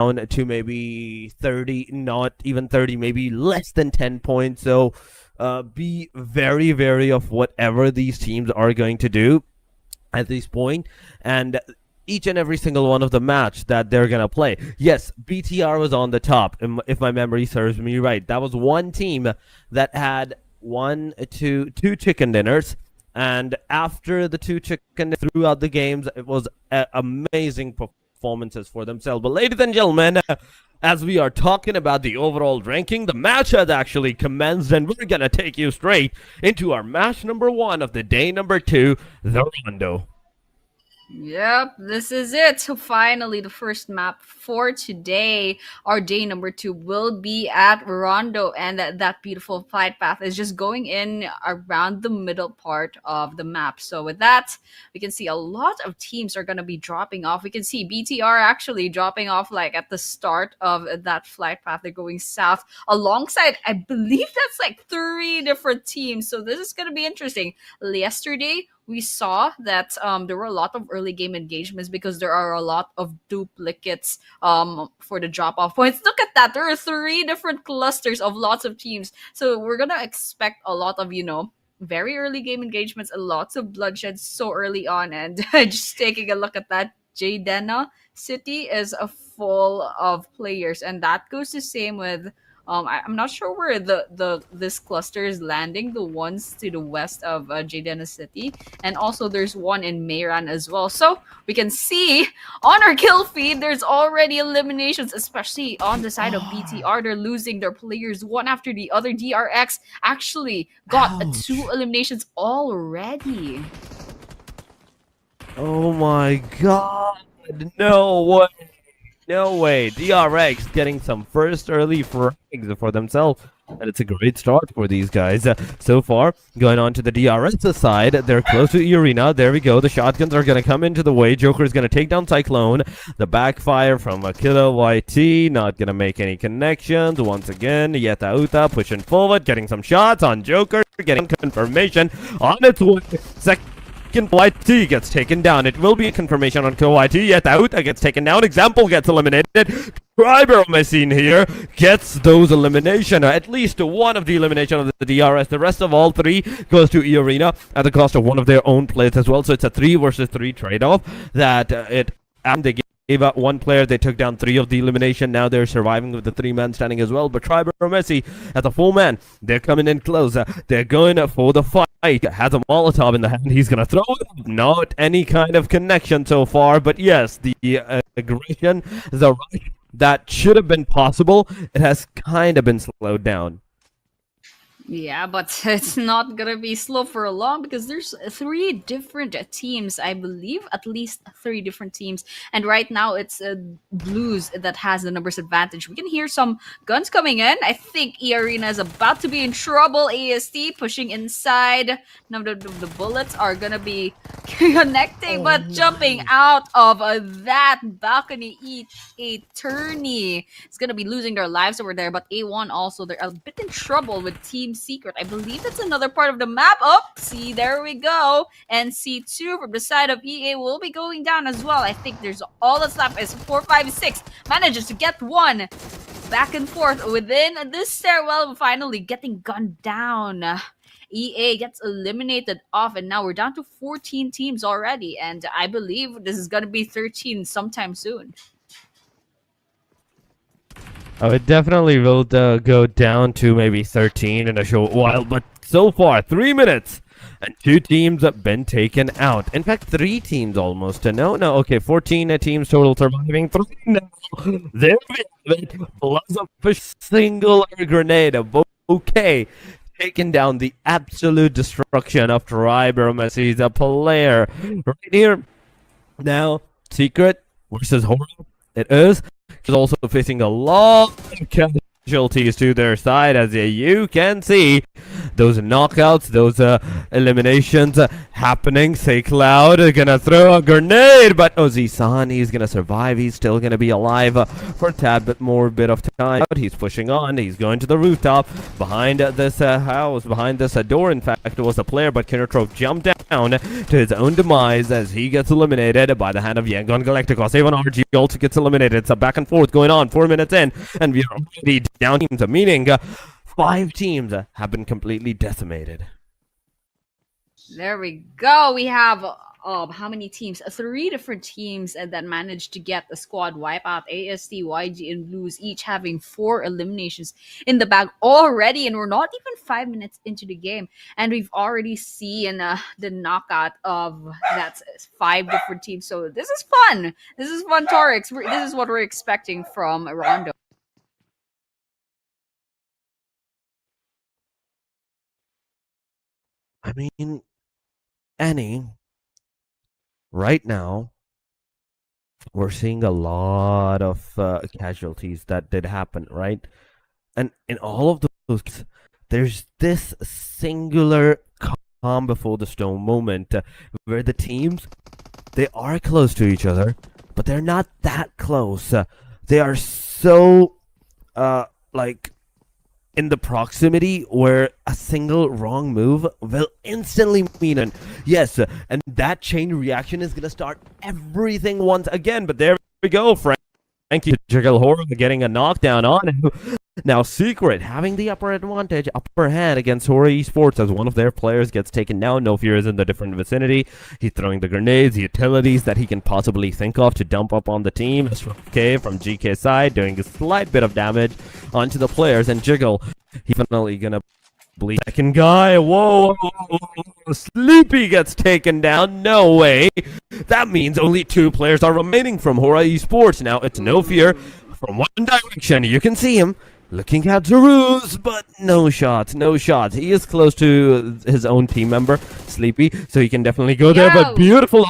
to maybe 30, not even 30, maybe less than 10 points. So be very wary of whatever these teams are going to do at this point, and each and every single one of the match that they're gonna play. Yes, BTR was on the top, if my memory serves me right. That was one team that had two chicken dinners, and after the two chicken throughout the games, it was amazing performances for themselves. But ladies and gentlemen, as we are talking about the overall ranking, the match has actually commenced, and we're gonna take you straight into our match number 1 of the day number 2, the Rondo. Yep, this is it. So finally, the first map for today, our day number 2, will be at Rondo, and that beautiful flight path is just going in around the middle part of the map. So with that, we can see a lot of teams are going to be dropping off. We can see BTR actually dropping off like at the start of that flight path. They're going south alongside, I believe that's like 3 different teams. So this is going to be interesting. Yesterday, we saw that there were a lot of early game engagements because there are a lot of duplicates for the drop off points. Look at that. There are 3 different clusters of lots of teams. So we're going to expect a lot of, very early game engagements and lots of bloodshed so early on. And just taking a look at that, Jadena City is full of players. And that goes the same with I'm not sure where this cluster is landing. The ones to the west of Jadena City, and also there's one in Mayran as well. So we can see on our kill feed, there's already eliminations, especially on the side of BTR. They're losing their players one after the other. DRX actually got 2 eliminations already. Oh my god! No way! No way. DRX getting some first early frags for themselves. And it's a great start for these guys. So far, going on to the DRS side, they're close to the arena. There we go. The shotguns are going to come into the way. Joker is going to take down Cyclone. The backfire from Akira YT, not going to make any connections. Once again, Yeta Uta pushing forward, getting some shots on Joker, getting confirmation on its way. YT gets taken down. It will be a confirmation on YT. Yet out gets taken down. Example gets eliminated. Triber Machine here gets those elimination, at least one of the elimination of the DRS. The rest of all 3 goes to Arena at the cost of one of their own players as well. So it's a 3 versus 3 trade-off that they gave out 1 player. They took down 3 of the elimination. Now they're surviving with the 3-man standing as well. But Triber Messi as a 4-man, they're coming in close. They're going for the fight. Has a Molotov in the hand. He's going to throw it. Not any kind of connection so far. But yes, the aggression, the rush that should have been possible, it has kind of been slowed down. Yeah, but it's not gonna be slow for long because there's 3 different teams. I believe at least 3 different teams, and right now it's Blues that has the numbers advantage. We can hear some guns coming in. I think E-Arena is about to be in trouble. AST pushing inside. Now the bullets are gonna be connecting, but jumping out of that balcony. A tourney is gonna be losing their lives over there. But A1 also, they're a bit in trouble with Team Secret. I believe that's another part of the map. Oh, see, there we go. And C2 from the side of EA will be going down as well. I think there's all that's left is 4, 5, 6. Manages to get one back and forth within this stairwell, finally getting gunned down. EA gets eliminated off, and now we're down to 14 teams already. And I believe this is going to be 13 sometime soon. Oh, it definitely will go down to maybe 13 in a short while, but so far, 3 minutes, and 2 teams have been taken out. In fact, 3 teams almost. No, okay, 14 teams total surviving. 3 now. There we have it. Plus a single grenade. Okay, taking down the absolute destruction of Triber Messi, the player. Right here. Now, Secret versus Horror. It is. Is also facing a lot of casualties to their side, as you can see. those knockouts, those eliminations happening. Say Cloud gonna throw a grenade, but Ozi-san, he's gonna survive. He's still gonna be alive for a tad bit more bit of time. He's pushing on. He's going to the rooftop behind this house, behind this door. In fact, it was a player, but Kinnertrop jumped down to his own demise as he gets eliminated by the hand of Yangon Galacticos. Even RG also gets eliminated. It's a back and forth going on, 4 minutes in, and we are already down teams, meaning 5 teams have been completely decimated. There we go. We have how many teams? 3 different teams that managed to get the squad wipeout. AST, YG, and Blues each having 4 eliminations in the bag already, and we're not even 5 minutes into the game, and we've already seen the knockout of that 5 different teams. So this is fun. This is fun, Torix. This is what we're expecting from Rondo. I mean, Annie, right now, we're seeing a lot of casualties that did happen, right? And in all of those, there's this singular calm before the storm moment where the teams, they are close to each other, but they're not that close. They are so, like, in the proximity where a single wrong move will instantly mean an yes, and that chain reaction is gonna start everything once again. But there we go, Frankie Jiggle Horror getting a knockdown on him. Now Secret having the upper hand against Horror Esports as one of their players gets taken down. No Fear is in the different vicinity. He's throwing the grenades, the utilities that he can possibly think of to dump up on the team. K from GK side doing a slight bit of damage onto the players, and Jiggle, he's finally gonna bleed. Second guy, whoa, Sleepy gets taken down. No way. That means only 2 players are remaining from Horror Esports. Now it's No Fear from one direction. You can see him looking at Zaruz, but no shots, no shots. He is close to his own team member, Sleepy, so he can definitely go there. But beautiful,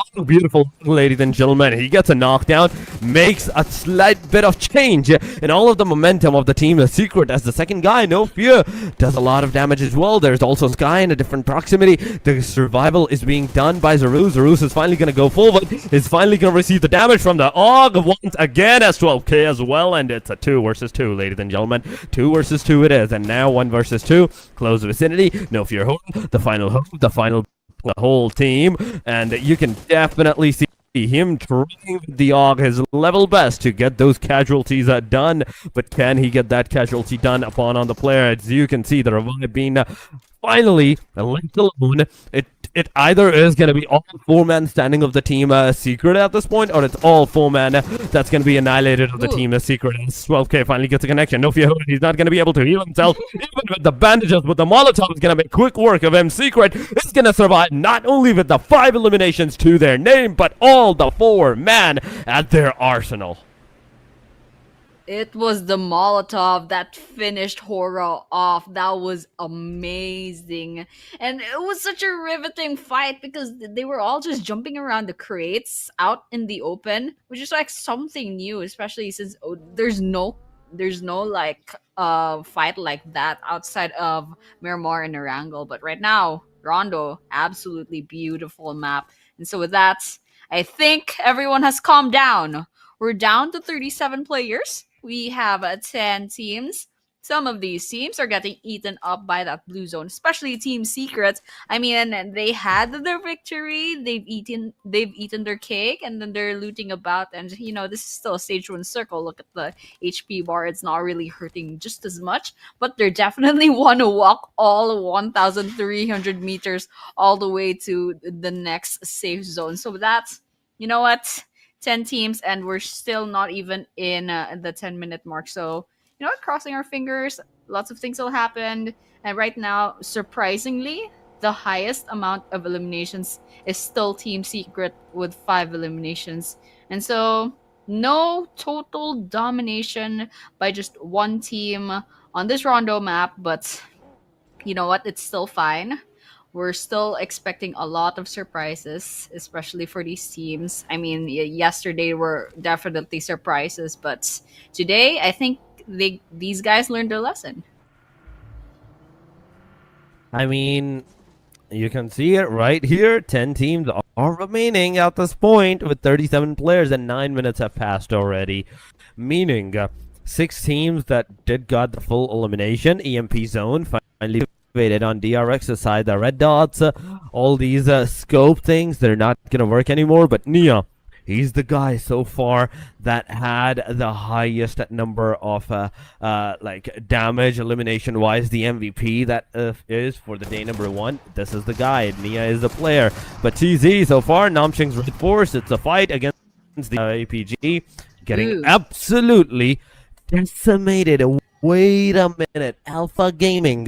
ladies and gentlemen. He gets a knockdown, makes a slight bit of change in all of the momentum of the team. The Secret as the second guy, No Fear, does a lot of damage as well. There's also Sky in a different proximity. The survival is being done by Zaruz. Zaruz is finally going to go forward, is finally going to receive the damage from the AUG once again as 12K as well, and it's a 2 versus 2, ladies and gentlemen. 2 versus 2 it is, and now 1 versus 2. Close vicinity, No Fear home, the final whole team, and you can definitely see him trying the AUG his level best to get those casualties done, but can he get that casualty done upon on the player? As you can see, the revive being finally left alone. It either is going to be all 4-man standing of the team Secret at this point, or it's all 4-man that's going to be annihilated of the team Secret. And 12K finally gets a connection. No Fear, he's not going to be able to heal himself even with the bandages, but the Molotov is going to make quick work of him. Secret is going to survive not only with the 5 eliminations to their name, but all the 4-man at their arsenal. It was the Molotov that finished Horror off. That was amazing. And it was such a riveting fight because they were all just jumping around the crates out in the open, which is like something new, especially since there's no like fight like that outside of Miramar and Erangel. But right now, Rondo, absolutely beautiful map. And so with that, I think everyone has calmed down. We're down to 37 players. We have 10 teams. Some of these teams are getting eaten up by that blue zone, especially Team Secret. I mean, they had their victory. They've eaten their cake, and then they're looting about. And this is still a stage 1 circle. Look at the HP bar; it's not really hurting just as much, but they're definitely want to walk all 1,300 meters all the way to the next safe zone. So that's what. 10 teams, and we're still not even in the 10-minute mark. So, crossing our fingers, lots of things will happen. And right now, surprisingly, the highest amount of eliminations is still Team Secret with 5 eliminations. And so, no total domination by just one team on this Rondo map, but you know what? It's still fine. We're still expecting a lot of surprises, especially for these teams. I mean, yesterday were definitely surprises, but today I think these guys learned their lesson. I mean, you can see it right here. 10 teams are remaining at this point with 37 players, and 9 minutes have passed already. Meaning, 6 teams that did got the full elimination. EMP zone finally activated on DRX's side. The red dots, all these scope things, they're not going to work anymore. But Nia, he's the guy so far that had the highest number of like damage elimination wise. The MVP that is for the day number 1. This is the guy. Nia is the player. But TZ so far, Namching's Red Force. It's a fight against the APG, getting Ooh. absolutely decimated. Wait a minute, Alpha Gaming.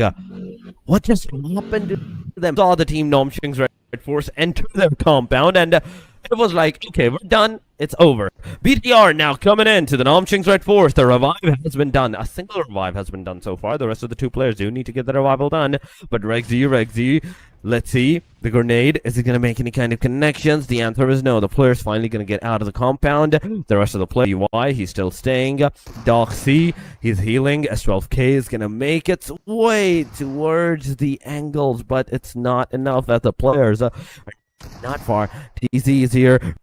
What just happened to them? Saw the team Namching's Red Force enter their compound, and it was like, okay, we're done. It's over. BTR now coming in to the Namching's Red Force. The revive has been done. A single revive has been done so far. The rest of the 2 players do need to get the revival done. But Rexy, let's see. The grenade, is it going to make any kind of connections? The answer is no. The player's finally going to get out of the compound. The rest of the player, UI, he's still staying. Doc C, he's healing. S12K is going to make its way towards the angles, but it's not enough as the players are not far. TZ is here.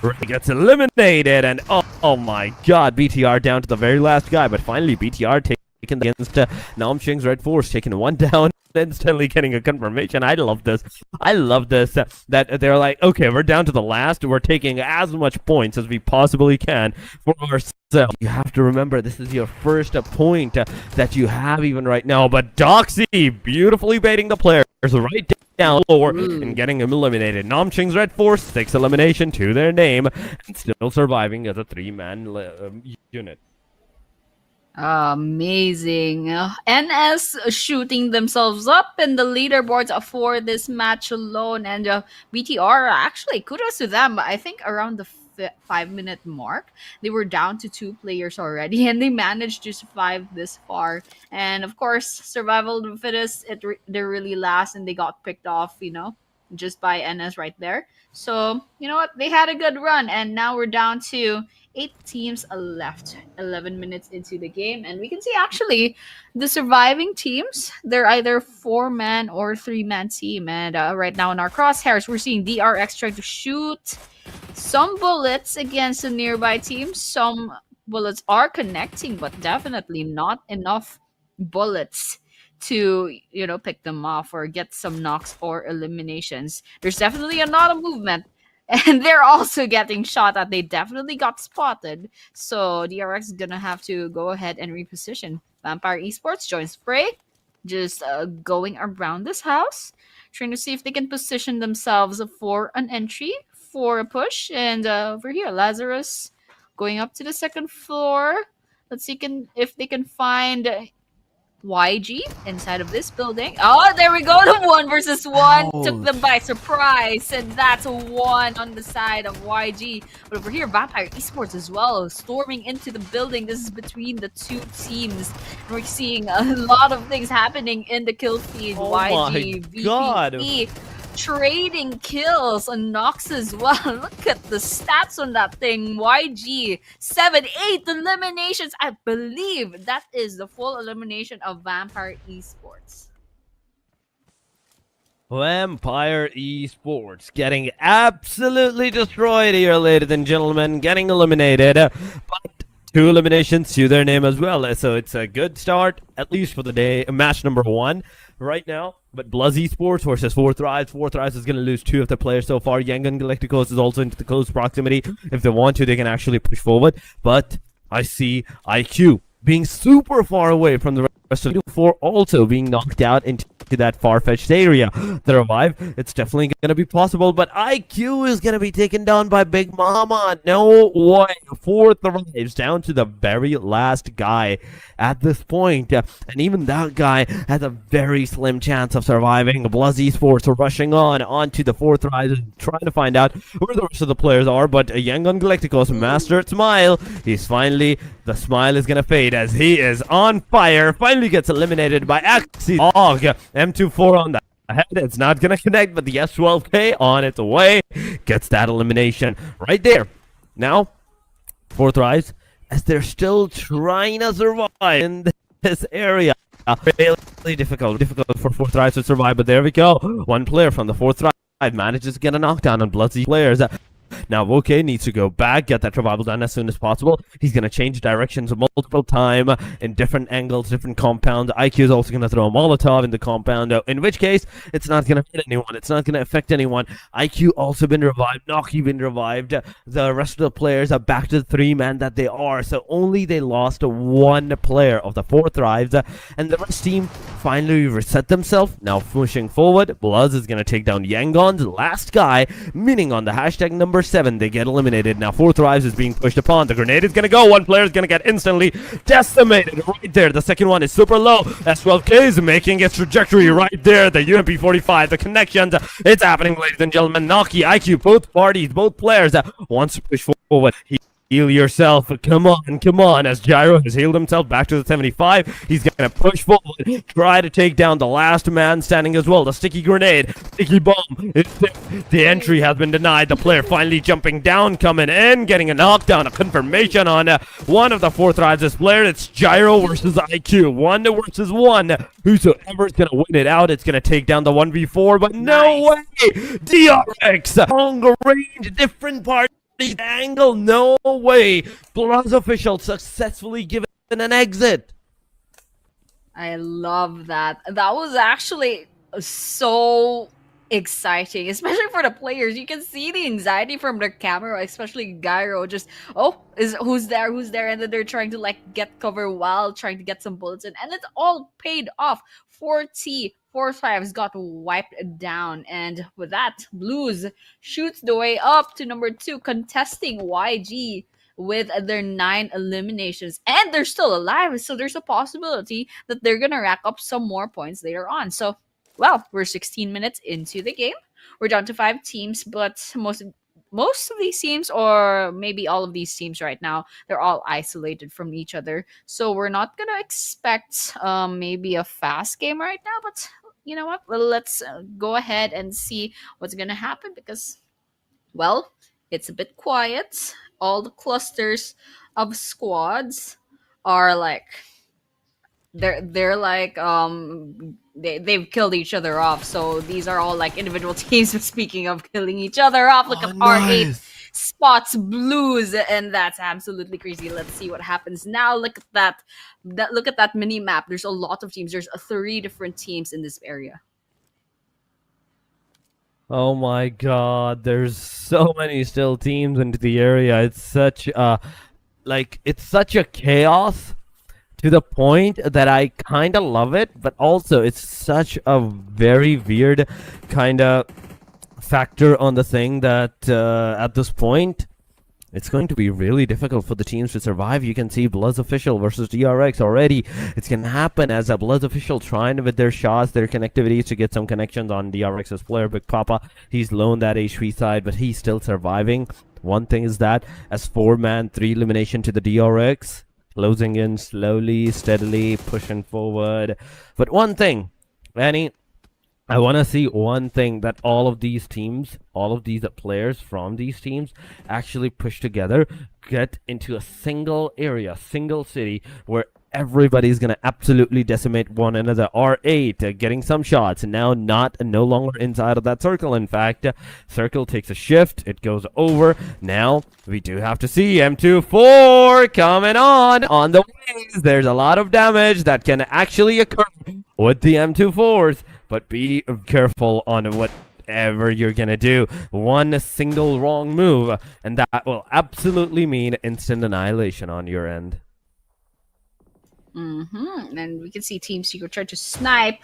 Ray gets eliminated, and oh my god, BTR down to the very last guy, but finally BTR taken against Namching's Red Force, taking 1 down, instantly getting a confirmation. I love this. That they're like, okay, we're down to the last, we're taking as much points as we possibly can for ourselves. You have to remember, this is your first point that you have even right now, but Doxy beautifully baiting the players right down lower and getting him eliminated. Namching's Red Force, 6 elimination to their name, and still surviving as a 3-man unit. Amazing. NS shooting themselves up in the leaderboards for this match alone. And BTR, actually, kudos to them. I think around the 5-minute mark, they were down to 2 players already, and they managed to survive this far. And of course, survival of the fittest, they're really last, and they got picked off, just by NS right there. So, you know what? They had a good run, and now we're down to 8 teams left, 11 minutes into the game. And we can see actually the surviving teams, they're either 4-man or 3-man team. And right now in our crosshairs, we're seeing DRX trying to shoot some bullets against the nearby team. Some bullets are connecting, but definitely not enough bullets to pick them off or get some knocks or eliminations. There's definitely a lot of movement, and they're also getting shot at. They definitely got spotted, so DRX is gonna have to go ahead and reposition. Vampire Esports joins fray, just going around this house, trying to see if they can position themselves for an entry, for a push. And over here, Lazarus going up to the 2nd floor. Let's see if they can find YG inside of this building. Oh, there we go. The 1 versus 1 took them by surprise. And that's a 1 on the side of YG. But over here, Vampire Esports as well, storming into the building. This is between the 2 teams. We're seeing a lot of things happening in the kill feed. YG, VPE, trading kills on Nox as well. Look at the stats on that thing. YG 7-8 eliminations. I believe that is the full elimination of Vampire Esports. Vampire Esports getting absolutely destroyed here, ladies and gentlemen, getting eliminated. But 2 eliminations to their name as well. So it's a good start, at least for the day. Match number 1 right now. But Bluzz Esports versus 4Thrives. 4Thrives is going to lose 2 of their players so far. Yangon Galacticos is also into the close proximity. If they want to, they can actually push forward. But I see IQ being super far away from the rest of the 4, also being knocked out into that far-fetched area. The revive, it's definitely going to be possible, but IQ is going to be taken down by Big Mama. No way. 4Thrives down to the very last guy at this point. And even that guy has a very slim chance of surviving. Bluzz Esports are rushing onto the 4Thrives, trying to find out where the rest of the players are, but Yangon Galacticos, Master Smile, the smile is going to fade as he is on fire. Finally gets eliminated by Axie Dog. M24 on the head. It's not going to connect, but the S12K on its way gets that elimination right there. Now, 4Thrives, as they're still trying to survive in this area. really difficult for fourth thrive to survive. But there we go. One player from the fourth thrive manages to get a knockdown on Bloodzy players. Now, OK needs to go back, get that revival done as soon as possible. He's going to change directions multiple times in different angles, different compounds. IQ is also going to throw a Molotov in the compound, in which case, it's not going to hit anyone. It's not going to affect anyone. IQ also been revived. Noki been revived. The rest of the players are back to the 3-man that they are. So only they lost one player of the 4 thrives. And the rest team finally reset themselves. Now pushing forward, Bloods is going to take down Yangon's last guy, meaning on the hashtag number 7, they get eliminated. Now 4 thrives is being pushed upon. The grenade is going to go. One player is going to get instantly decimated right there. The second one is super low. S12K is making its trajectory right there. The UMP45, the connections. It's happening, ladies and gentlemen. Noki, IQ, both parties, both players wants to push forward. Heal yourself. Come on. As Gyro has healed himself back to the 75, he's going to push forward, try to take down the last man standing as well. The sticky grenade, sticky bomb. The entry has been denied. The player finally jumping down, coming in, getting a knockdown, a confirmation on one of the 4 thrives player. It's Gyro versus IQ. 1 versus 1. Whosoever is going to win it out, it's going to take down the 1v4, but no way! DRX! Longer range, different party. Angle, no way. Bloods official successfully given an exit. I love that. That was actually so exciting, especially for the players. You can see the anxiety from the camera, especially Gyro. Just is who's there, and then they're trying to like get cover while trying to get some bullets in, and it's all paid off. 4T45's got wiped down, and with that, Blues shoots the way up to number 2, contesting YG with their 9 eliminations, and they're still alive, so there's a possibility that they're gonna rack up some more points later on. So, well, we're 16 minutes into the game. We're down to 5 teams, but most of these teams, or maybe all of these teams right now, they're all isolated from each other. So we're not gonna expect maybe a fast game right now, but you know what? Well, let's go ahead and see what's gonna happen because, well, it's a bit quiet. All the clusters of squads are like they're like they've killed each other off. So these are all like individual teams. Speaking of killing each other off, look at R8 spots Blues, and that's absolutely crazy. Let's see what happens now. Look at look at that mini map. There's a lot of teams. There's 3 different teams in this area. Oh my god, there's so many still teams into the area. It's such it's such a chaos to the point that I kind of love it, but also it's such a very weird kind of factor on the thing that at this point it's going to be really difficult for the teams to survive. You can see Bloods Official versus DRX already. It's going to happen as a Bloods Official trying with their shots, their connectivities to get some connections on DRX's player, Big Papa. He's low on that HP side, but he's still surviving. One thing is that as 4-man, 3 elimination to the DRX, closing in slowly, steadily, pushing forward. But one thing, Manny, I want to see one thing, that all of these teams, all of these players from these teams actually push together, get into a single area, single city where everybody's going to absolutely decimate one another. R8 getting some shots, now no longer inside of that circle. In fact, circle takes a shift, it goes over. Now we do have to see M24 coming on the wings. There's a lot of damage that can actually occur with the M24s. But be careful on whatever you're gonna do. One single wrong move, and that will absolutely mean instant annihilation on your end. And we can see Team Secret try to snipe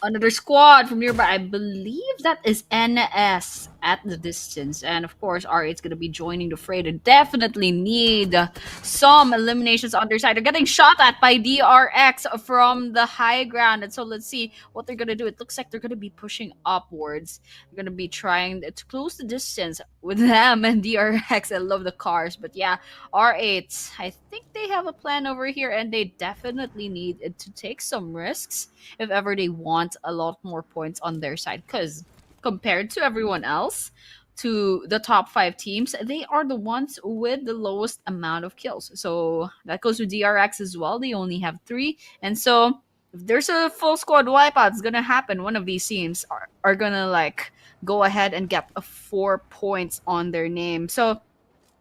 another squad from nearby. I believe that is NS at the distance. And of course, R8's going to be joining the fray. They definitely need some eliminations on their side. They're getting shot at by DRX from the high ground. And so let's see what they're going to do. It looks like they're going to be pushing upwards. They're going to be trying to close the distance with them and DRX. I love the cars. But yeah, R8, I think they have a plan over here. And they definitely need to take some risks if ever they want a lot more points on their side, because compared to everyone else, to the top 5 teams, they are the ones with the lowest amount of kills. So that goes with DRX as well. They only have 3, and so if there's a full squad wipeout, it's gonna happen. One of these teams are gonna like go ahead and get a 4 points on their name. So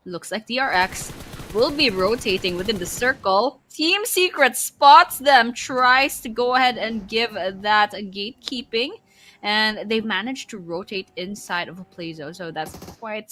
looks like DRX will be rotating within the circle. Team Secret spots them, tries to go ahead and give that gatekeeping, and they've managed to rotate inside of a play zone. So that's quite,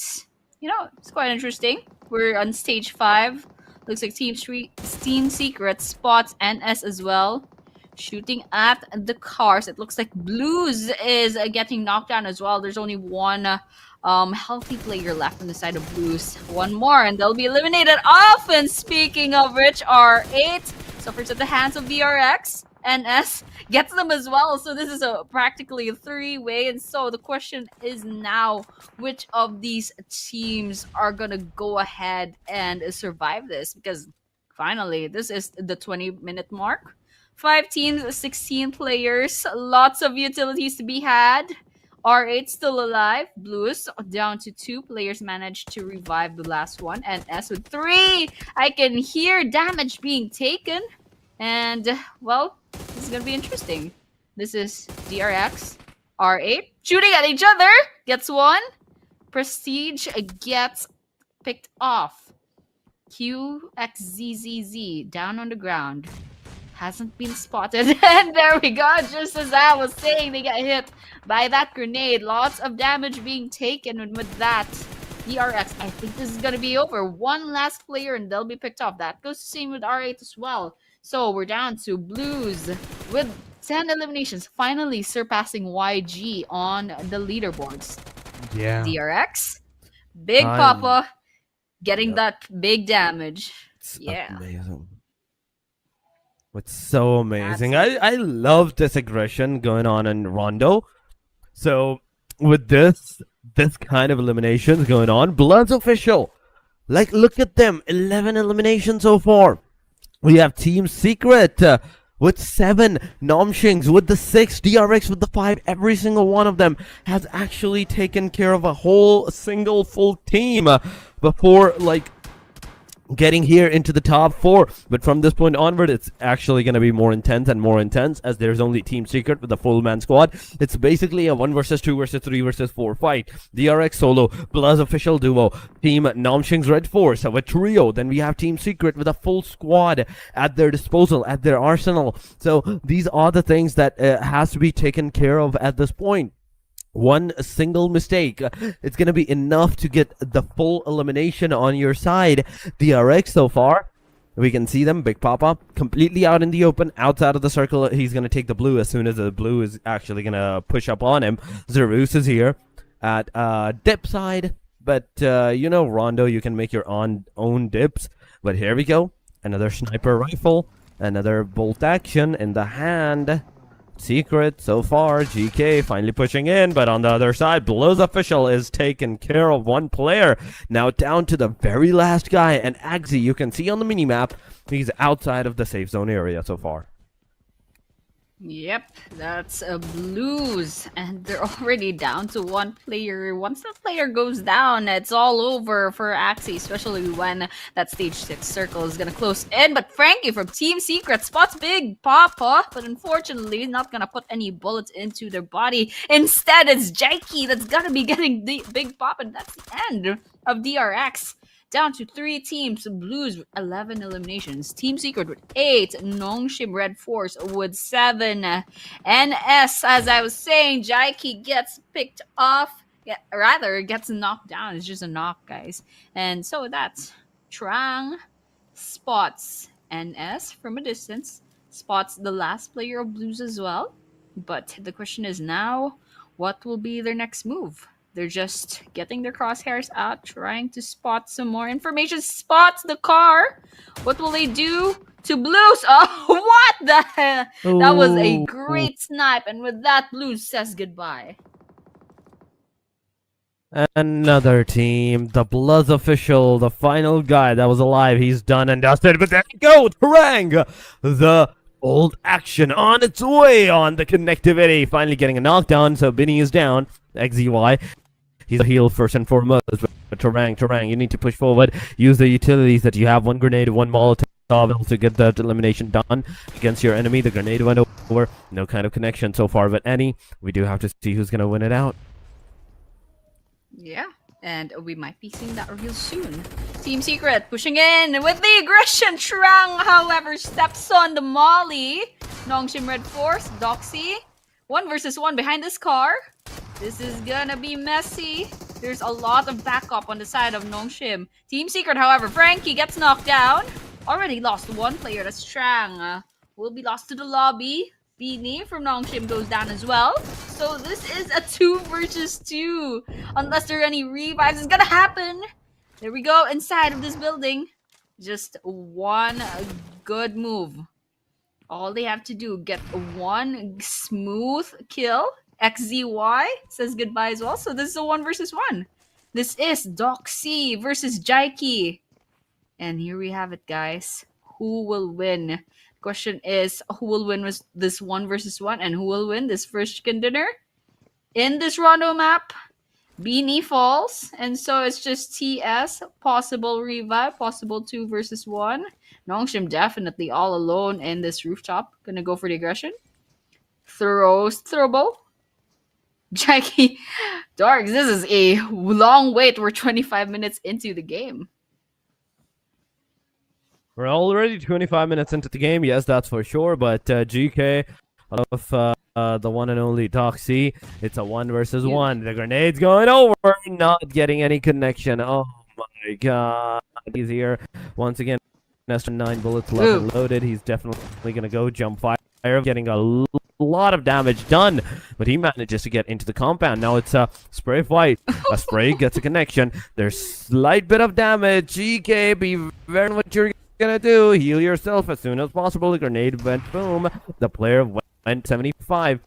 it's quite interesting. We're on stage 5. Looks like Team Secret spots NS as well, shooting at the cars. It looks like Blues is getting knocked down as well. There's only one healthy player left on the side of Blues. One more and they'll be eliminated off. And speaking of which, R8 suffers at the hands of DRX. NS gets them as well. So this is practically a 3-way. And so the question is now, which of these teams are gonna go ahead and survive this? Because finally, this is the 20-minute mark. 5 teams, 16 players, lots of utilities to be had. R8 still alive. Blues down to 2 players managed to revive the last one. And S with 3. I can hear damage being taken. And, well, this is going to be interesting. This is DRX, R8, shooting at each other. Gets one. Prestige gets picked off. QXZZZ down on the ground. Hasn't been spotted. And there we go. Just as I was saying, they get hit by that grenade. Lots of damage being taken. And with that, DRX, I think this is going to be over. One last player and they'll be picked off. That goes the same with R8 as well. So we're down to Blues with 10 eliminations, finally surpassing YG on the leaderboards. Yeah. DRX, Big Papa, getting that big damage. It's amazing. It's so amazing. I love this aggression going on in Rondo. So with this kind of eliminations going on, Blood's official. Like, look at them. 11 eliminations so far. We have Team Secret with 7, Nomshings with the 6, DRX with the 5. Every single one of them has actually taken care of a whole single full team before, like, getting here into the top 4. But from this point onward, it's actually going to be more intense and more intense, as there's only Team Secret with a full man squad. It's basically a 1 versus 2 versus 3 versus 4 fight. DRX solo, Blaz official duo, Team Nomshing's Red Force with trio. Then we have Team Secret with a full squad at their disposal, at their arsenal. So these are the things that has to be taken care of at this point. One single mistake, it's going to be enough to get the full elimination on your side. DRX so far, we can see them. Big Papa completely out in the open, outside of the circle. He's going to take the blue as soon as the blue is actually going to push up on him. Zerus is here at dip side. But, Rondo, you can make your own dips. But here we go. Another sniper rifle. Another bolt action in the hand. Secret so far, GK finally pushing in, but on the other side, Blow's official is taking care of one player. Now down to the very last guy, and Agzi, you can see on the minimap, he's outside of the safe zone area so far. Yep, that's a Blues, and they're already down to 1 player. Once that player goes down, it's all over for Axie, especially when that stage 6 circle is gonna close in. But Frankie from Team Secret spots Big Papa, but unfortunately not gonna put any bullets into their body. Instead, it's Jakey that's gonna be getting the Big Papa, and that's the end of DRX. Down to 3 teams. Blues 11 eliminations. Team Secret with 8. Nongshim Red Force with 7. NS, as I was saying, Jaiki gets picked off. Gets knocked down. It's just a knock, guys. And so that's Trang spots NS from a distance. Spots the last player of Blues as well. But the question is now, what will be their next move? They're just getting their crosshairs out, trying to spot some more information. Spots the car. What will they do to Blues? Oh, what the hell? That was a great snipe. And with that, Blues says goodbye. Another team, the Bloods official, the final guy that was alive. He's done and dusted. But there you go, Terang, the old action on its way on the connectivity. Finally getting a knockdown, so Binny is down. XZY. He's a heal first and foremost. But Terang, you need to push forward. Use the utilities that you have. 1 grenade, 1 Molotov to get that elimination done against your enemy. The grenade went over. over. No kind of connection so far, but Annie, we do have to see who's going to win it out. Yeah, and we might be seeing that real soon. Team Secret pushing in with the aggression. Trang, however, steps on the molly. Nongshim Red Force, Doxy. 1 versus 1 behind this car. This is gonna be messy. There's a lot of backup on the side of Nongshim. Team Secret, however, Frankie gets knocked down. Already lost one player, that's Trang. Will be lost to the lobby. Beanie from Nongshim goes down as well. So this is a 2 versus 2. Unless there are any revives, it's gonna happen. There we go, inside of this building. Just one good move. All they have to do, get one smooth kill. XZY says goodbye as well. So this is a 1 versus 1. This is Doxy versus Jaiki. And here we have it, guys. Who will win? Question is, who will win this 1 versus 1, and who will win this first chicken dinner? In this Rondo map, Beanie falls, and so it's just TS, possible revive, possible 2 versus 1. Nongshim definitely all alone in this rooftop. Gonna go for the aggression. Throws Throwbo. Jackie Darks, this is a long wait. We're 25 minutes into the game. We're already 25 minutes into the game, yes, that's for sure. But GK of the one and only Doxy, it's a 1 versus 1. The grenade's going over, not getting any connection. Oh my god. He's here once again. Nestor 9 bullets left and loaded. He's definitely going to go jump fire, getting a lot of damage done, but he manages to get into the compound. Now it's a spray fight. A spray gets a connection. There's slight bit of damage. GK, be very what you're gonna do. Heal yourself as soon as possible. The grenade went boom. The player went 75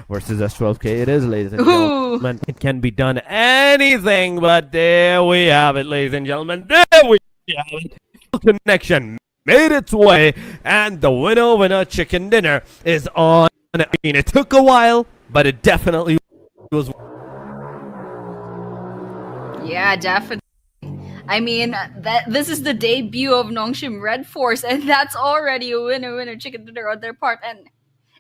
versus S12K. It is, ladies and gentlemen. It can be done anything, but there we have it, ladies and gentlemen. There we have it. Connection made its way, and the winner chicken dinner is on. I mean, it took a while, but it definitely was. Yeah, definitely. I mean, this is the debut of Nongshim Red Force, and that's already a winner chicken dinner on their part. And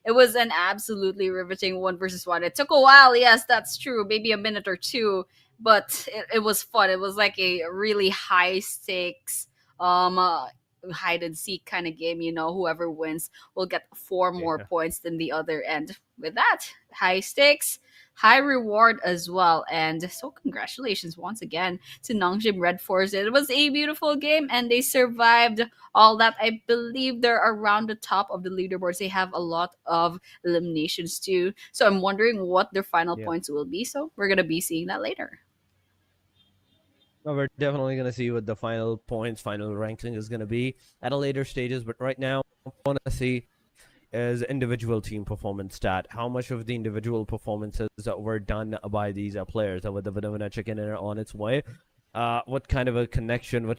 it was an absolutely riveting 1 versus 1. It took a while, yes, that's true, maybe a minute or two, but it was fun. It was like a really high stakes hide and seek kind of game. Whoever wins will get 4 more points than the other. And with that, high stakes, high reward as well. And so congratulations once again to Nongshim Red Force. It was a beautiful game, and they survived all that. I believe they're around the top of the leaderboards. They have a lot of eliminations too, so I'm wondering what their final points will be. So we're gonna be seeing that later. Well, we're definitely going to see what the final points, final ranking is going to be at a later stages. But right now, what I want to see is individual team performance stat. How much of the individual performances that were done by these players with the Vanilla Chicken Dinner on its way? What kind of a connection, what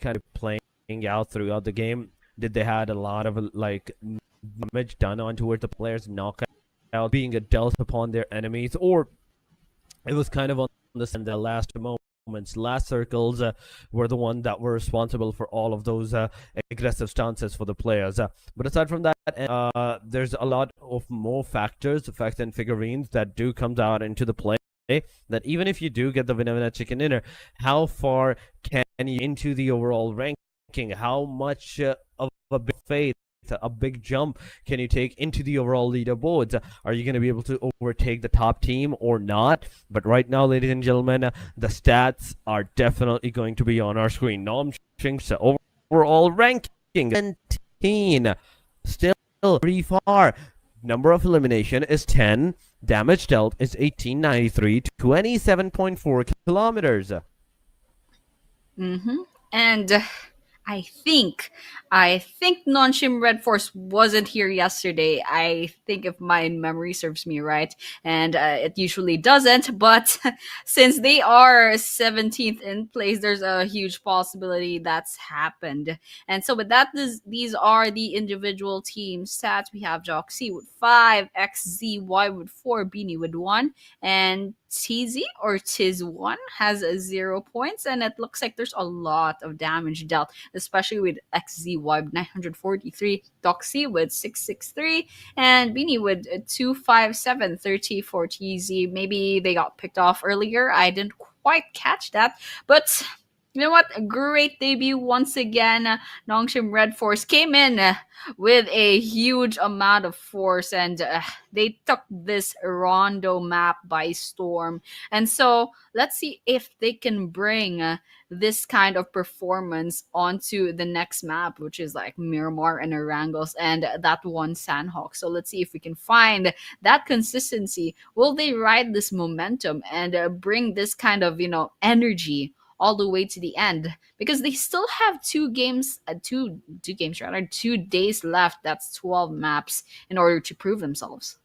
kind of playing out throughout the game? Did they had a lot of damage done on towards the players, knockout being dealt upon their enemies, or it was kind of on the last moment? Last circles were the one that were responsible for all of those aggressive stances for the players. But aside from that, there's a lot of more factors, facts and figurines that do come out into the play. That even if you do get the Vanilla Chicken Dinner, how far can you into the overall ranking? How much of a big faith, a big jump can you take into the overall leaderboards? Are you going to be able to overtake the top team or not? But right now, ladies and gentlemen, the stats are definitely going to be on our screen. Nomshing's overall ranking 17, still pretty far. Number of elimination is 10. Damage dealt is 1893, 27.4 kilometers. And I think Nongshim Red Force wasn't here yesterday. I think, if my memory serves me right, and it usually doesn't. But since they are 17th in place, there's a huge possibility that's happened. And so with that, these are the individual team stats. We have Joxy with 5, XZY with 4, Beanie with 1, and TZ or Tiz1 has 0 points, and it looks like there's a lot of damage dealt, especially with XZY 943, Doxy with 663, and Beanie with 25730 for TZ. Maybe they got picked off earlier. I didn't quite catch that, but you know what? A great debut once again. Nongshim Red Force came in with a huge amount of force, and they took this Rondo map by storm. And so let's see if they can bring this kind of performance onto the next map, which is like Miramar and Arangos and that one Sandhawk. So let's see if we can find that consistency. Will they ride this momentum and bring this kind of, energy all the way to the end, because they still have two days left. That's 12 maps in order to prove themselves.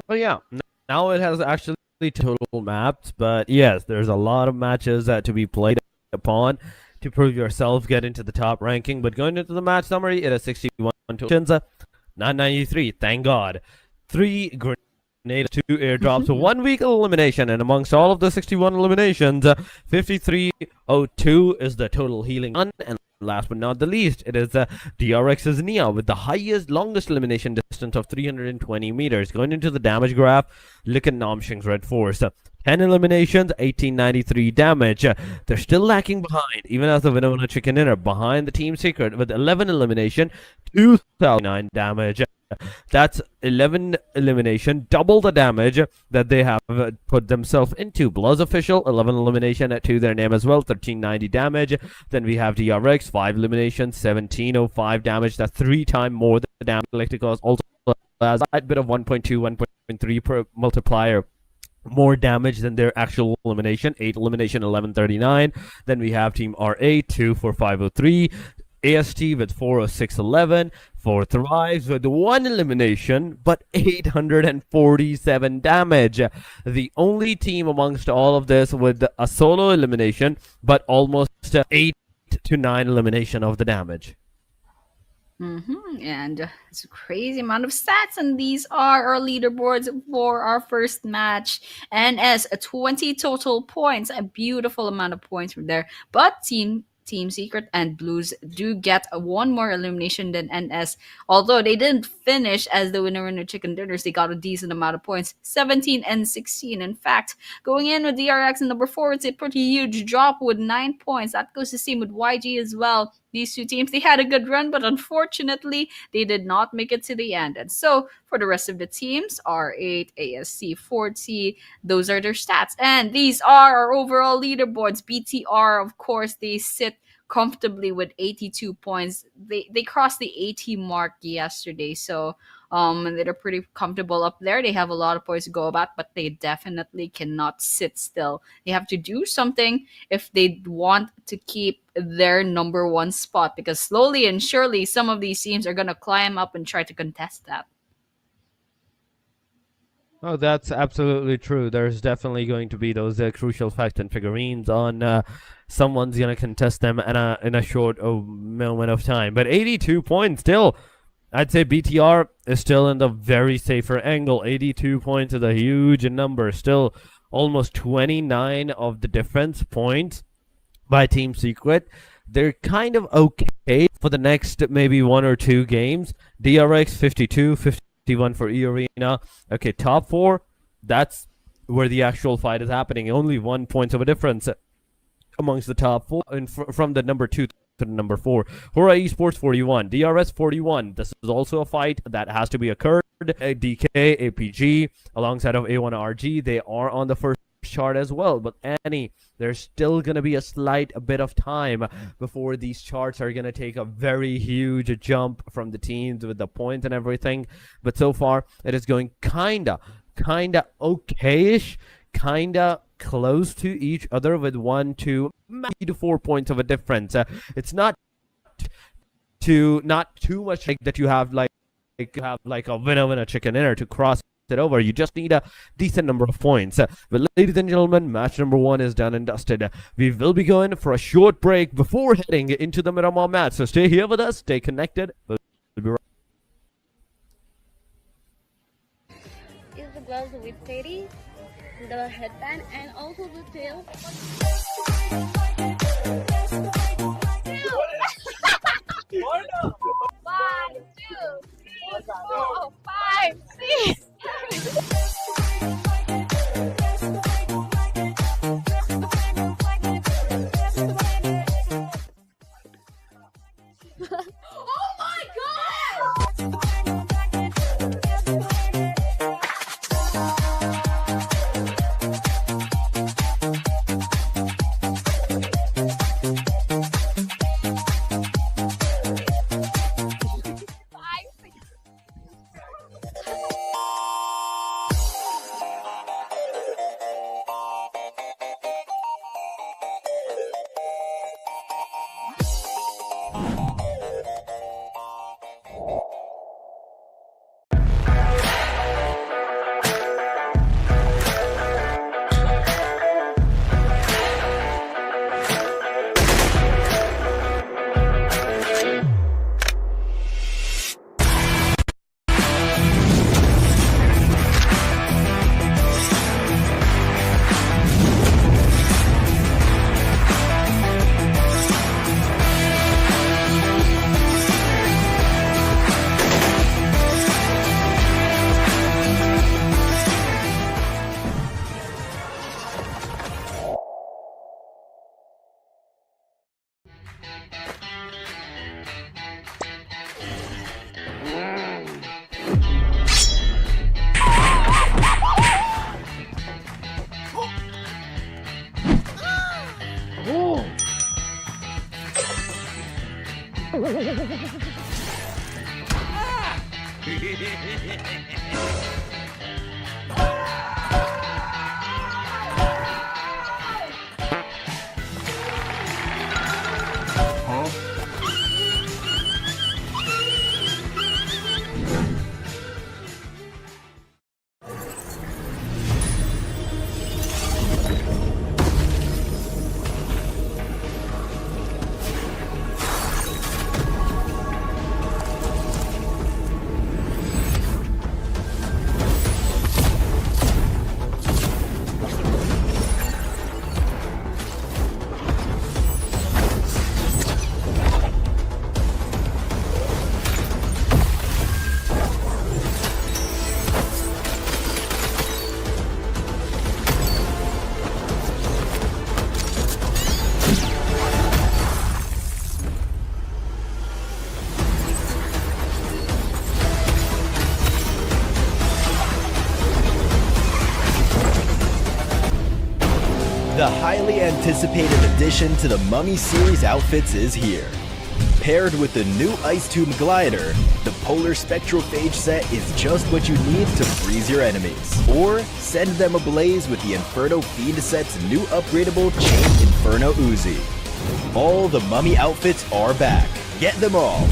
Oh yeah, now it has actually total maps, but yes, there's a lot of matches to be played upon to prove yourself, get into the top ranking. But going into the match summary, it has 61 tokens, 993. Thank God, 3 grenades, 2 airdrops, 1 week elimination, and amongst all of the 61 eliminations, 5302 is the total healing one. And last but not the least, it is DRX's Nia with the highest, longest elimination distance of 320 meters. Going into the damage graph, look at Namshing's Red Force. 10 eliminations, 1893 damage. They're still lacking behind, even as the Winona Chicken Dinner behind the Team Secret with 11 elimination, 2009 damage. That's 11 elimination, double the damage that they have put themselves into. Bloods Official, 11 elimination to their name as well, 1390 damage. Then we have DRX, 5 eliminations, 1705 damage. That's 3 times more than the damage. Galacticos also has a bit of 1.2, 1.3 per multiplier more damage than their actual elimination. 8 elimination, 1139. Then we have Team RA, 2 for 503. AST with 40611 for Thrives with 1 elimination but 847 damage. The only team amongst all of this with a solo elimination but almost 8 to 9 elimination of the damage. And it's a crazy amount of stats, and these are our leaderboards for our first match. NS 20 total points, a beautiful amount of points from there. But Team Secret and Blues do get one more elimination than NS. Although they didn't finish as the winner chicken dinners, they got a decent amount of points, 17 and 16. In fact, going in with DRX and number 4, it's a pretty huge drop with 9 points. That goes the same with YG as well. These two teams, they had a good run, but unfortunately, they did not make it to the end. And so, for the rest of the teams, R8, ASC, 40, those are their stats. And these are our overall leaderboards. BTR, of course, they sit comfortably with 82 points. They crossed the 80 mark yesterday, so they're pretty comfortable up there. They have a lot of points to go about, but they definitely cannot sit still. They have to do something if they want to keep their number 1 spot, because slowly and surely some of these teams are going to climb up and try to contest that. Oh, that's absolutely true. There's definitely going to be those crucial facts and figurines on someone's going to contest them in a short moment of time. But 82 points still. I'd say BTR is still in the very safer angle. 82 points is a huge number. Still almost 29 of the difference points by Team Secret. They're kind of okay for the next maybe 1 or 2 games. DRX 52, 51 for E-Arena. Okay, top 4, that's where the actual fight is happening. Only 1 point of a difference amongst the top 4 from the number 2 to the number 4. Hora Esports 41, DRS 41. This is also a fight that has to be occurred. DK, APG, alongside of A1RG, they are on the first chart as well. But there's still going to be a bit of time before these charts are going to take a very huge jump from the teams with the points and everything. But so far, it is going kinda okayish, kinda close to each other with 1, 2, maybe to 4 points of a difference. It's not too much like that you have like a winner chicken dinner to cross it over. You just need a decent number of points. But ladies and gentlemen, match number 1 is done and dusted. We will be going for a short break before heading into the Miramar match. So stay here with us, stay connected. We'll be right. Is the gloves with Teddy? the headband and also the tail. One, two, three, four, five, six. Oh my god! Five, six. The highly anticipated addition to the Mummy series outfits is here. Paired with the new Ice Tomb Glider, the Polar Spectrophage set is just what you need to freeze your enemies. Or send them ablaze with the Inferno Fiend set's new upgradable Chain Inferno Uzi. All the Mummy outfits are back. Get them all.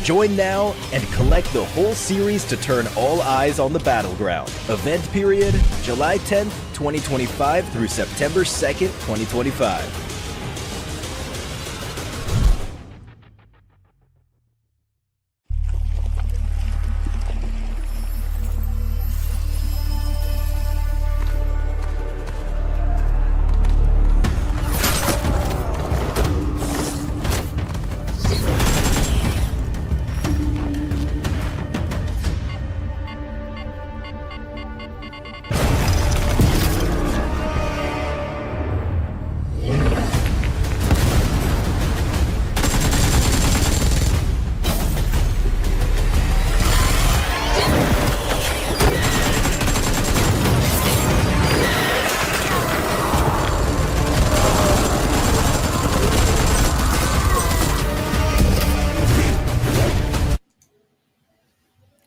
Join now and collect the whole series to turn all eyes on the battleground. Event period, July 10th, 2025 through September 2nd, 2025.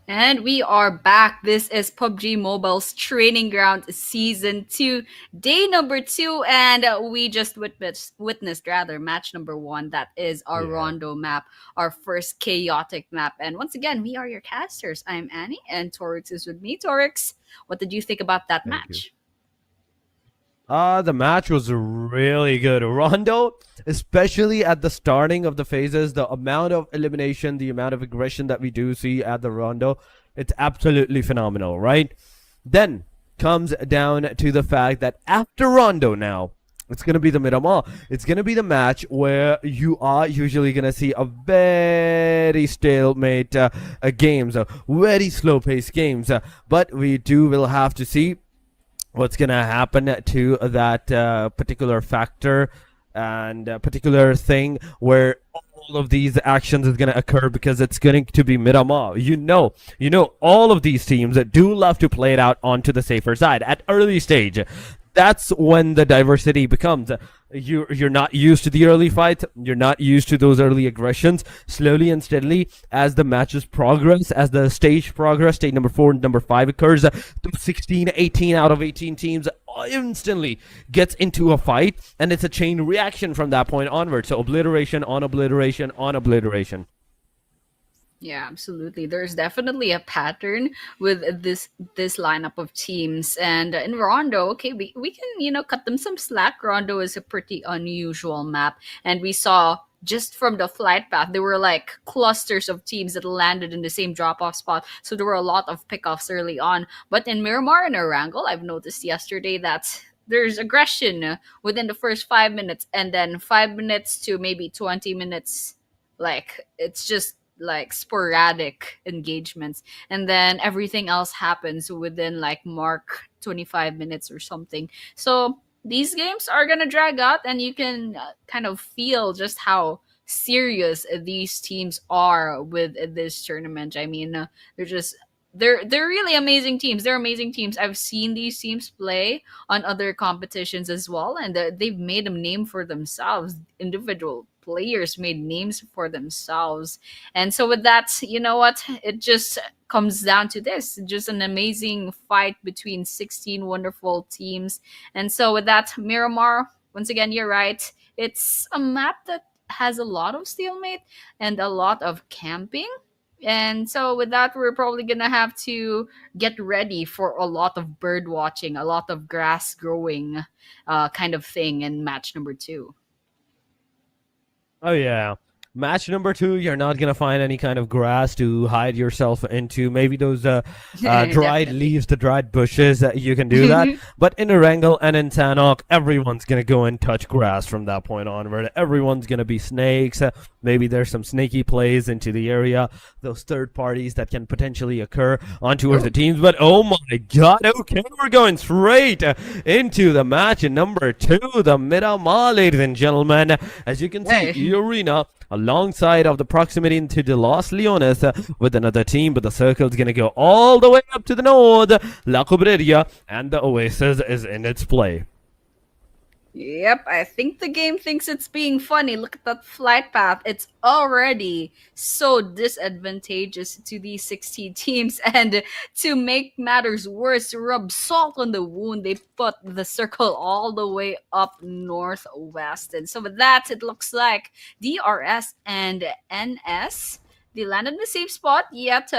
And we are back. This is PUBG Mobile's Training Ground Season 2, day number 2, and we just witnessed rather match number 1. That is our Yeah. Rondo map, our first chaotic map. And once again, we are your casters. I'm Annie, and Torix is with me. Torix, what did you think about that Thank match? The match was really good. Rondo, especially at the starting of the phases, the amount of elimination, the amount of aggression that we do see at the Rondo, it's absolutely phenomenal, right? Then, comes down to the fact that after Rondo now, it's going to be the Miramar. It's going to be the match where you are usually going to see a very stalemate games, very slow-paced games. But we will have to see what's going to happen to that particular factor and particular thing where all of these actions is going to occur, because it's going to be Miramar. All of these teams that do love to play it out onto the safer side at early stage. That's when the diversity becomes. You're not used to the early fights. You're not used to those early aggressions. Slowly and steadily, as the matches progress, as the stage progress, stage number 4 and number 5 occurs, 16, 18 out of 18 teams instantly gets into a fight, and it's a chain reaction from that point onward. So obliteration on obliteration on obliteration. Yeah, absolutely. There's definitely a pattern with this lineup of teams. And in Rondo, okay, we can, cut them some slack. Rondo is a pretty unusual map. And we saw just from the flight path, there were like clusters of teams that landed in the same drop-off spot. So there were a lot of pickoffs early on. But in Miramar and Erangel, I've noticed yesterday that there's aggression within the first 5 minutes, and then 5 minutes to maybe 20 minutes. Like, it's just like sporadic engagements, and then everything else happens within like mark 25 minutes or something. So these games are gonna drag out, and you can kind of feel just how serious these teams are with this tournament. I mean, they're really amazing teams. They're amazing teams. I've seen these teams play on other competitions as well, and they've made a name for themselves. Individual players made names for themselves. And so with that, you know what? It just comes down to this. Just an amazing fight between 16 wonderful teams. And so with that, Miramar, once again, you're right. It's a map that has a lot of stalemate and a lot of camping. And so with that, we're probably gonna have to get ready for a lot of bird watching, a lot of grass growing kind of thing in match number 2. Oh yeah. Match number 2, you're not gonna find any kind of grass to hide yourself into. Maybe those dried Definitely. leaves, the dried bushes. You can do that. But in Erangel and in Sanok, everyone's gonna go and touch grass from that point onward. Everyone's gonna be snakes. Maybe there's some snaky plays into the area. Those third parties that can potentially occur on towards the teams. But oh my god, okay, we're going straight into the match in number 2, the Miramar, ladies and gentlemen. As you can see, Hey. the arena alongside of the proximity into the Los Leones with another team, but the circle's gonna go all the way up to the north. La Cobreria and the Oasis is in its play. Yep, I think the game thinks it's being funny. Look at that flight path. It's already so disadvantageous to these 16 teams. And to make matters worse, to rub salt on the wound, they put the circle all the way up northwest. And so with that, it looks like DRS and NS, they landed in the same spot, yet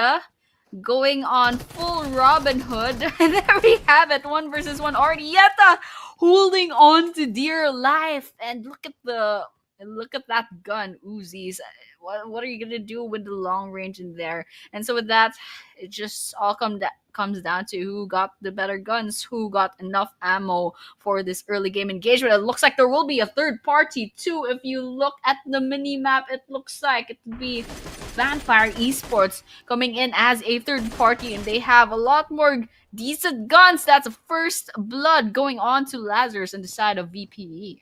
going on full Robin Hood. And there we have it, 1 versus 1 already. Yeta holding on to dear life. And look at that gun, Uzis. What are you gonna do with the long range in there? And so with that, it just all comes down to who got the better guns, who got enough ammo for this early game engagement. It looks like there will be a third party too. If you look at the mini map, it looks like it would be Vampire Esports coming in as a third party, and they have a lot more decent guns. That's a first blood going on to Lazarus on the side of VPE.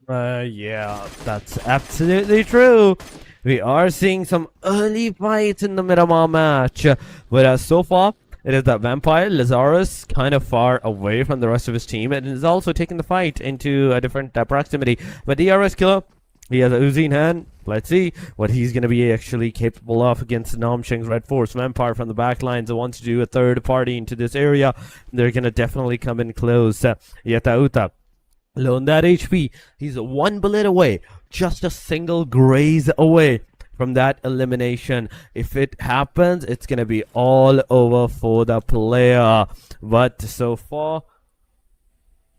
Yeah, that's absolutely true. We are seeing some early fights in the Miramar match, whereas so far it is that Vampire Lazarus kind of far away from the rest of his team, and is also taking the fight into a different proximity. But DRS Killer, he has a Uzi in hand. Let's see what he's going to be actually capable of against Namsheng's Red Force. Vampire from the back lines wants to do a third party into this area. They're going to definitely come in close. Yetauta, low on that HP. He's 1 bullet away. Just a single graze away from that elimination. If it happens, it's going to be all over for the player. But so far,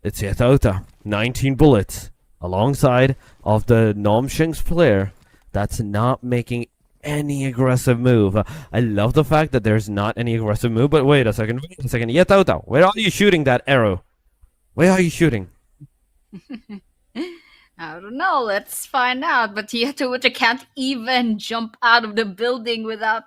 it's Yetauta. 19 bullets. Alongside of the Namsheng's player that's not making any aggressive move. I love the fact that there's not any aggressive move, but wait a second. Yetauta, where are you shooting that arrow? Where are you shooting? I don't know. Let's find out. But Yetuwita can't even jump out of the building without,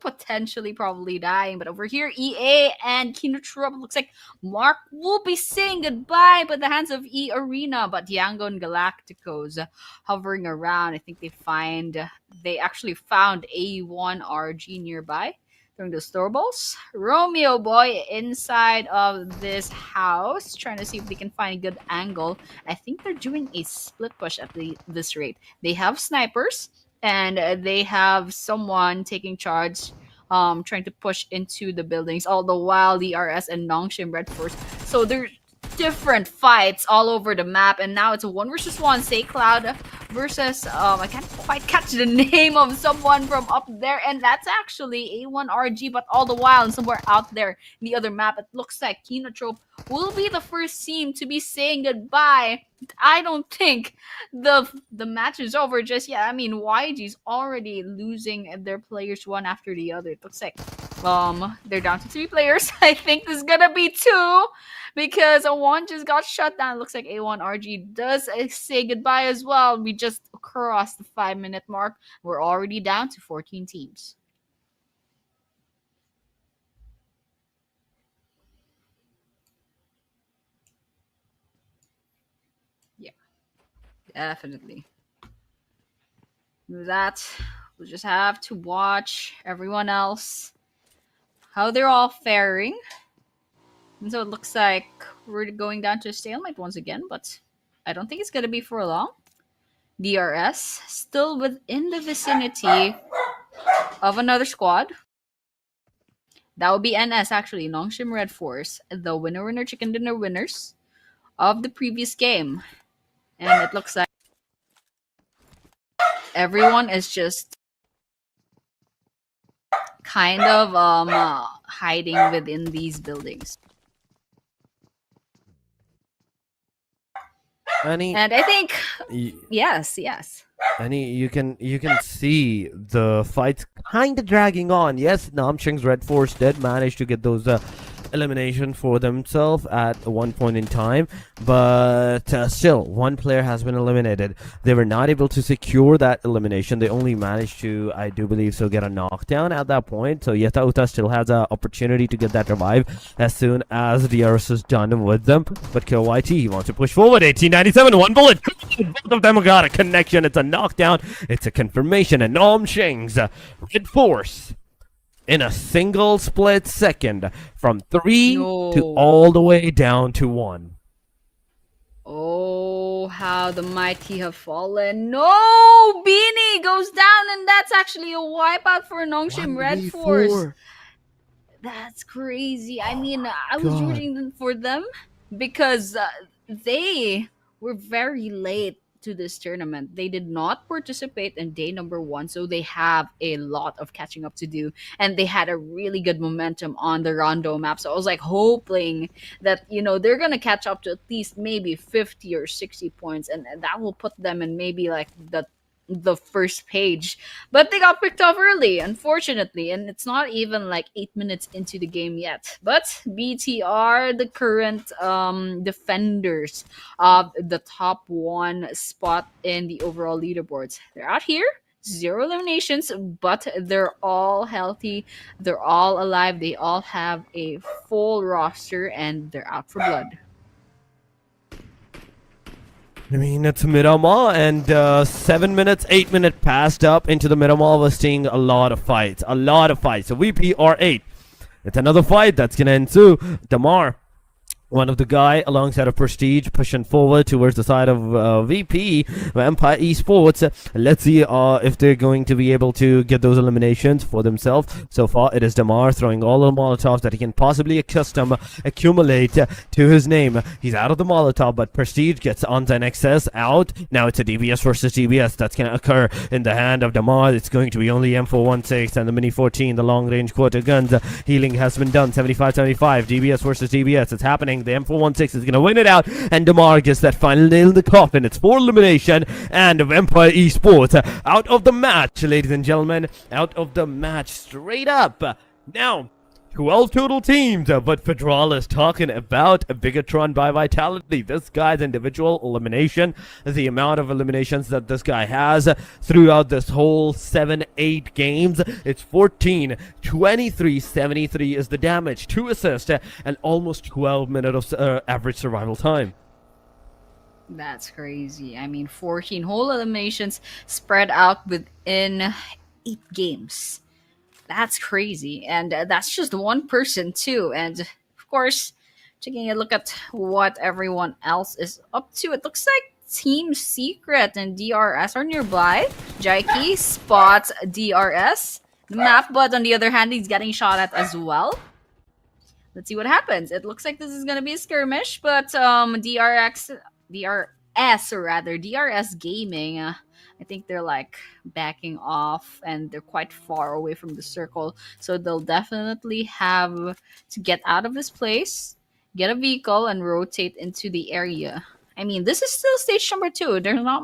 potentially probably dying. But over here, EA and Kinotrop looks like Mark will be saying goodbye by the hands of E Arena. But Yango and Galacticos hovering around. I think they actually found A1RG nearby. Throwing the store balls. Romeo boy inside of this house, trying to see if they can find a good angle. I think they're doing a split push at this rate. They have snipers and they have someone taking charge, trying to push into the buildings. All the while, DRS and Nongshim Red Force. So they're different fights all over the map, and now it's a 1 versus 1. Say Cloud versus I can't quite catch the name of someone from up there, and that's actually A1RG. But all the while, somewhere out there in the other map, it looks like Kinotrope will be the first team to be saying goodbye. I don't think the match is over just yet. I mean, YG's already losing their players one after the other. It looks like they're down to 3 players. I think there's gonna be 2 because one just got shut down. It looks like A1RG does say goodbye as well. We just crossed the 5-minute mark. We're already down to 14 teams. Yeah, definitely. With that, we'll just have to watch everyone else, how they're all faring. And so it looks like we're going down to a stalemate once again, but I don't think it's going to be for long. DRS still within the vicinity of another squad. That would be NS, actually. Nongshim Red Force, the winner chicken dinner winners of the previous game. And it looks like everyone is just kind of hiding within these buildings. Annie, And I think yes. Annie, you can see the fights kind of dragging on. Yes, Namcheng's Red Force did manage to get those elimination for themselves at one point in time, but still, one player has been eliminated. They were not able to secure that elimination. They only managed to, I do believe so, get a knockdown at that point. So Yeta Uta still has an opportunity to get that revive as soon as DRS is done with them. But KYT, he wants to push forward. 1897, 1 bullet. Both of them got a connection. It's a knockdown. It's a confirmation. And Nom Shing's Red Force in a single split second from 3 to all the way down to 1. Oh, how the mighty have fallen. No! Beanie goes down, and that's actually a wipeout for Nongshim Red Force. That's crazy. I mean, I was rooting for them because they were very late to this tournament. They did not participate in day number 1, so they have a lot of catching up to do, and they had a really good momentum on the Rondo map. So I was like hoping that they're gonna catch up to at least maybe 50 or 60 points, and that will put them in maybe like the first page. But they got picked off early, unfortunately, and it's not even like 8 minutes into the game yet. But BTR, the current defenders of the top 1 spot in the overall leaderboards, they're out here, 0 eliminations, but they're all healthy, they're all alive, they all have a full roster, and they're out for blood. I mean, it's Miramar, and 7 minutes, 8 minutes passed up into the Miramar. We're seeing a lot of fights. So VPR8. It's another fight that's going to ensue. Damar, one of the guy alongside of Prestige, pushing forward towards the side of VP, Empire Esports. Let's see if they're going to be able to get those eliminations for themselves. So far, it is Damar throwing all the Molotovs that he can possibly accumulate to his name. He's out of the Molotov, but Prestige gets on the excess out. Now it's a DBS versus DBS that's going to occur in the hand of Damar. It's going to be only M416 and the Mini 14, the long-range quarter guns. Healing has been done, 75-75. DBS versus DBS. It's happening. ranking. The M416 is going to win it out, and Damar gets that final nail in the coffin. It's 4 elimination, and Vampire Esports out of the match, ladies and gentlemen. Out of the match, straight up. Now, 12 total teams, but Fedral is talking about a Bigatron by Vitality. This guy's individual elimination, the amount of eliminations that this guy has throughout this whole 7-8 games, it's 14, 23, 73 is the damage, 2 assists, and almost 12 minutes of average survival time. That's crazy. I mean, 14 whole eliminations spread out within 8 games. That's crazy. And that's just one person, too. And of course, taking a look at what everyone else is up to, it looks like Team Secret and DRS are nearby. Jaiki spots DRS the map, but on the other hand, he's getting shot at as well. Let's see what happens. It looks like this is gonna be a skirmish, but DRS Gaming, I think they're like backing off and they're quite far away from the circle, so they'll definitely have to get out of this place, get a vehicle, and rotate into the area. I mean, this is still stage number 2. There's not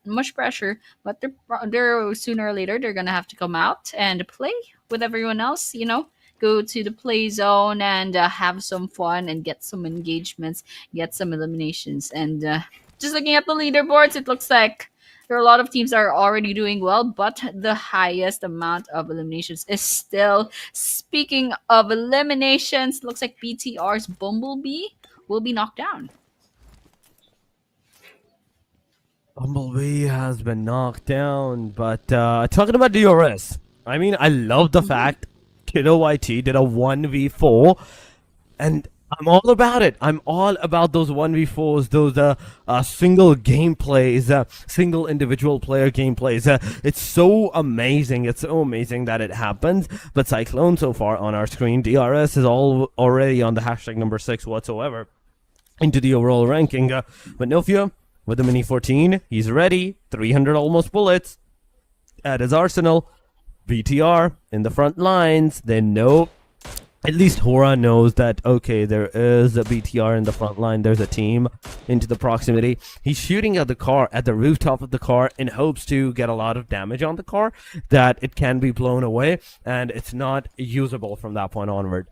much pressure, but they're sooner or later they're gonna have to come out and play with everyone else. You know, go to the play zone and have some fun and get some engagements, get some eliminations. And just looking at the leaderboards, it looks like there are a lot of teams that are already doing well, but the highest amount of eliminations is still. Speaking of eliminations, looks like BTR's Bumblebee will be knocked down. Bumblebee has been knocked down, but talking about DRS, I mean, I love the fact Kiddo YT did a 1v4, and I'm all about it. I'm all about those 1v4s, those single gameplays, single individual player gameplays. It's so amazing. It's so amazing that it happens. But Cyclone so far on our screen, DRS is already on the hashtag number 6 whatsoever into the overall ranking. But Nofia with the Mini 14, he's ready. 300 almost bullets at his arsenal. BTR in the front lines. They know. At least Hora knows that, okay, there is a BTR in the front line. There's a team into the proximity. He's shooting at the car, at the rooftop of the car, in hopes to get a lot of damage on the car, that it can be blown away, and it's not usable from that point onward.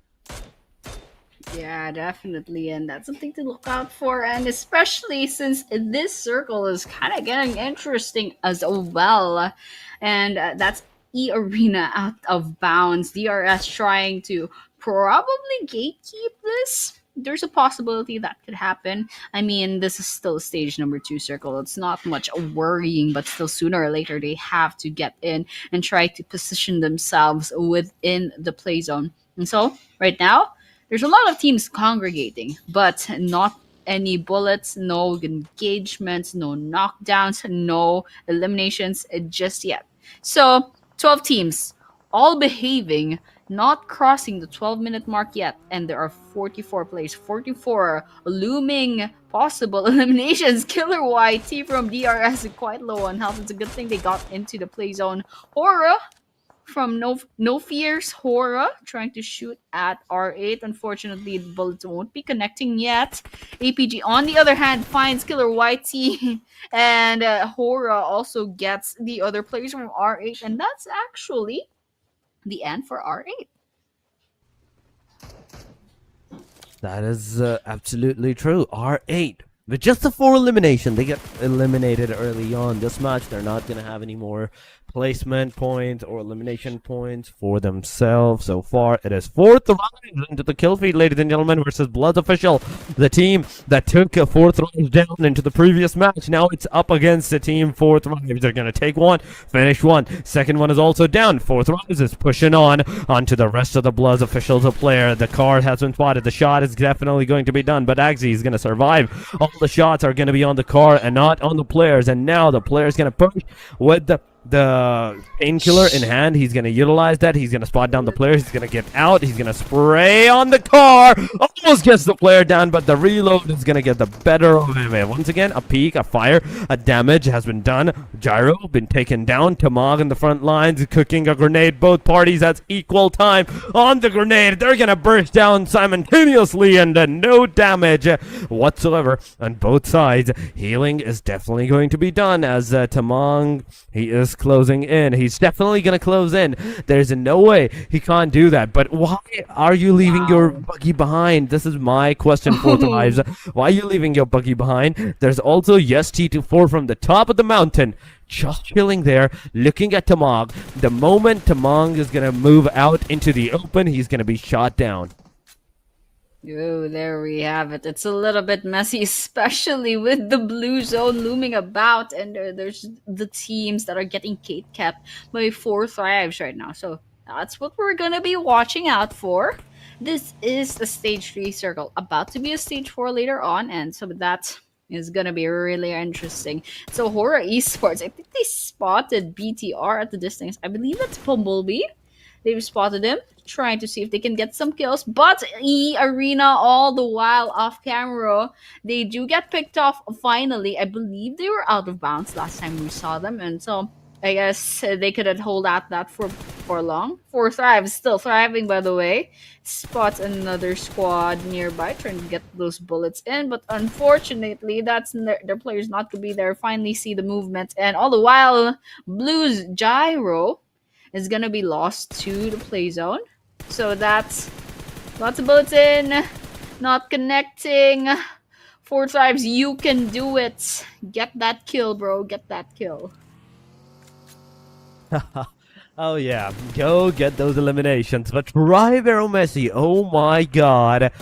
Yeah, definitely, and that's something to look out for, and especially since this circle is kind of getting interesting as well, and that's E-Arena out of bounds. DRS trying to probably gatekeep this. There's a possibility that could happen. I mean, this is still stage number 2 circle. It's not much worrying, but still sooner or later they have to get in and try to position themselves within the play zone. And so right now, there's a lot of teams congregating, but not any bullets, no engagements, no knockdowns, no eliminations just yet. So 12 teams, all behaving, not crossing the 12-minute mark yet, and there are 44 plays, 44 looming possible eliminations. Killer YT from DRS is quite low on health. It's a good thing they got into the play zone. Hora from No Fears, Hora trying to shoot at R8. Unfortunately, the bullets won't be connecting yet. APG, on the other hand, finds Killer YT, and Hora also gets the other players from R8, and that's actually the end for R8. That is absolutely true. R8. With just a 4 elimination, they get eliminated early on this match. They're not going to have any more placement points or elimination points for themselves. So far, it is 4th rise into the kill feed, ladies and gentlemen, versus Bloods Official, the team that took a 4th rise down into the previous match. Now it's up against the team 4th rise. They're going to take one, finish one. Second one is also down. 4th rise is pushing on onto the rest of the Bloods Officials player. The card has been spotted. The shot is definitely going to be done, but Agsy is going to survive. All the shots are going to be on the car and not on the players, and now the player's going to push with the the painkiller in hand. He's going to utilize that. He's going to spot down the player. He's going to get out. He's going to spray on the car. Almost gets the player down, but the reload is going to get the better of him. And once again, a peek, a fire, a damage has been done. Gyro been taken down. Tamag in the front lines cooking a grenade. Both parties at equal time on the grenade. They're going to burst down simultaneously, and no damage whatsoever on both sides. Healing is definitely going to be done as Tamang, he is closing in. He's definitely going to close in. There's no way he can't do that. But why are you leaving your buggy behind? This is my question for Thrives. Why are you leaving your buggy behind? There's also yes T24 from the top of the mountain, just chilling there, looking at Tamang. The moment Tamang is going to move out into the open, he's going to be shot down. Oh, there we have it. It's a little bit messy, especially with the blue zone looming about, and there's the teams that are getting Kate kept by 4 Thrives right now. So that's what we're gonna be watching out for. This is a stage 3 circle, about to be a stage 4 later on, and so that is gonna be really interesting. So Horror Esports, I think they spotted BTR at the distance. I believe that's Bumblebee. They've spotted him, trying to see if they can get some kills. But Arena, all the while off camera, they do get picked off finally. I believe they were out of bounds last time we saw them. And so I guess they couldn't hold out that for long. 4 Thrives, still thriving by the way. Spots another squad nearby, trying to get those bullets in. But unfortunately, that's their players not to be there. Finally see the movement. And all the while, Blue's Gyro is gonna be lost to the play zone. So that's lots of bullets in, not connecting. 4 Thrives, you can do it. Get that kill, bro. Get that kill. Oh yeah, go get those eliminations. But Rivero Messi, oh my god.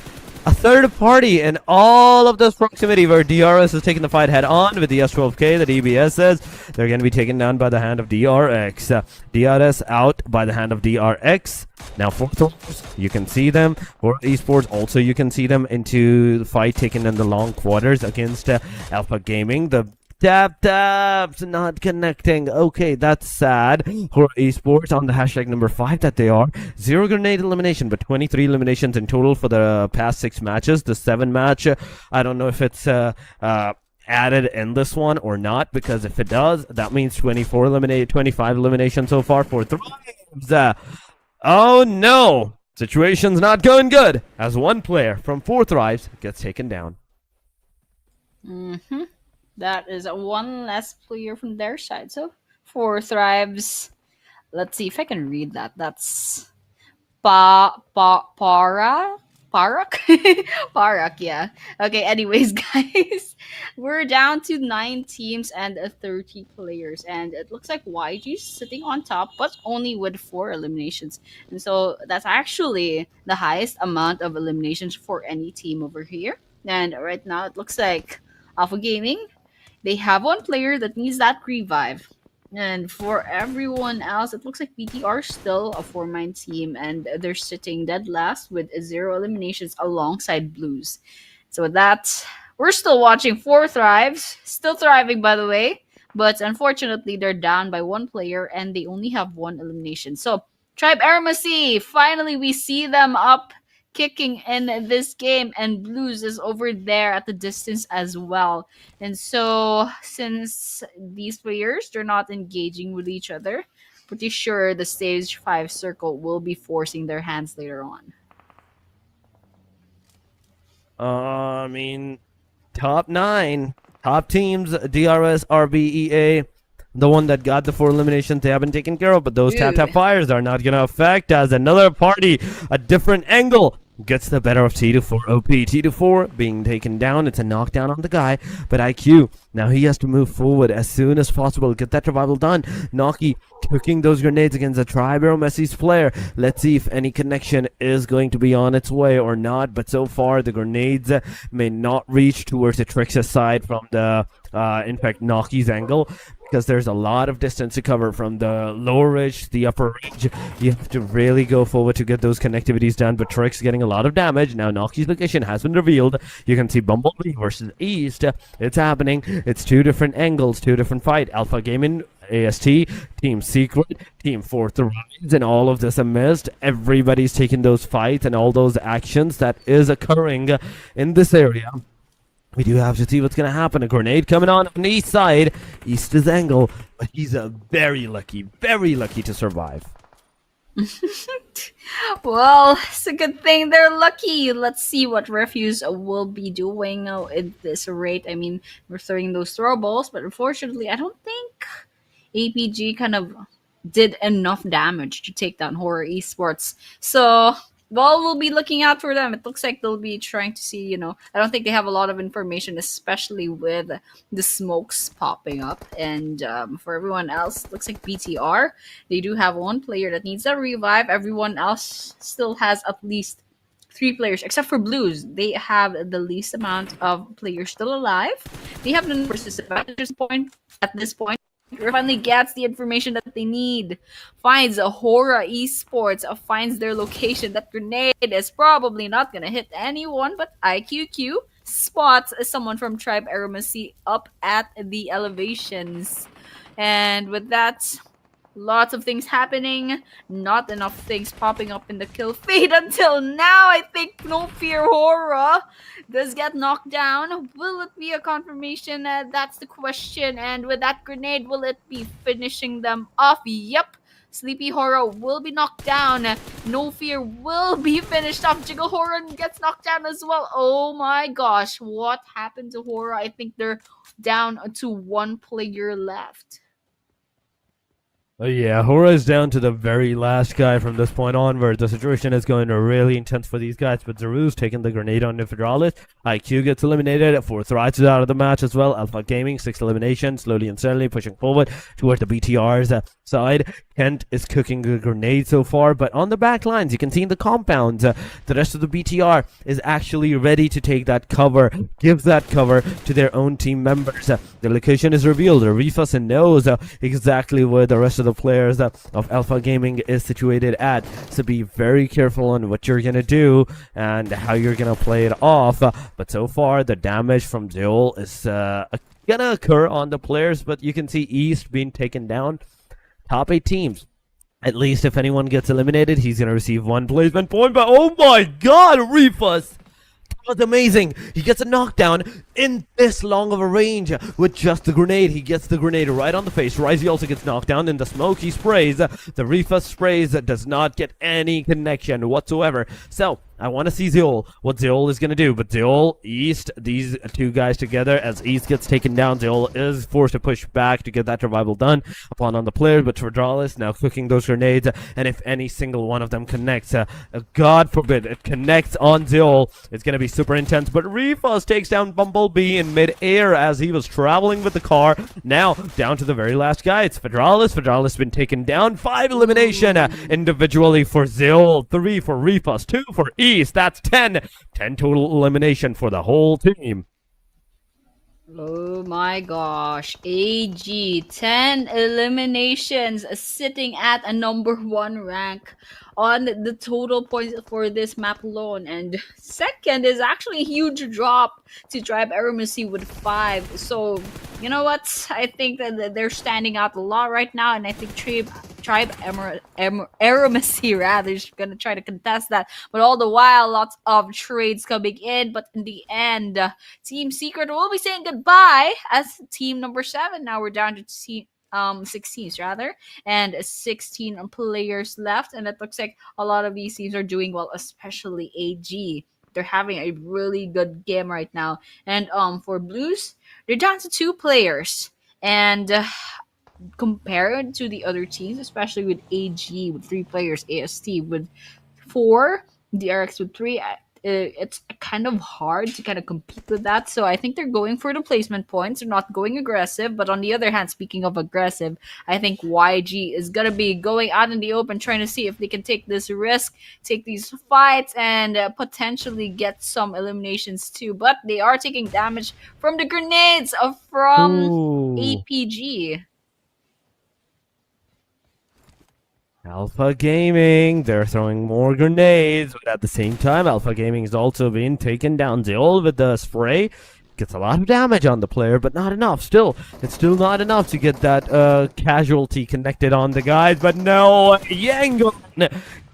A third party in all of this proximity where DRS is taking the fight head on with the S12K that EBS says. They're going to be taken down by the hand of DRX. DRS out by the hand of DRX. Now for Thrives, you can see them. For Esports, also you can see them into the fight taken in the long quarters against Alpha Gaming. The taps not connecting. Okay, that's sad. For Esports on the hashtag number 5 that they are. 0 grenade elimination, but 23 eliminations in total for the past 6 matches. The 7 match, I don't know if it's added in this one or not, because if it does, that means 25 eliminations so far for Thrives. Oh no! Situation's not going good as one player from 4 Thrives gets taken down. That is one less player from their side. So 4 Thrives. Let's see if I can read that. That's Parak? Parak, yeah. Okay, anyways, guys. We're down to 9 teams and 30 players. And it looks like YG's sitting on top, but only with 4 eliminations. And so that's actually the highest amount of eliminations for any team over here. And right now it looks like Alpha Gaming, they have 1 player that needs that revive. And for everyone else, it looks like BTR still a 4-man team, and they're sitting dead last with 0 eliminations alongside Blues. So with that, we're still watching 4 Thrives, still thriving by the way, but unfortunately they're down by 1 player and they only have 1 elimination. So Tribe Ermacy, finally we see them up kicking in this game, and Blues is over there at the distance as well. And so since these players, they're not engaging with each other, pretty sure the stage 5 circle will be forcing their hands later on. I mean, top 9 top teams, DRS, RBEA, the one that got the 4 eliminations, they haven't taken care of, but those tap fires are not going to affect as another party, a different angle, gets the better of T24 OP. T24 being taken down. It's a knockdown on the guy, but IQ, now he has to move forward as soon as possible. Get that revival done. Noki cooking those grenades against a Tribero Messi's player. Let's see if any connection is going to be on its way or not, but so far the grenades may not reach towards the Trix's side from the, in fact, Noki's angle, because there's a lot of distance to cover from the lower ridge to the upper ridge. You have to really go forward to get those connectivities done, but Trix getting a lot of damage. Now Noki's location has been revealed. You can see Bumblebee versus East. It's happening. It's 2 different angles, 2 different fight. Alpha Gaming AST, Team Secret, Team Fourth Rise, and all of this amidst. Everybody's taking those fights and all those actions that is occurring in this area. We do have to see what's going to happen. A grenade coming on the east side. East is angle, but he's very lucky to survive. Well, it's a good thing they're lucky. Let's see what Refuse will be doing at this rate. I mean, we're throwing those throw balls, but unfortunately, I don't think APG kind of did enough damage to take down Horror Esports. So, well, we'll be looking out for them. It looks like they'll be trying to see, I don't think they have a lot of information, especially with the smokes popping up. And for everyone else, it looks like BTR, they do have one player that needs a revive. Everyone else still has at least 3 players, except for Blues. They have the least amount of players still alive. They have the numbers disadvantage point at this point. Finally gets the information that they need, finds a Hora Esports, finds their location. That grenade is probably not gonna hit anyone, but IQQ spots someone from Tribe Aromacy up at the elevations. And with that, lots of things happening, not enough things popping up in the kill feed until now. I think No Fear Hora does get knocked down. Will it be a confirmation? That's the question. And with that grenade, will it be finishing them off? Yep. Sleepy Hora will be knocked down. No Fear will be finished off. Jiggle Hora gets knocked down as well. Oh my gosh. What happened to Hora? I think they're down to 1 player left. Yeah, Hora is down to the very last guy from this point onward. The situation is going to really intense for these guys, but Zeru's taking the grenade on Nifidralis. IQ gets eliminated. Fourth Rise is out of the match as well. Alpha Gaming, 6th elimination, slowly and steadily pushing forward towards the BTR's side. Kent is cooking a grenade so far, but on the back lines, you can see in the compounds, the rest of the BTR is actually ready to take that cover, give that cover to their own team members. The location is revealed. Refus knows exactly where the rest of the players of Alpha Gaming is situated at, so be very careful on what you're gonna do and how you're gonna play it off. But so far, the damage from Zeol is gonna occur on the players, but you can see East being taken down. Top 8 teams. At least if anyone gets eliminated, he's going to receive 1 placement point. But oh my god, Refus! That was amazing. He gets a knockdown in this long of a range with just the grenade. He gets the grenade right on the face. Risey also gets knocked down in the smoke. He sprays. The Refus sprays does not get any connection whatsoever. So, I want to see Zeol, what Zeol is going to do. But Zeol, East, these 2 guys together, as East gets taken down, Zeol is forced to push back to get that revival done upon on the player. But Tredralis now cooking those grenades, and if any single one of them connects, God forbid, it connects on Zeol, it's going to be super intense. But Refus takes down Bumblebee in mid-air as he was traveling with the car. Now, down to the very last guy, it's Fedralis. Fedralis has been taken down. 5 elimination individually for Zeol, 3 for Refus, 2 for East. That's 10 total elimination for the whole team. Oh my gosh. AG, 10 eliminations, sitting at a number 1 rank on the total points for this map alone. And second is actually a huge drop to Tribe Aromacy with 5. So, you know what? I think that they're standing out a lot right now, and I think Tribe Aromacy rather is gonna try to contest that. But all the while, lots of trades coming in. But in the end, Team Secret will be saying goodbye as team number 7. Now we're down to 6 teams rather, and 16 players left. And it looks like a lot of these teams are doing well, especially AG. They're having a really good game right now. And for Blues, they're down to 2 players. And compared to the other teams, especially with AG with 3 players, AST with 4, DRX with 3, it's kind of hard to kind of compete with that. So I think they're going for the placement points. They're not going aggressive. But on the other hand, speaking of aggressive, I think YG is going to be going out in the open, trying to see if they can take this risk, take these fights, and potentially get some eliminations too. But they are taking damage from the grenades from APG. Alpha Gaming, they're throwing more grenades, but at the same time, Alpha Gaming is also being taken down. Zeol with the spray Gets a lot of damage on the player, but not enough. Still, it's still not enough to get that casualty connected on the guys. But no, Yangon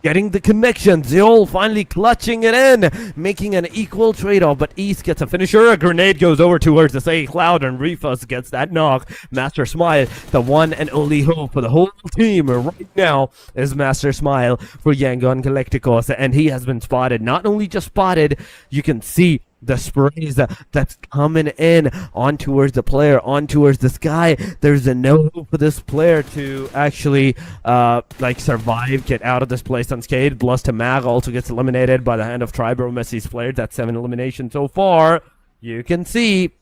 getting the connection. Zeol finally clutching it in, making an equal trade-off. But East gets a finisher. A grenade goes over towards the Say Cloud, and Refus gets that knock. Master Smile, the one and only hope for the whole team right now is Master Smile for Yangon Galacticos, and he has been spotted. Not only just spotted, you can see the sprays that's coming in on towards the player, on towards the sky. There's a no hope for this player to actually like survive, get out of this place unscathed. Blust to Mag also gets eliminated by the hand of Tribal Messi's player. That's 7 eliminations so far. You can see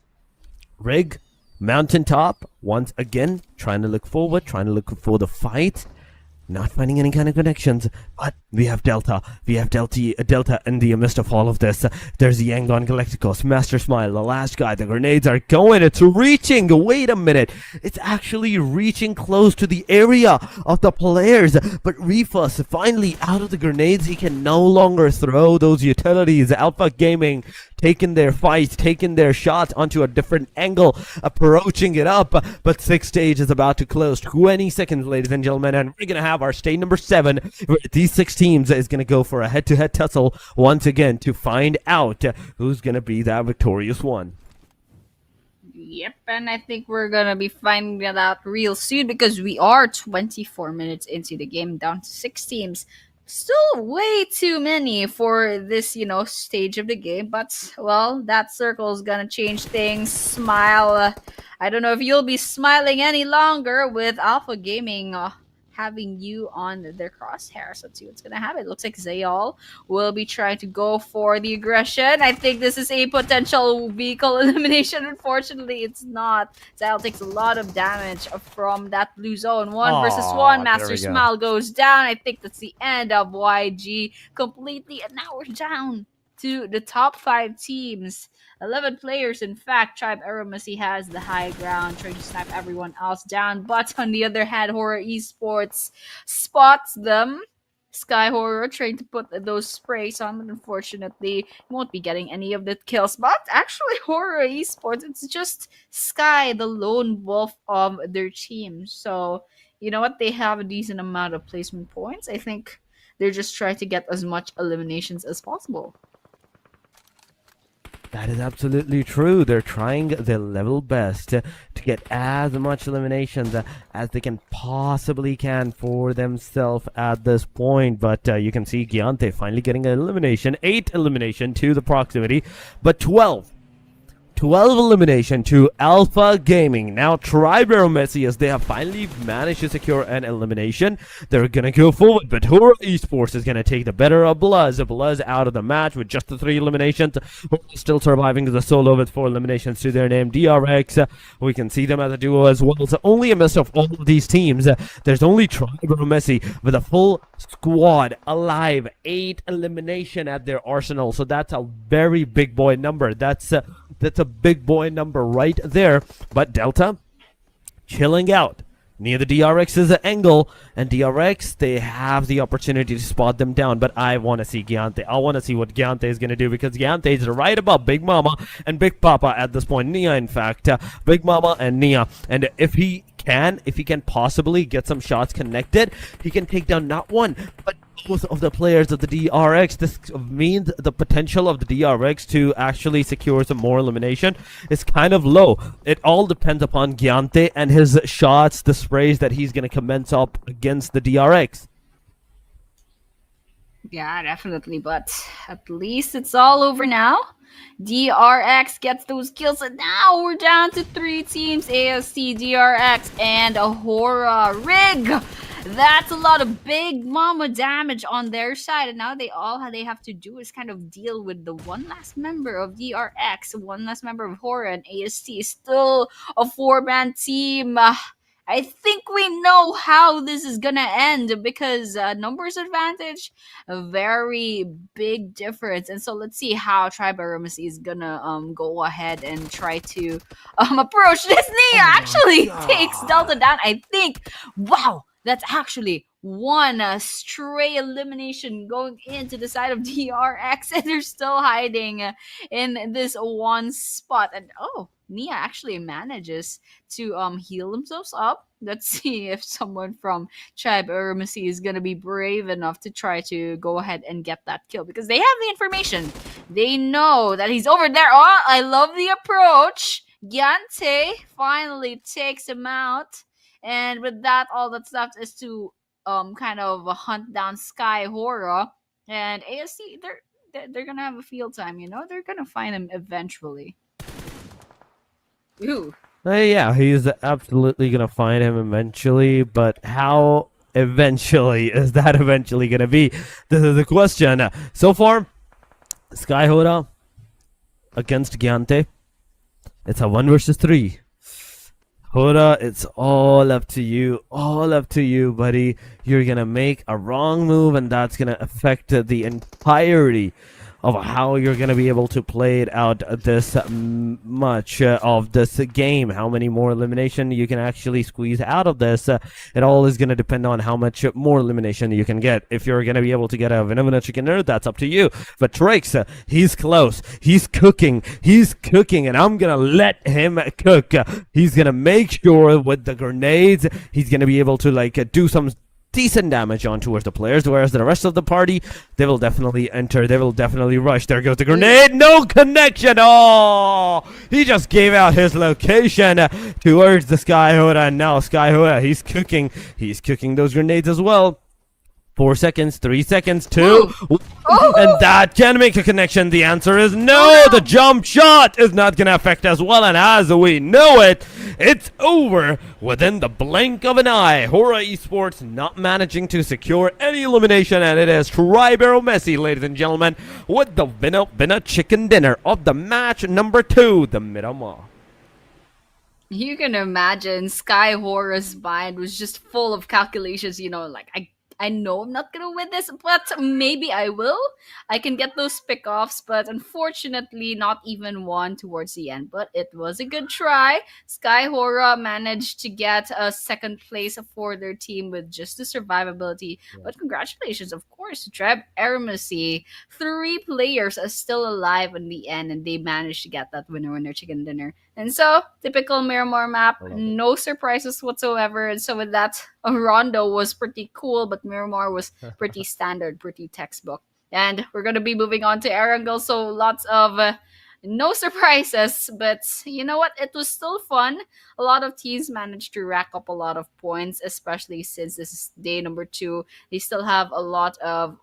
Rig Mountaintop once again trying to look forward, trying to look for the fight. Not finding any kind of connections, but we have Delta. We have Delta in the midst of all of this. There's Yangon Galacticos, Master Smile, the last guy. The grenades are going. It's reaching. Wait a minute. It's actually reaching close to the area of the players. But Refus, finally out of the grenades, he can no longer throw those utilities. Alpha Gaming taking their fight, taking their shot onto a different angle, approaching it up. But 6th stage is about to close. 20 seconds, ladies and gentlemen, and we're going to have our stage number 7. These 6 teams is going to go for a head-to-head tussle once again to find out who's going to be that victorious one. Yep, and I think we're gonna be finding that out real soon because we are 24 minutes into the game, down to 6 teams. Still way too many for this, stage of the game, but, well, that circle is gonna change things. Smile. I don't know if you'll be smiling any longer with Alpha Gaming having you on their crosshairs. Let's see what's gonna happen. It looks like Zayal will be trying to go for the aggression. I think this is a potential vehicle elimination. Unfortunately, it's not. Zayal takes a lot of damage from that blue zone. 1 versus 1. Master Smile goes down. I think that's the end of YG completely. And now we're down to the top 5 teams. 11 players, in fact. Tribe Aromacy has the high ground, trying to snipe everyone else down. But on the other hand, Horror Esports spots them. Sky Horror trying to put those sprays on, but unfortunately, won't be getting any of the kills. But actually, Horror Esports, it's just Sky, the lone wolf of their team. So, you know what? They have a decent amount of placement points. I think they're just trying to get as much eliminations as possible. That is absolutely true. They're trying their level best to get as much eliminations as they can possibly can for themselves at this point. But you can see Giante finally getting an elimination. 8 elimination to the proximity, but 12 elimination to Alpha Gaming. Now Tribal Messi, as they have finally managed to secure an elimination, they're gonna go forward, but Horror Esports is gonna take the better of Bluz. Bluz out of the match with just the 3 eliminations. Still surviving as a solo with 4 eliminations to their name. DRX, we can see them as a duo as well. So only a midst of all of these teams, there's only Tribal Messi with a full squad alive. 8 elimination at their arsenal. So that's a very big boy number. That's a big boy number right there. But Delta chilling out near the DRX's angle, and DRX, they have the opportunity to spot them down. But I want to see Giante. I want to see what Giante is going to do, because Giante is right above Big Mama and Big Papa at this point. Nia, in fact, Big Mama and Nia. And if he can possibly get some shots connected, he can take down not one, but both of the players of the DRX. This means the potential of the DRX to actually secure some more elimination is kind of low. It all depends upon Giante and his shots, the sprays that he's going to commence up against the DRX. Yeah, definitely, but at least it's all over now. DRX gets those kills, and now we're down to 3 teams: AST, DRX, and Ahura. Rig! That's a lot of Big Mama damage on their side, and now they have to do is kind of deal with the one last member of DRX, one last member of Ahura, and AST is still a 4-man team. I think we know how this is gonna end, because numbers advantage, a very big difference. And so let's see how Tribe Aromacy is gonna go ahead and try to approach this. Nia actually takes Delta down. I think, wow, that's actually one stray elimination going into the side of DRX, and they're still hiding in this one spot. And oh, Nia actually manages to heal themselves up. Let's see if someone from Tribe Ermacy is gonna be brave enough to try to go ahead and get that kill, because they have the information. They know that he's over there. Oh, I love the approach. Gyante finally takes him out. And with that, all that's left is to kind of hunt down Sky Hora and ASC. They're gonna have a field time, you know. They're gonna find him eventually. Ooh, Yeah, he's absolutely gonna find him eventually, but how eventually is that eventually gonna be? This is the question. So far, Skyhoda against Gyante. It's a 1 versus 3. Hoda, it's all up to you. All up to you, buddy. You're gonna make a wrong move, and that's gonna affect the entirety of how you're going to be able to play it out this much of this game. How many more elimination you can actually squeeze out of this. It all is going to depend on how much more elimination you can get. If you're going to be able to get a Vinavina Chicken Nerd, that's up to you. But Trix, he's close. He's cooking. He's cooking, and I'm going to let him cook. He's going to make sure with the grenades, he's going to be able to like do some decent damage on towards the players, whereas the rest of the party, they will definitely enter, they will definitely rush. There goes the grenade, no connection. Oh, he just gave out his location towards the Skyhoda, and now Skyhoda, he's cooking those grenades as well. 4 seconds, 3 seconds, 2, and that can make a connection. The answer is no. The jump shot is not going to affect as well, and as we know it, it's over within the blink of an eye. Hora Esports not managing to secure any elimination, and it is Tribero Messi, ladies and gentlemen, with the winner chicken dinner of the match number 2, the Miramar. you can imagine Sky Hora's mind was just full of calculations, you know, like I know I'm not gonna win this, but maybe I will. I can get those pickoffs, but unfortunately, not even one towards the end. But it was a good try. Sky Hora managed to get a second place for their team with just the survivability. Yeah. But congratulations, of course, to Treb Ermacy. 3 players are still alive in the end, and they managed to get that winner chicken dinner. And so, typical Miramar map, no surprises whatsoever. And so with that, Rondo was pretty cool, but Miramar was pretty standard, pretty textbook. And we're going to be moving on to Erangel, so lots of no surprises. But you know what? It was still fun. A lot of teams managed to rack up a lot of points, especially since this is day number 2. They still have a lot of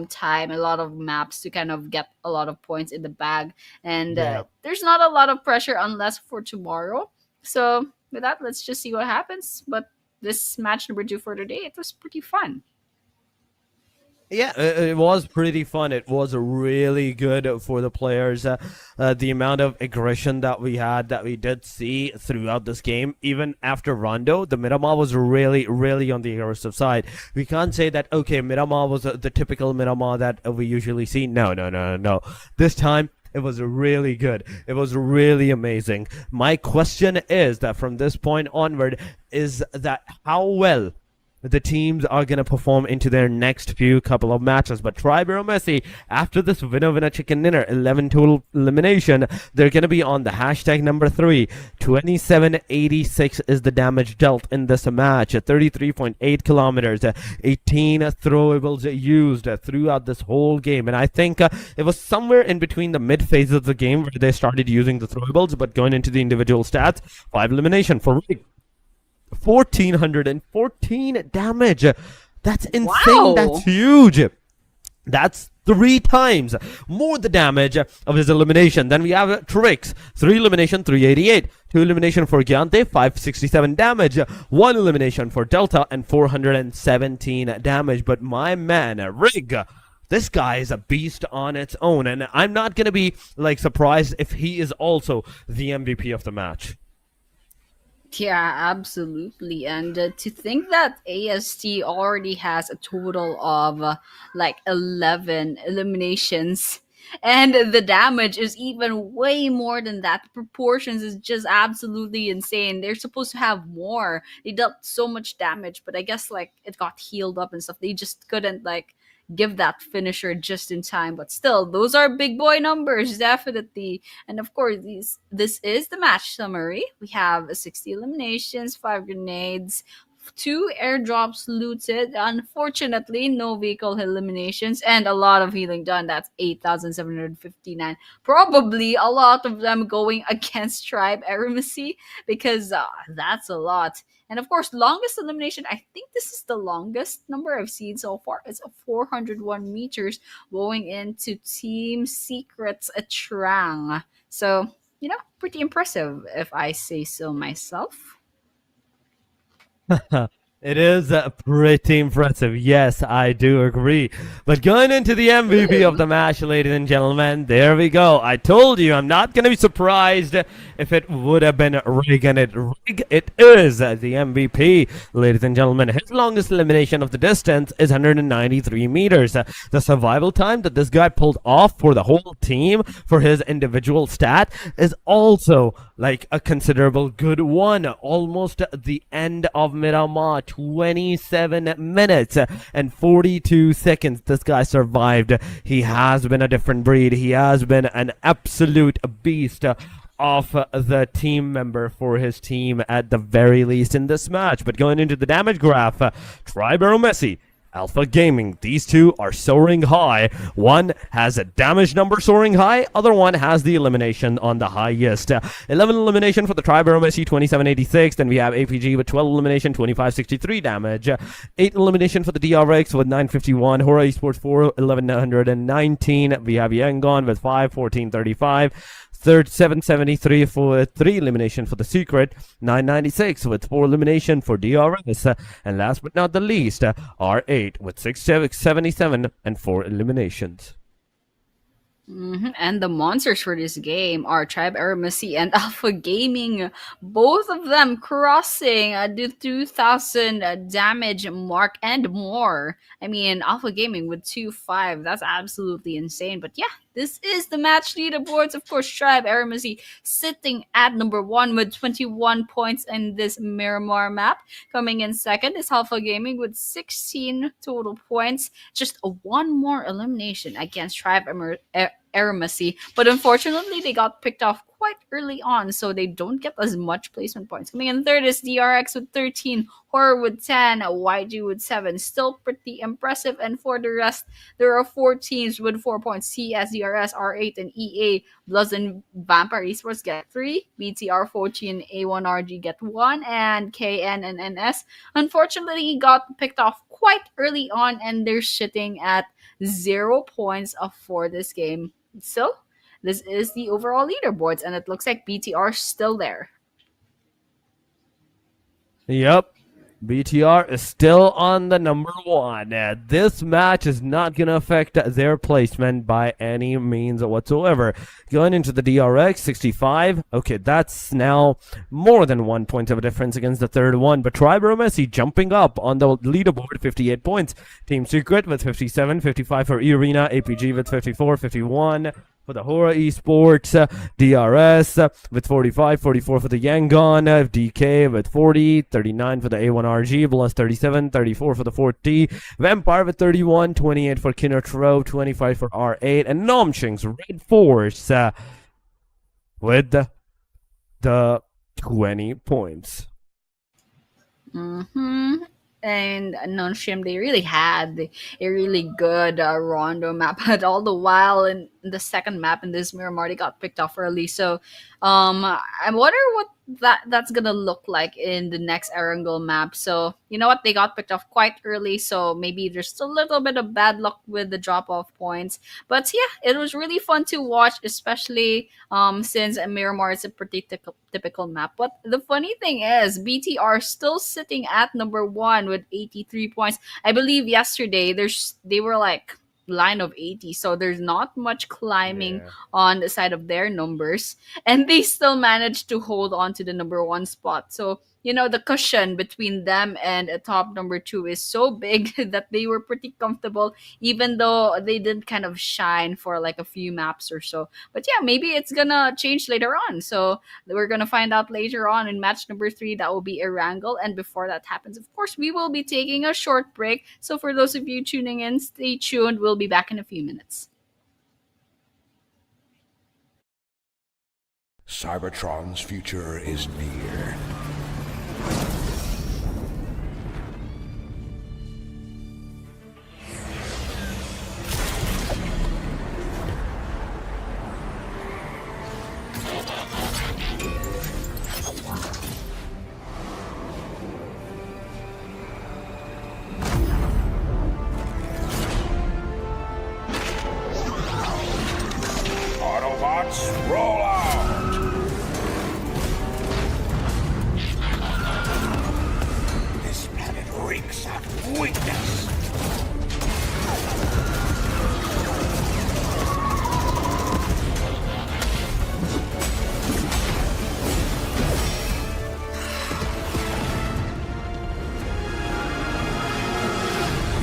time, a lot of maps to kind of get a lot of points in the bag, and there's not a lot of pressure unless for tomorrow. So with that, let's just see what happens. But this match number 2 for today, it was pretty fun. Yeah, it was pretty fun. It was really good for the players. The amount of aggression that we did see throughout this game, even after Rondo, the Miramar was really on the aggressive side. We can't say that, okay, Miramar was the typical Miramar that we usually see. No. This time, it was really good. It was really amazing. My question is that from this point onward, is that how well the teams are going to perform into their next few couple of matches. But Tribero Messi, after this winner chicken dinner, 11 total elimination, they're going to be on the hashtag number 3. 2786 is the damage dealt in this match. 33.8 kilometers, 18 throwables used throughout this whole game. And I think it was somewhere in between the mid phase of the game where they started using the throwables, but going into the individual stats, 5 elimination for Rig. 1414 damage. That's insane. Wow. That's huge. That's 3 times more the damage of his elimination. Then we have Trix, 3 elimination, 388. 2 elimination for Gyante, 567 damage. 1 elimination for Delta, and 417 damage. But my man, Rig, this guy is a beast on its own, and I'm not gonna be like surprised if he is also the MVP of the match. Yeah, absolutely. And to think that AST already has a total of like 11 eliminations And the damage is even way more than that. The proportions is just absolutely insane. They're supposed to have more. They dealt so much damage, but I guess like it got healed up and stuff. They just couldn't like give that finisher just in time. But still, those are big boy numbers, definitely. And of course, these this is the match summary. We have 60 eliminations, 5 grenades, two airdrops looted. Unfortunately, no vehicle eliminations and a lot of healing done. That's 8,759. Probably a lot of them going against Tribe Eremacy because that's a lot. And of course, longest elimination. I think this is the longest number I've seen so far. It's a 401 meters going into Team Secrets a Trang. So, pretty impressive if I say so myself. It is pretty impressive. Yes, I do agree. But going into the MVP of the match, ladies and gentlemen, there we go. I told you I'm not going to be surprised if it would have been Rig, and it is the MVP, ladies and gentlemen. His longest elimination of the distance is 193 meters. The survival time that this guy pulled off for the whole team for his individual stat is also like a considerable good one. Almost the end of Miramar, 27 minutes and 42 seconds. This guy survived. He has been a different breed. He has been an absolute beast of the team member for his team at the very least in this match. But going into the damage graph, Tribero Messi, Alpha Gaming, these two are soaring high. One has a damage number soaring high, other one has the elimination on the highest. 11 elimination for the Tribero Messi, 2786. Then we have APG with 12 elimination, 2563 damage. 8 elimination for the DRX with 951. Hora Esports 4, 1119. We have Yangon with 5, 1435. Third, 773 for 3 elimination for the Secret, 996 with 4 elimination for DRS, and last but not the least, R8 with 677 and 4 eliminations. And the monsters for this game are Tribe Eremacy and Alpha Gaming, both of them crossing the 2,000 damage mark and more. I mean, Alpha Gaming with 2.5, that's absolutely insane. But yeah, this is the match leaderboards. Of course, Tribe Eremacy sitting at number 1 with 21 points in this Miramar map. Coming in second is Alpha Gaming with 16 total points. Just one more elimination against Tribe Eremacy. But unfortunately, they got picked off quite early on, so they don't get as much placement points. Coming in third is DRX with 13, Horror with 10, YG with 7. Still pretty impressive. And for the rest, there are 4 teams with 4 points. CS, DRS, R8, and EA. Bloods and Vampire Esports get 3. BTR, 14, A1RG get 1. And KN and NS, unfortunately, got picked off quite early on, and they're sitting at 0 points for this game. So, this is the overall leaderboards, and it looks like BTR still there. Yep. BTR is still on the number 1. This match is not going to affect their placement by any means whatsoever. Going into the DRX, 65. Okay, that's now more than 1 point of a difference against the third one. But Tribero Messi jumping up on the leaderboard, 58 points. Team Secret with 57, 55 for Arena, APG with 54, 51. For the Hora Esports, DRS with 45, 44 for the Yangon, DK with 40, 39 for the A1RG, plus 37, 34 for the 4T, Vampire with 31, 28 for Kinotro, 25 for R8, and Nomching's Red Force with the 20 points. And Nonshim, they really had a really good Rondo map, but all the while in the second map in this Miramar, they got picked off early. So I wonder what that's gonna look like in the next Erangel map. So you know what, they got picked off quite early, so maybe there's still a little bit of bad luck with the drop off points. But yeah, it was really fun to watch, especially since Miramar is a pretty typical map. But the funny thing is, BTR still sitting at number 1 with 83 points. I believe yesterday they were like line of 80, so there's not much climbing on the side of their numbers, and they still managed to hold on to the number 1 spot. So the cushion between them and top number two is so big that they were pretty comfortable, even though they didn't kind of shine for like a few maps or so. But yeah, maybe it's gonna change later on. So we're gonna find out later on in match number three. That will be a wrangle. And before that happens, of course, we will be taking a short break. So for those of you tuning in, stay tuned. We'll be back in a few minutes. Cybertron's future is near. Autobots, roll out! This planet reeks of weakness.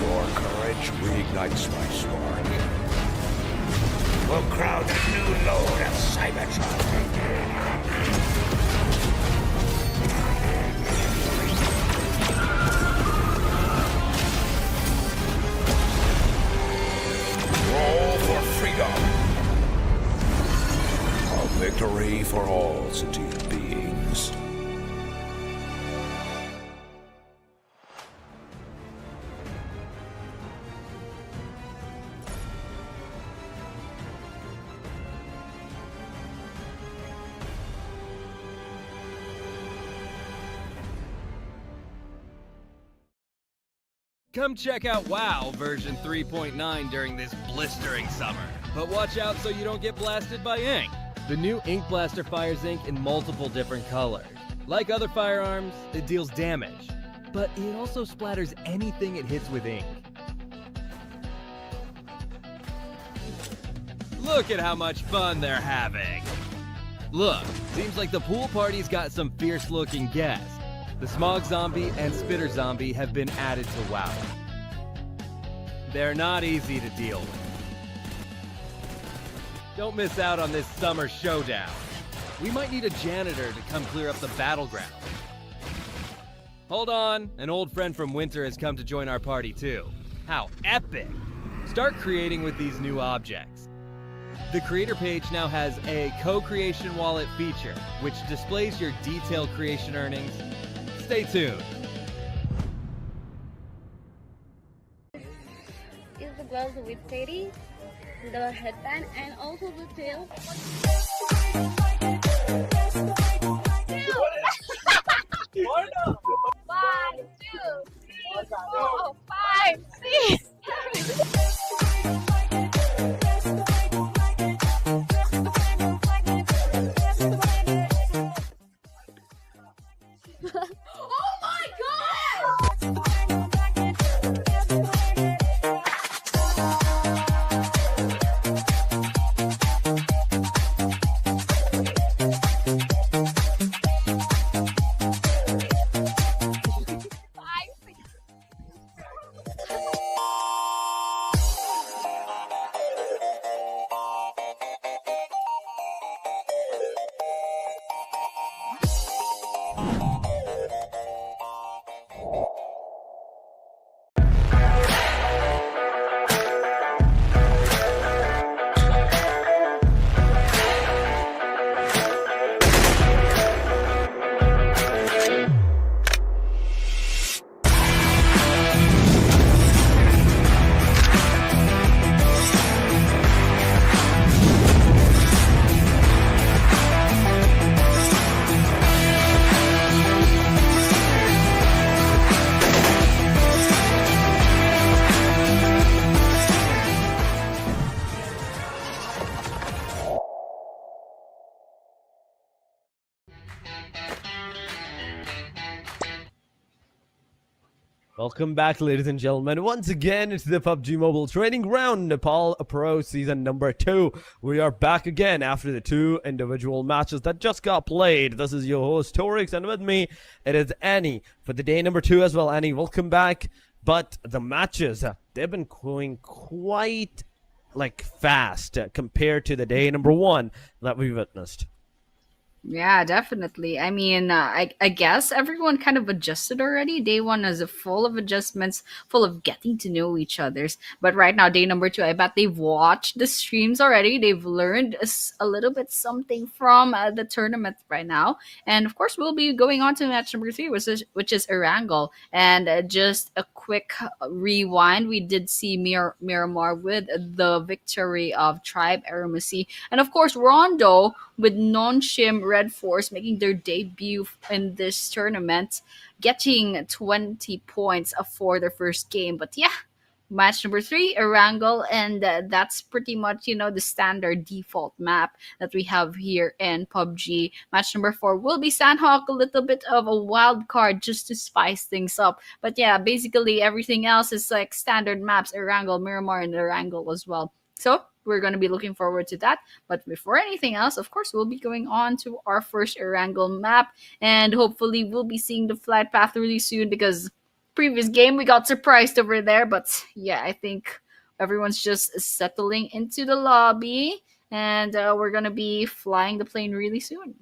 Your courage reignites my spark. We'll crowd a new load of Cybertron. Roll for freedom. A victory for all sentient beings. Come check out WoW version 3.9 during this blistering summer. But watch out so you don't get blasted by ink. The new Ink Blaster fires ink in multiple different colors. Like other firearms, it deals damage, but it also splatters anything it hits with ink. Look at how much fun they're having. Look, seems like the pool party's got some fierce-looking guests. The Smog Zombie and Spitter Zombie have been added to WoW. They're not easy to deal with. Don't miss out on this summer showdown. We might need a janitor to come clear up the battleground. Hold on, an old friend from Winter has come to join our party too. How epic! Start creating with these new objects. The creator page now has a co-creation wallet feature, which displays your detailed creation earnings. Stay tuned. Is the gloves with teddy, the headband, and also the tail. One, two, three, four, five, six. Oh my god! Welcome back, ladies and gentlemen, once again into the PUBG Mobile Training Ground, Nepal Pro Season number 2. We are back again after the 2 individual matches that just got played. This is your host, Torix, and with me, it is Annie for the day number 2 as well. Annie, welcome back. But the matches, they've been going quite, fast compared to the day number 1 that we witnessed. Yeah, definitely. I mean, I guess everyone kind of adjusted already. Day one is full of adjustments, full of getting to know each other's. But right now, day number 2, I bet they've watched the streams already. They've learned a little bit something from the tournament right now. And of course, we'll be going on to match number 3, which is Erangel. And just a quick rewind, we did see Miramar with the victory of Tribe Aramasi. And of course, Rondo with non-shim Red Force making their debut in this tournament, getting 20 points for their first game. But yeah, match number 3, Erangel, and that's pretty much, the standard default map that we have here in PUBG. Match number 4 will be Sandhawk, a little bit of a wild card just to spice things up. But yeah, basically everything else is like standard maps, Erangel, Miramar, and Erangel as well. So we're going to be looking forward to that. But before anything else, of course, we'll be going on to our first Erangel map. And hopefully we'll be seeing the flight path really soon, because previous game we got surprised over there. But yeah, I think everyone's just settling into the lobby. And we're going to be flying the plane really soon.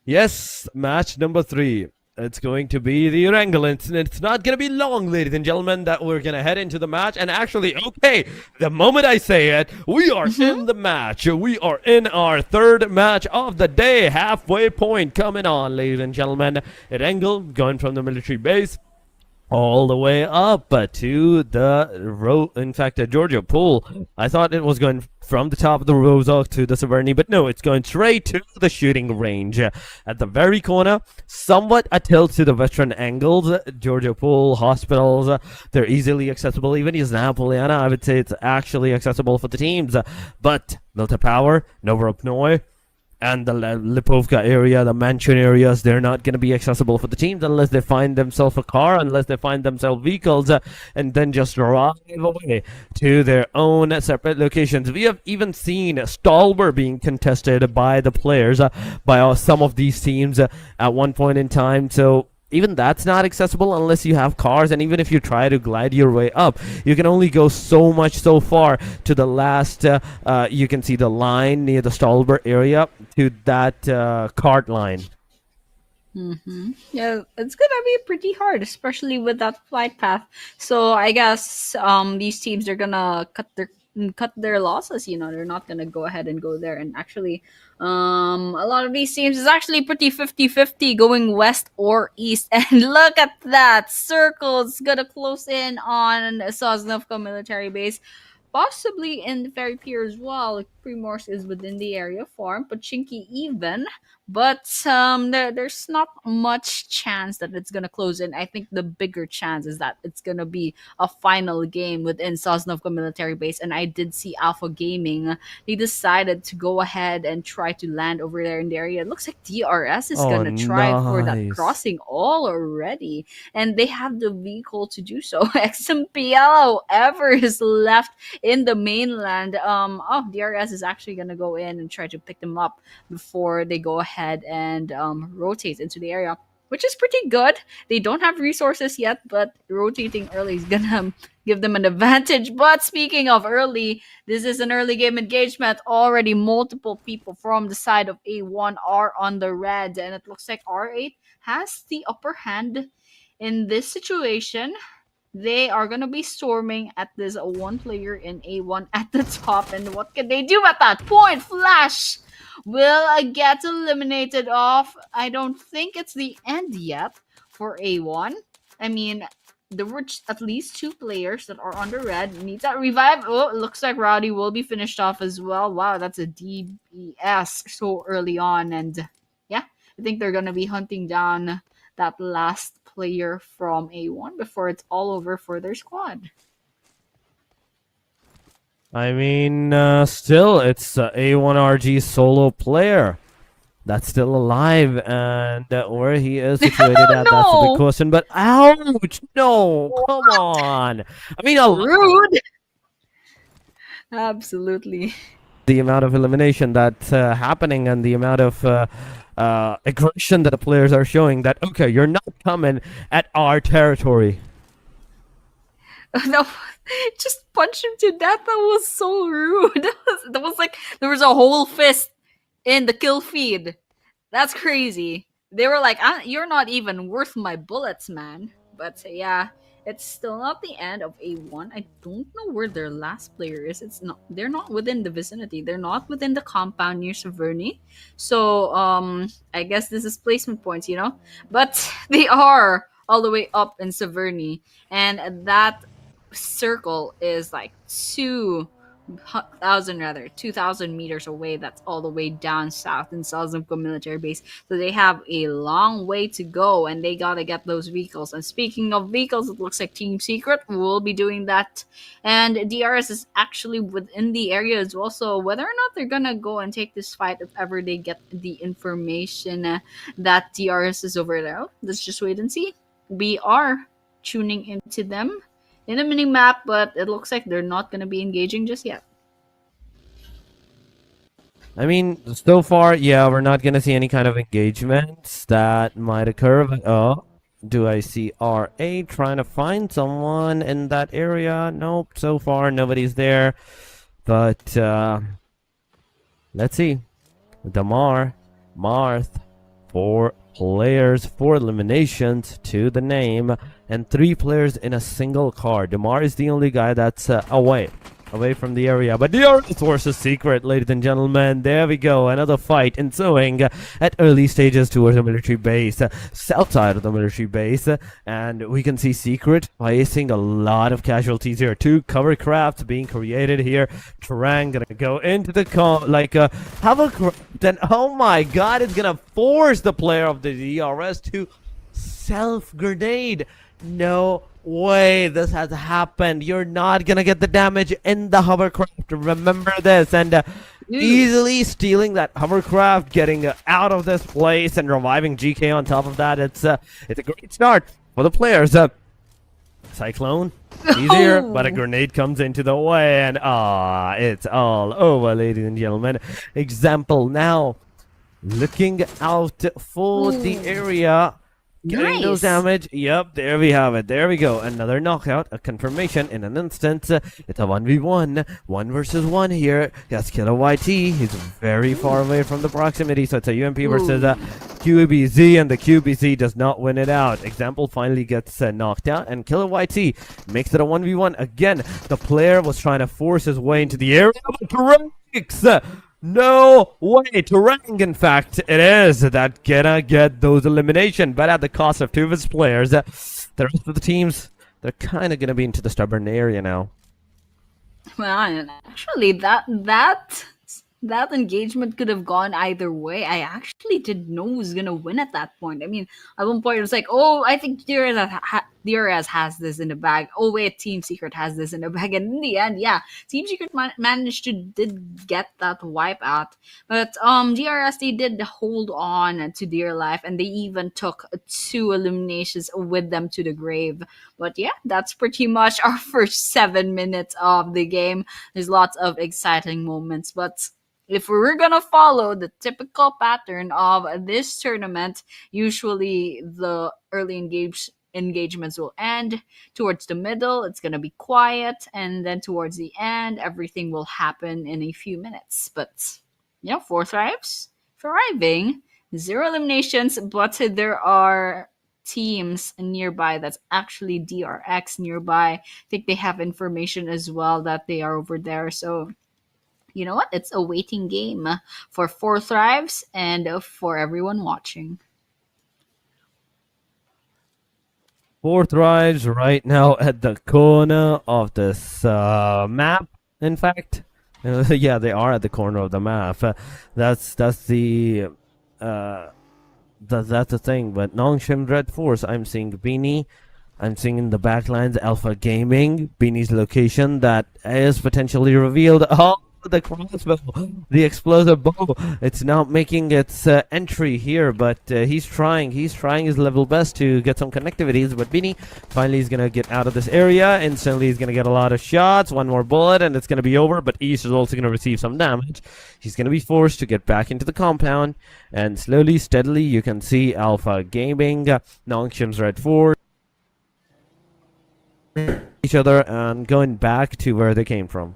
Yes, match number 3. It's going to be the Erangel, and it's not going to be long, ladies and gentlemen, that we're going to head into the match. And actually, okay, the moment I say it, we are in the match. We are in our 3rd match of the day. Halfway point coming on, ladies and gentlemen. Erangel going from the military base all the way up to the Georgia pool. I thought it was going from the top of the Rozok to the Severny, but no, it's going straight to the shooting range. At the very corner, somewhat a tilt to the western angles. Georgia pool, hospitals, they're easily accessible. Even Poliana, I would say it's actually accessible for the teams. But Milta Power, Novorupnoy, and the Lipovka area, the mansion areas, they're not going to be accessible for the teams unless they find themselves a car, unless they find themselves vehicles, and then just drive away to their own separate locations. We have even seen Stalber being contested by the players, by some of these teams at one point in time. So even that's not accessible unless you have cars, and even if you try to glide your way up, you can only go so much so far to the last, you can see the line near the Stolber area to that cart line. Yeah, it's gonna be pretty hard, especially with that flight path. So I guess these teams are gonna cut their losses. They're not gonna go ahead and go there. And actually, a lot of these teams is actually pretty 50-50 going west or east. And look at that circle. It's gonna close in on Sosnovka military base. Possibly in the Ferry Pier as well. Primorsk is within the area farm, Pachinki even. But there's not much chance that it's going to close in. I think the bigger chance is that it's going to be a final game within Sosnovka military base. And I did see Alpha Gaming. They decided to go ahead and try to land over there in the area. It looks like DRS is going to try for that crossing all already. And they have the vehicle to do so. XMPL, however, is left in the mainland. DRS is actually going to go in and try to pick them up before they go ahead and rotate into the area, which is pretty good. They don't have resources yet, but rotating early is gonna give them an advantage. But speaking of early, this is an early game engagement. Already multiple people from the side of A1 are on the red, and it looks like R8 has the upper hand in this situation. They are going to be storming at this one player in A1 at the top. And what can they do at that point? Flash will get eliminated off. I don't think it's the end yet for A1. I mean, there were at least 2 players that are on the red. Needs that revive. Oh, it looks like Rowdy will be finished off as well. Wow, that's a DBS so early on. And yeah, I think they're going to be hunting down that last player from A1 before it's all over for their squad. I mean, still, it's A1RG solo player. that's still alive, and where he is situated at, that's the big No! question. But ouch! No, come on. I mean, Rude. Absolutely. the amount of elimination that's happening and the amount of aggression that the players are showing. That okay, you're not coming at our territory. No, just punch him to death. That was so rude. That was like there was a whole fist in the kill feed. That's crazy. They were like, "You're not even worth my bullets, man." But yeah, it's still not the end of A1. I don't know where their last player is. It's not. They're not within the vicinity. They're not within the compound near Severny. So I guess this is placement points, But they are all the way up in Severny, and that circle is like 2,000 meters away. That's all the way down south in Salzburg military base. So they have a long way to go, and they gotta get those vehicles. And speaking of vehicles, it looks like Team Secret will be doing that, and DRS is actually within the area as well. So whether or not they're gonna go and take this fight, if ever they get the information that DRS is over there, let's just wait and see. We are tuning into them in a mini map, but it looks like they're not going to be engaging just yet. I mean, so far, yeah, we're not gonna see any kind of engagements that might occur. But, oh, do I see RA trying to find someone in that area? Nope, so far nobody's there. But let's see. Damar, Marth, 4 players, 4 eliminations to the name, and 3 players in a single car. Damar is the only guy that's away from the area. But DRS versus Secret, ladies and gentlemen. There we go. Another fight ensuing at early stages towards the military base, south side of the military base. And we can see Secret facing a lot of casualties here. 2 cover crafts being created here. Terang gonna go into the have a then oh my god, it's gonna force the player of the DRS to self-grenade. No way this has happened. You're not gonna get the damage in the hovercraft. Remember this. And easily stealing that hovercraft, getting out of this place, and reviving GK on top of that. It's a great start for the players. Cyclone, easier, but a grenade comes into the way, and it's all over, ladies and gentlemen. Example now, looking out for the area. Getting those damage. Yep, there we have it. There we go. Another knockout. A confirmation in an instant. It's a 1v1. 1 versus 1 here. That's Killer YT. He's very far away from the proximity. So it's a UMP versus QBZ. And the QBZ does not win it out. Example finally gets knocked out. And Killer YT makes it a 1v1. Again, the player was trying to force his way into the area. But breaks. No way, Terang, in fact, it is that gonna get those elimination, but at the cost of 2 of his players. The rest of the teams, they're kind of gonna be into the stubborn area now. Well, actually, that engagement could have gone either way. I actually didn't know who was gonna win at that point. I mean, at one point it was like, oh, I think DRS has this in the bag. Oh wait, Team Secret has this in the bag. And in the end, yeah, Team Secret managed to did get that wipe out. But DRS, they did hold on to dear life, and they even took 2 eliminations with them to the grave. But yeah, that's pretty much our first 7 minutes of the game. There's lots of exciting moments, but if we're gonna follow the typical pattern of this tournament, usually the early engagements will end. Towards the middle, it's gonna be quiet, and then towards the end, everything will happen in a few minutes. But 4 thrives, thriving, 0 eliminations, but there are teams nearby that's actually DRX nearby. I think they have information as well that they are over there. So you know what? It's a waiting game for 4 thrives and for everyone watching. 4 thrives right now at the corner of this map. In fact, yeah, they are at the corner of the map. That's the that's the thing. But Nongshim Red Force, I'm seeing Beanie. I'm seeing in the backlines Alpha Gaming. Beanie's location that is potentially revealed. Oh, the crossbow, the explosive bow. It's not making its entry here, but he's trying his level best to get some connectivities. But Beanie finally is gonna get out of this area. Instantly he's gonna get a lot of shots, one more bullet, and it's gonna be over. But East is also gonna receive some damage. He's gonna be forced to get back into the compound, and slowly, steadily, you can see Alpha Gaming, Nongshim's Red 4, each other and going back to where they came from.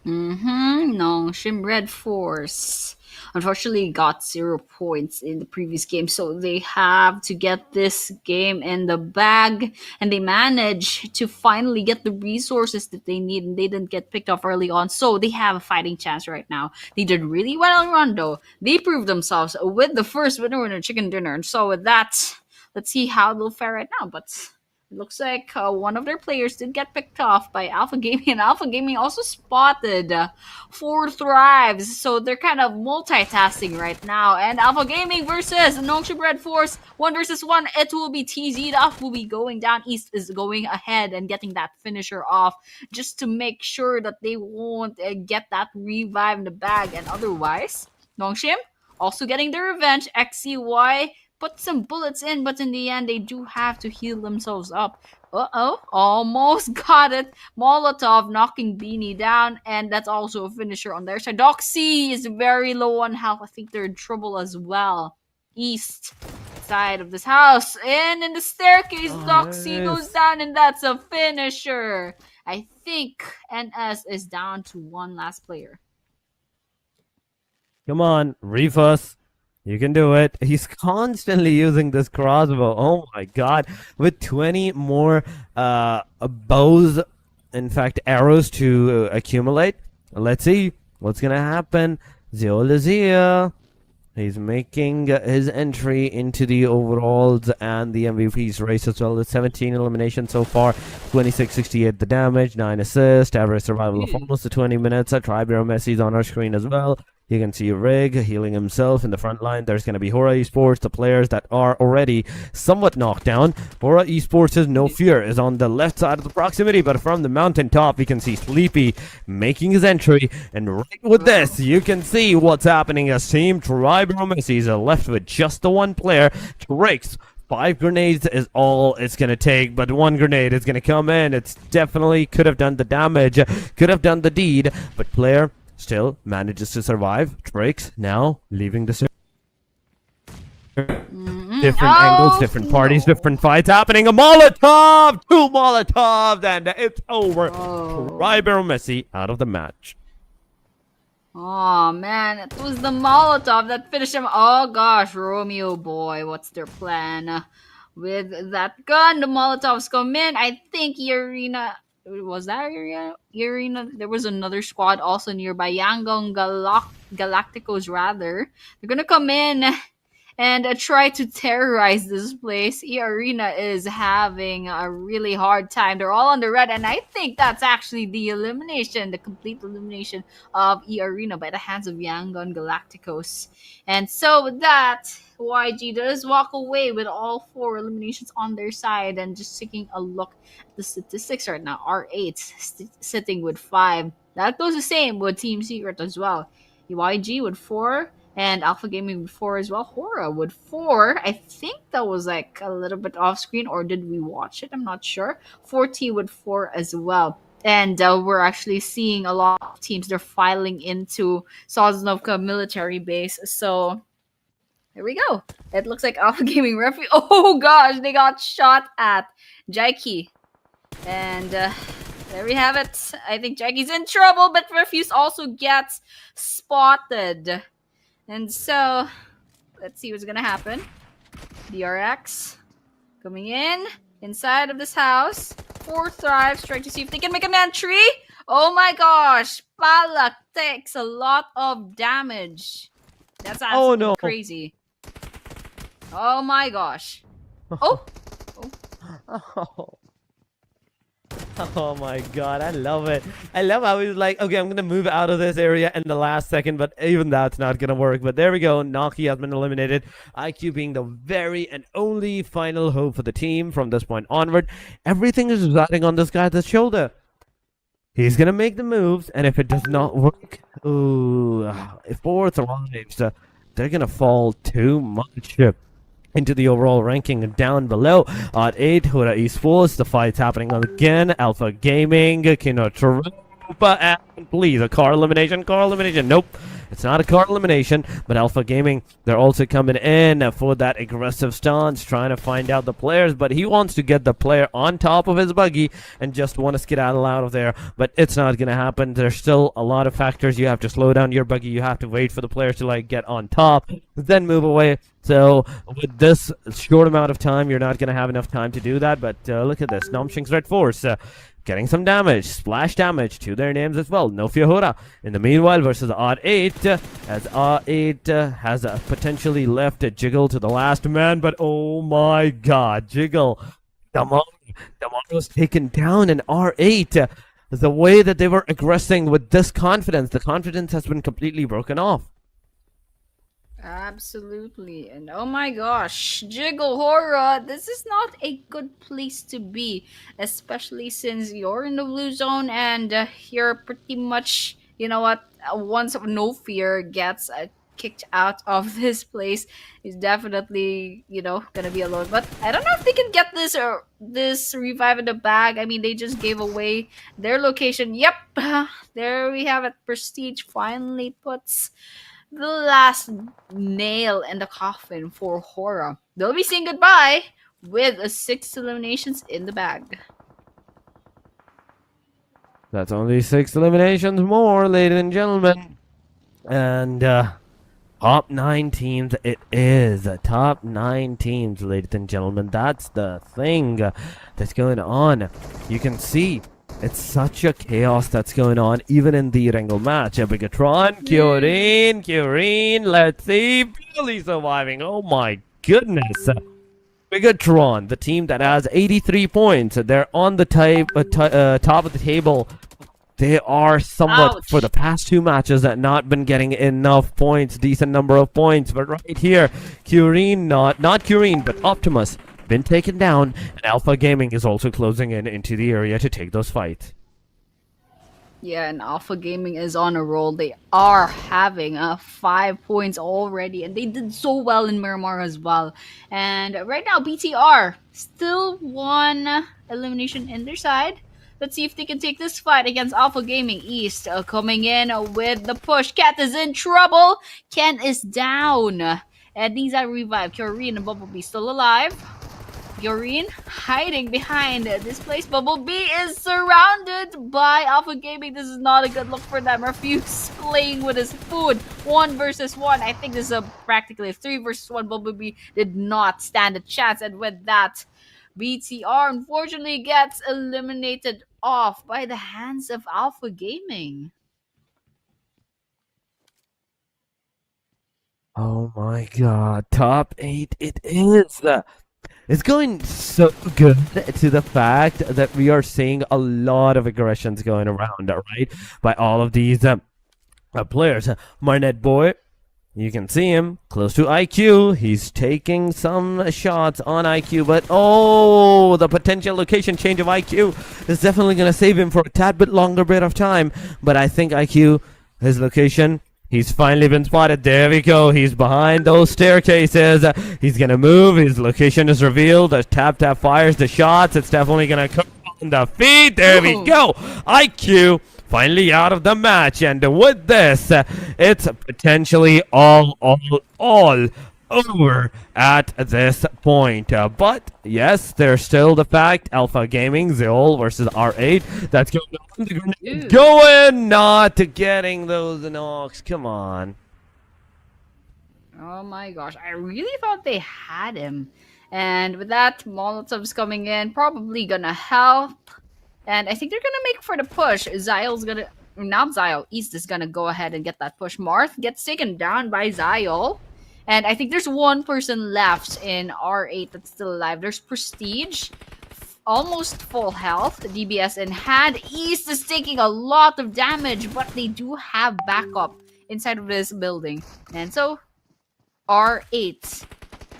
Nongshim Red Force unfortunately got 0 points in the previous game, so they have to get this game in the bag, and they managed to finally get the resources that they need, and they didn't get picked off early on, so they have a fighting chance right now. They did really well in Rondo. They proved themselves with the first winner chicken dinner, and so with that, let's see how they'll fare right now. But it looks like one of their players did get picked off by Alpha Gaming, and Alpha Gaming also spotted 4 Thrives, so they're kind of multitasking right now. And Alpha Gaming versus Nongshim Red Force, 1 versus 1, it will be TZ'd off, will be going down. East is going ahead and getting that finisher off just to make sure that they won't get that revive in the bag, and otherwise, Nongshim also getting their revenge. XCY put some bullets in, but in the end, they do have to heal themselves up. Almost got it. Molotov knocking Beanie down, and that's also a finisher on their side. Doxy is very low on health. I think they're in trouble as well. East side of this house, and in the staircase, Doxy goes down, and that's a finisher. I think NS is down to 1 last player. Come on, Refus. You can do it. He's constantly using this crossbow. Oh my god. With 20 more bows, in fact, arrows to accumulate. Let's see what's going to happen. Zeolazia. He's making his entry into the overalls and the MVP's race as well. With 17 eliminations so far, 26-68 the damage, 9 assists, average survival of almost 20 minutes. Tribero Messi's on our screen as well. You can see Rig healing himself in the front line. There's going to be Hora Esports, the players that are already somewhat knocked down. Hora Esports' No Fear is on the left side of the proximity, but from the mountaintop, we can see Sleepy making his entry. And right with this, you can see what's happening as Team Tribero Messi are left with just the 1 player. Drakes. 5 grenades is all it's going to take, but 1 grenade is going to come in. It's definitely could have done the damage, could have done the deed, but player still manages to survive. Drakes now leaving the different angles, different parties, different fights happening. A Molotov! 2 Molotovs, and it's over. Tribero Messi out of the match. Oh man, it was the Molotov that finished him. Oh gosh, Romeo boy, what's their plan? With that gun, the Molotovs come in. I think Arena. Was that Arena? There was another squad also nearby. Yangon Galacticos, rather. They're gonna come in and try to terrorize this place. E-Arena is having a really hard time. They're all on the red, and I think that's actually the elimination, the complete elimination of E-Arena by the hands of Yangon Galacticos. And so with that, YG does walk away with all 4 eliminations on their side, and just taking a look at the statistics right now. R8 sitting with 5. That goes the same with Team Secret as well. YG with 4. And Alpha Gaming with 4 as well. Hora with 4. I think that was like a little bit off screen, or did we watch it? I'm not sure. 4T with 4 as well. And we're actually seeing a lot of teams. They're filing into Sosnovka military base. So here we go. It looks like Alpha Gaming Referee. Oh gosh, they got shot at. Jaiki. And there we have it. I think Jaiki's in trouble, but Refuse also gets spotted. And so, let's see what's gonna happen. DRX coming in inside of this house. 4 Thrives trying to see if they can make an entry. Oh my gosh, Palak takes a lot of damage. That's absolutely crazy. Oh my gosh. Oh. Oh my god, I love it. I love how he's like, okay, I'm gonna move out of this area in the last second, but even that's not gonna work. But there we go, Naki has been eliminated. IQ being the very and only final hope for the team from this point onward. Everything is residing on this guy's shoulder. He's gonna make the moves, and if it does not work, ooh, if fourth arrives, they're gonna fall too much into the overall ranking down below. At 8, Hura Esports, the fight's happening again. Alpha Gaming, Kino Tarupa, and please, a car elimination, Nope. It's not a car elimination, but Alpha Gaming, they're also coming in for that aggressive stance, trying to find out the players, but he wants to get the player on top of his buggy and just want to skedaddle out of there, but it's not going to happen. There's still a lot of factors. You have to slow down your buggy, you have to wait for the players to like get on top, then move away. So with this short amount of time, you're not going to have enough time to do that, but look at this. Nomshing's Red Force getting some damage, splash damage to their names as well. No Fiora in the meanwhile versus Odd 8, as Odd 8 has potentially left a Jiggle to the last man, but oh my god, Jiggle, Damon was taken down, and R8, the way that they were aggressing with this confidence, the confidence has been completely broken off. Absolutely. And oh my gosh, Jiggle Horror, this is not a good place to be, especially since you're in the blue zone and you're pretty much, you know what, once No Fear gets kicked out of this place, he's definitely, gonna be alone. But I don't know if they can get this revive in the bag. I mean, they just gave away their location. Yep, there we have it. Prestige finally puts the last nail in the coffin for Hora. They'll be saying goodbye with 6 eliminations in the bag. That's only 6 eliminations more, ladies and gentlemen. And top 9 teams it is. Top 9 teams, ladies and gentlemen. That's the thing that's going on. You can see it's such a chaos that's going on, even in the Wrangle match. Bigatron, Kyurine, let's see, barely surviving. Oh my goodness. Bigatron, the team that has 83 points, they're on the top of the table. They are somewhat, Ouch. for the past 2 matches, that not been getting enough points, decent number of points. But right here, Kyurine, not Kyurine, but Optimus, been taken down, and Alpha Gaming is also closing in into the area to take those fights. Yeah, and Alpha Gaming is on a roll. They are having 5 points already, and they did so well in Miramar as well. And right now, BTR still 1 elimination in their side. Let's see if they can take this fight against Alpha Gaming East. Coming in with the push. Cat is in trouble. Ken is down. And needs a revive. Kyurine and Bumblebee still alive. Kyurine hiding behind this place. Bumblebee is surrounded by Alpha Gaming. This is not a good look for them. Refuse playing with his food. 1 versus 1. I think this is practically a 3 versus 1. Bumblebee did not stand a chance. And with that, BTR unfortunately gets eliminated off by the hands of Alpha Gaming. Oh my god, top 8 it is! It's going so good to the fact that we are seeing a lot of aggressions going around, right? By all of these players. Marnet Boy, you can see him close to IQ. He's taking some shots on IQ, but oh, the potential location change of IQ is definitely going to save him for a tad bit longer bit of time. But I think IQ, his location, he's finally been spotted. There we go. He's behind those staircases. He's going to move. His location is revealed. The tap fires the shots. It's definitely going to come on the feed. There we go. IQ finally out of the match. And with this, it's potentially all over at this point. But yes, there's still the fact Alpha Gaming, Zeol versus R8. That's going on. The grenade going, not getting those knocks. Come on. Oh my gosh, I really thought they had him. And with that, Molotov's coming in, probably gonna help. And I think they're gonna make for the push. Zyle's gonna, not Zyle, East is gonna go ahead and get that push. Marth gets taken down by Zyle. And I think there's 1 person left in R8 that's still alive. There's Prestige, almost full health. DBS in hand. East is taking a lot of damage, but they do have backup inside of this building. And so, R8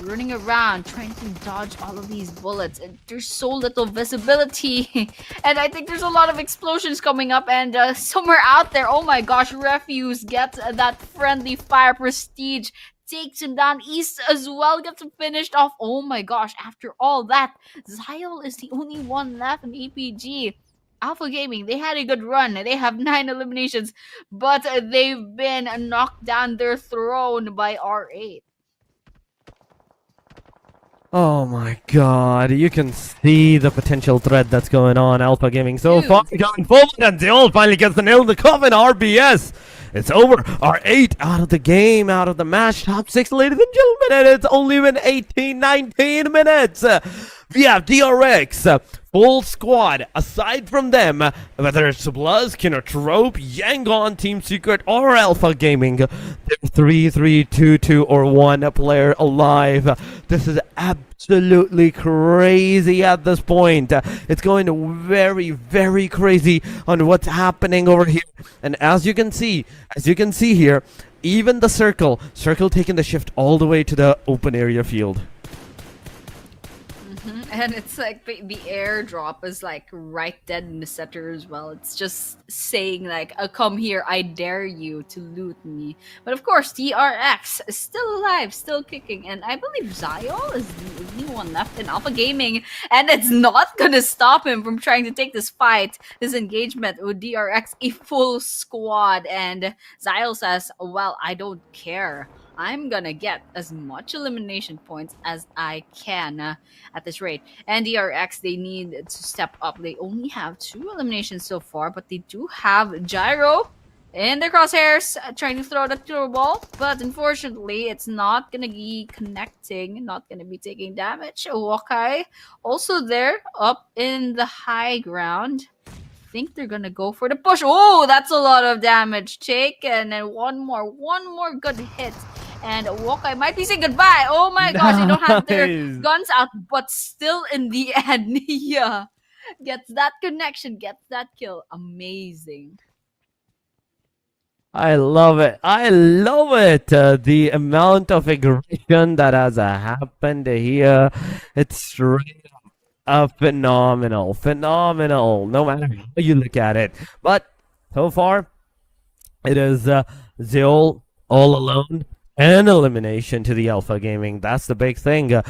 running around trying to dodge all of these bullets, and there's so little visibility. And I think there's a lot of explosions coming up, and somewhere out there, oh my gosh, Refuse gets that friendly fire prestige, takes him down. East as well gets him finished off. Oh my gosh, after all that, Zyle is the only one left in APG. Alpha Gaming, they had a good run. They have 9 eliminations, but they've been knocked down their throne by R8. Oh my god, you can see the potential threat that's going on. Alpha Gaming so far going forward, and Zeol finally gets the nail in the coffin. RBS, it's over. R8 out of the game, out of the match. Top 6, ladies and gentlemen, and it's only been 19 minutes. We have DRX, full squad. Aside from them, whether it's Bluzz, Kinotrope, Yangon, Team Secret, or Alpha Gaming, they're 3-3-2-2 or 1 player alive. This is absolutely crazy at this point. It's going very, very crazy on what's happening over here. And as you can see here, even the circle taking the shift all the way to the open area field. And it's like the airdrop is like right dead in the center as well. It's just saying like, come here, I dare you to loot me. But of course, DRX is still alive, still kicking. And I believe Zyle is the only one left in Alpha Gaming. And it's not gonna stop him from trying to take this fight, this engagement with DRX, a full squad. And Zyle says, well, I don't care. I'm gonna get as much elimination points as I can at this rate. And DRX, they need to step up. They only have 2 eliminations so far, but they do have Gyro in their crosshairs trying to throw the throw ball. But unfortunately, it's not gonna be connecting, not gonna be taking damage. Wakai also there up in the high ground. Think they're gonna go for the push. Oh, that's a lot of damage taken, and one more good hit, and Wokai might be saying goodbye. Oh my gosh, they don't have their guns out, but still in the end, yeah, gets that connection, gets that kill. Amazing. I love it. I love it. The amount of aggression that has happened here. It's really phenomenal. No matter how you look at it. But so far, it is Zeol all alone and elimination to the Alpha Gaming. That's the big thing.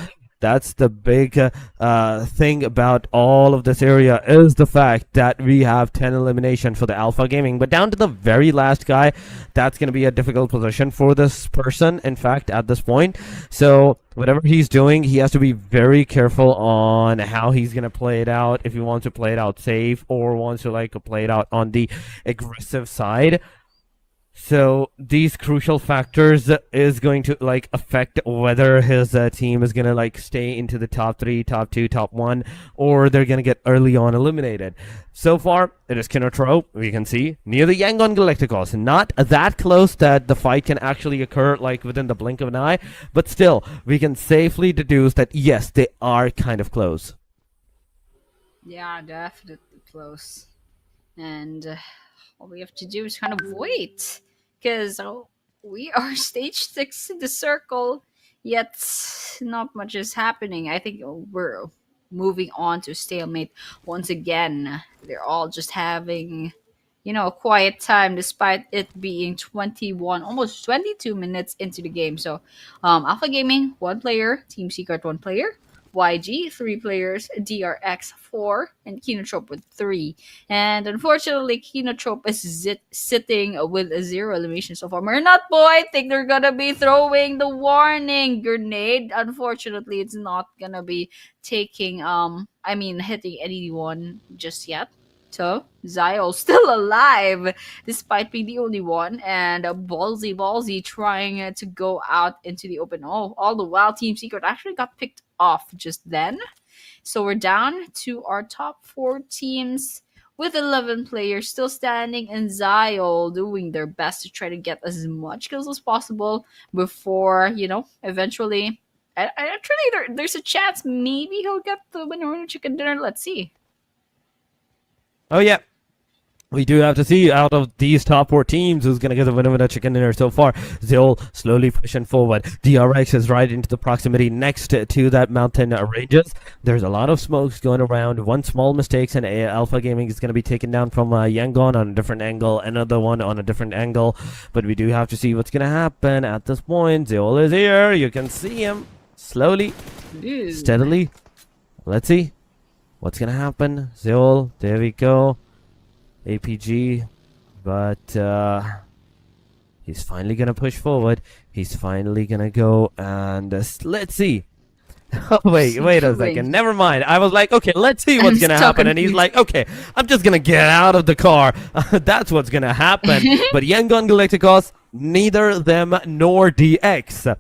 That's the big thing about all of this area is the fact that we have 10 elimination for the Alpha Gaming. But down to the very last guy, that's going to be a difficult position for this person, in fact, at this point. So whatever he's doing, he has to be very careful on how he's going to play it out, if he wants to play it out safe or wants to like play it out on the aggressive side. So these crucial factors is going to like affect whether his team is going to like stay into the top 3, top 2, top 1, or they're going to get early on eliminated. So far, it is Kinotro, we can see, near the Yangon Galacticos. Not that close that the fight can actually occur like within the blink of an eye, but still, we can safely deduce that yes, they are kind of close. Yeah, definitely close. And all we have to do is kind of wait. Because we are stage 6 in the circle, yet not much is happening. I think we're moving on to stalemate once again. They're all just having, a quiet time despite it being 21, almost 22 minutes into the game. So, Alpha Gaming, 1 player, Team Secret, 1 player. YG, 3 players, DRX 4, and Kinotrope with 3. And unfortunately, Kinotrope is sitting with 0 elimination so far. Mernat boy, I think they're gonna be throwing the warning grenade. Unfortunately, it's not gonna be taking hitting anyone just yet. So, Zyle still alive despite being the only one, and Ballsy trying to go out into the open. All the while, Team Secret actually got picked off just then. So we're down to our top 4 teams with 11 players still standing, and Zyle doing their best to try to get as much kills as possible before, eventually. Actually, there's a chance maybe he'll get the winner chicken dinner. Let's see. Oh yeah, We do have to see out of these top 4 teams who's going to get the winner of the chicken dinner so far. Zeol slowly pushing forward. DRX is right into the proximity next to that mountain ranges. There's a lot of smokes going around. One small mistake and Alpha Gaming is going to be taken down from Yangon on a different angle. Another one on a different angle. But we do have to see what's going to happen at this point. Zeol is here. You can see him slowly, Dude. steadily. Let's see what's going to happen. Zeol, there we go. APG, but he's finally gonna push forward. He's finally gonna go and let's see. Oh, wait a second. Never mind. I was like, okay, let's see what's gonna happen, and he's like, okay, I'm just gonna get out of the car. That's what's gonna happen. But Yangon Galacticos, neither them nor DX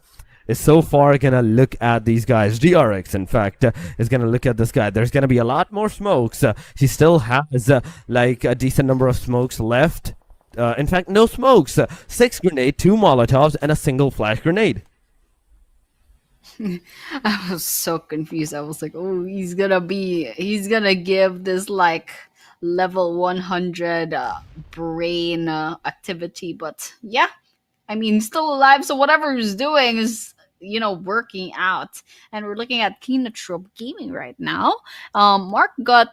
is so far gonna look at these guys. DRX, in fact, is gonna look at this guy. There's gonna be a lot more smokes. He still has like a decent number of smokes left. In fact, no smokes. 6 grenade, 2 molotovs, and a single flash grenade. I was so confused. I was like, oh, he's gonna give this like level 100 brain activity, but yeah, I mean, he's still alive, so whatever he's doing is, working out. And we're looking at Kinotrope Gaming right now. Mark got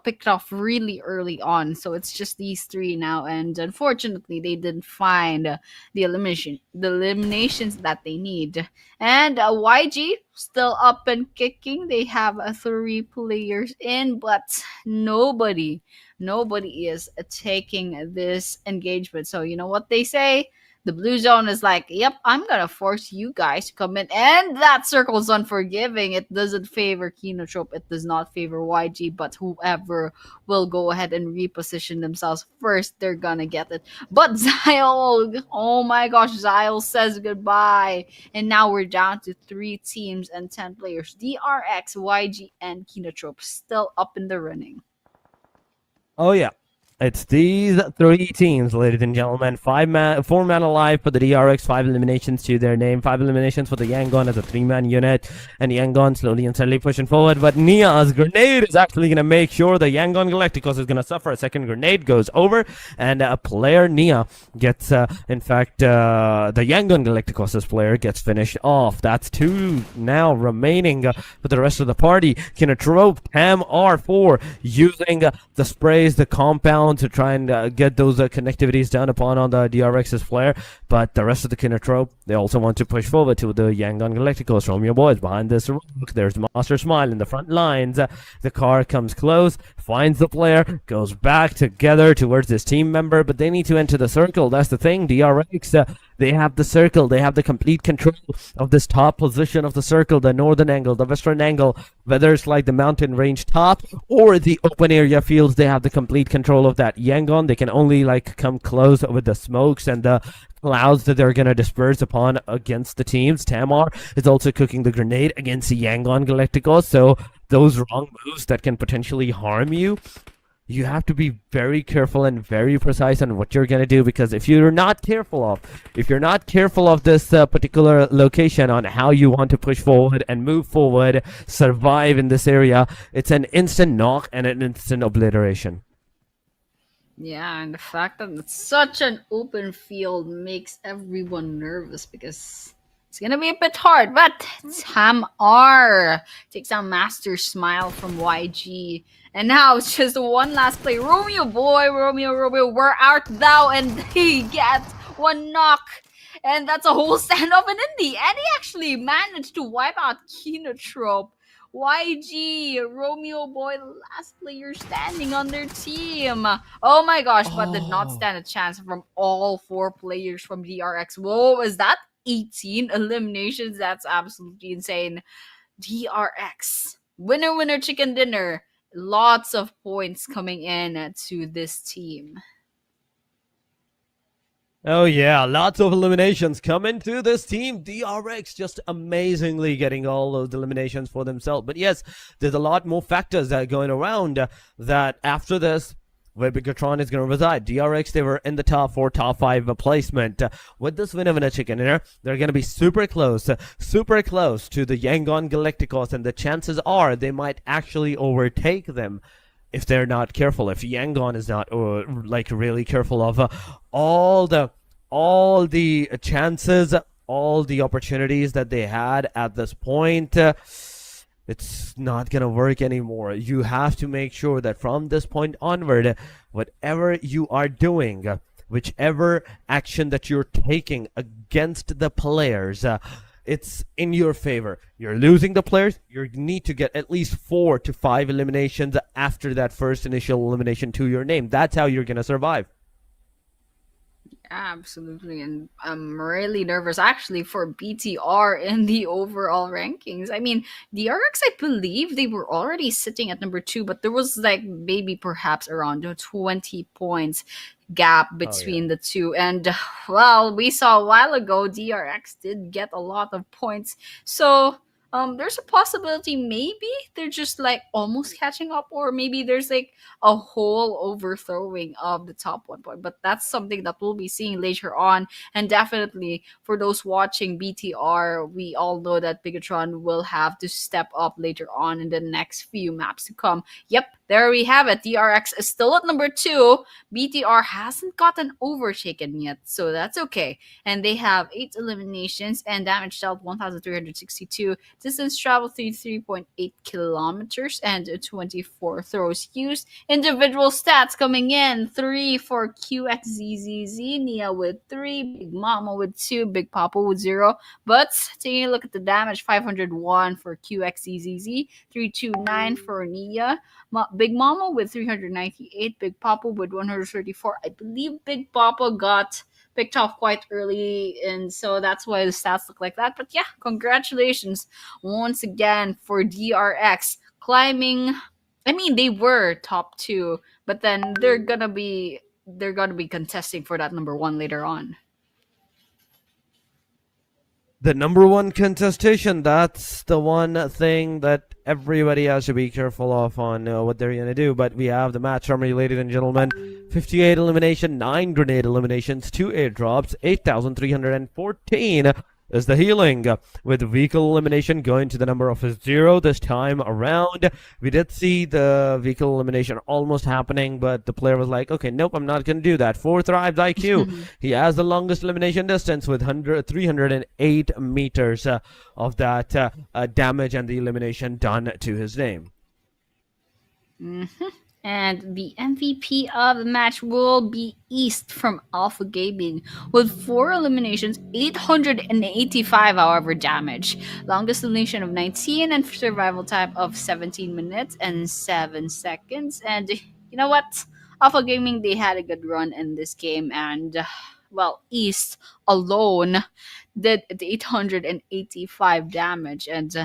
picked off really early on, so it's just these 3 now. And unfortunately, they didn't find the eliminations that they need. And YG still up and kicking. They have 3 players in, but nobody is taking this engagement. So you know what they say? The blue zone is like, yep, I'm gonna force you guys to come in. And that circle's unforgiving. It doesn't favor Kinotrope. It does not favor YG, but whoever will go ahead and reposition themselves first, they're gonna get it. But Zyle, oh my gosh, Zyle says goodbye. And now we're down to 3 teams and 10 players. DRX, YG, and Kinotrope still up in the running. Oh yeah. It's these 3 teams, ladies and gentlemen. 4 man alive for the DRX, 5 eliminations to their name, 5 eliminations for the Yangon as a 3-man unit, and Yangon slowly and steadily pushing forward. But Nia's grenade is actually going to make sure the Yangon Galacticos is going to suffer. A second grenade goes over, and a player Nia gets, in fact, the Yangon Galacticos' player gets finished off. That's 2 now remaining for the rest of the party. Kinotrope, Tam R4 using the sprays, the compound, to try and get those connectivities down upon on the DRX's flare, but the rest of the Kinotrope, they also want to push forward to the Yangon Galacticos. Romeo boys behind this rock. There's Master Smile in the front lines. The car comes close, finds the player, goes back together towards his team member, but they need to enter the circle. That's the thing. DRX, they have the circle. They have the complete control of this top position of the circle, the northern angle, the western angle, whether it's like the mountain range top or the open area fields. They have the complete control of that. Yangon, they can only like come close with the smokes and the clouds that they're going to disperse upon against the teams. Tamar is also cooking the grenade against the Yangon Galacticos, so those wrong moves that can potentially harm you, you have to be very careful and very precise on what you're going to do, because if you're not careful of this particular location on how you want to push forward and move forward, survive in this area, it's an instant knock and an instant obliteration. Yeah, and the fact that it's such an open field makes everyone nervous because it's gonna be a bit hard. But Tam R takes a master smile from YG. And now it's just one last play. Romeo boy, Romeo, where art thou? And he gets 1 knock. And that's a whole standoff in Indy. And he actually managed to wipe out Kinotrope. YG, Romeo boy, the last player standing on their team. Oh my gosh, but did not stand a chance from all 4 players from DRX. Whoa, is that 18 eliminations? That's absolutely insane. DRX, winner, chicken dinner. Lots of points coming in to this team. Oh yeah, lots of eliminations coming to this team. DRX just amazingly getting all those eliminations for themselves. But yes, there's a lot more factors that are going around that after this, where Bigatron is going to reside. DRX, they were in the top 4, top 5 placement. With this win of a chicken dinner, they're going to be super close to the Yangon Galacticos, and the chances are they might actually overtake them if they're not careful, if Yangon is not like really careful of all the chances, all the opportunities that they had at this point, it's not gonna work anymore. You have to make sure that from this point onward, whatever you are doing, whichever action that you're taking against the players, it's in your favor. You're losing the players, you need to get at least 4 to 5 eliminations after that first initial elimination to your name. That's how you're gonna survive. Absolutely, and I'm really nervous actually for BTR in the overall rankings. I mean, the RX, I believe they were already sitting at number 2, but there was like maybe perhaps around 20 points gap between the two. And well, we saw a while ago DRX did get a lot of points, so there's a possibility maybe they're just like almost catching up, or maybe there's like a whole overthrowing of the top 1 point. But that's something that we'll be seeing later on. And definitely for those watching BTR, we all know that Bigatron will have to step up later on in the next few maps to come. Yep, there we have it. DRX is still at number 2. BTR hasn't gotten overtaken yet, so that's okay. And they have 8 eliminations and damage dealt 1,362. Distance traveled 33.8 kilometers and 24 throws used. Individual stats coming in: 3 for QXZZZ, Nia with 3, Big Mama with 2, Big Papa with 0. But taking a look at the damage: 501 for QXZZZ, 329 for Nia, Big Mama with 398, Big Papa with 134. I believe Big Papa got picked off quite early, and so that's why the stats look like that. But yeah, congratulations once again for DRX climbing. I mean, they were top 2, but then they're gonna be contesting for that number 1 later on. The number 1 contestation, that's the one thing that everybody has to be careful of on what they're going to do. But we have the match summary, ladies and gentlemen. 58 elimination, 9 grenade eliminations, 2 airdrops, 8,314 is the healing, with vehicle elimination going to the number of 0 this time around. We did see the vehicle elimination almost happening, but the player was like, okay, nope, I'm not going to do that. 4 Thrives IQ. He has the longest elimination distance with 308 meters of that damage and the elimination done to his name. And the MVP of the match will be East from Alpha Gaming with 4 eliminations, 885 however damage, longest elimination of 19, and survival time of 17 minutes and 7 seconds. And you know what? Alpha Gaming, they had a good run in this game, and well, East alone did 885 damage, and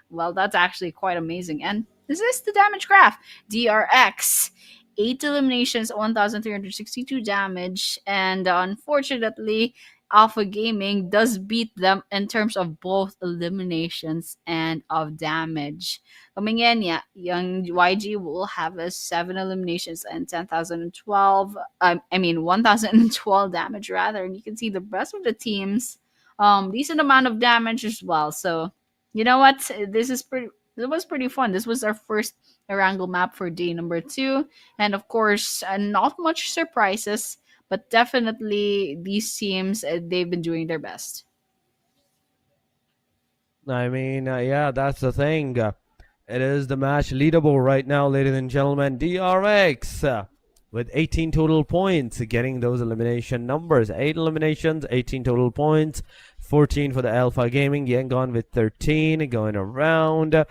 well, that's actually quite amazing. And this is the damage graph. DRX, 8 eliminations, 1,362 damage, and unfortunately, Alpha Gaming does beat them in terms of both eliminations and of damage. Coming in, yeah, young YG will have a 7 eliminations and 10,012. 1,012 damage rather, and you can see the rest of the teams, decent amount of damage as well. So, you know what? It was pretty fun. This was our first Erangel map for day number 2. And of course, not much surprises, but definitely these teams, they've been doing their best. I mean, yeah, that's the thing. It is the match leaderboard right now, ladies and gentlemen. DRX with 18 total points, getting those elimination numbers. 8 eliminations, 18 total points, 14 for the Alpha Gaming. Yangon with 13 going around.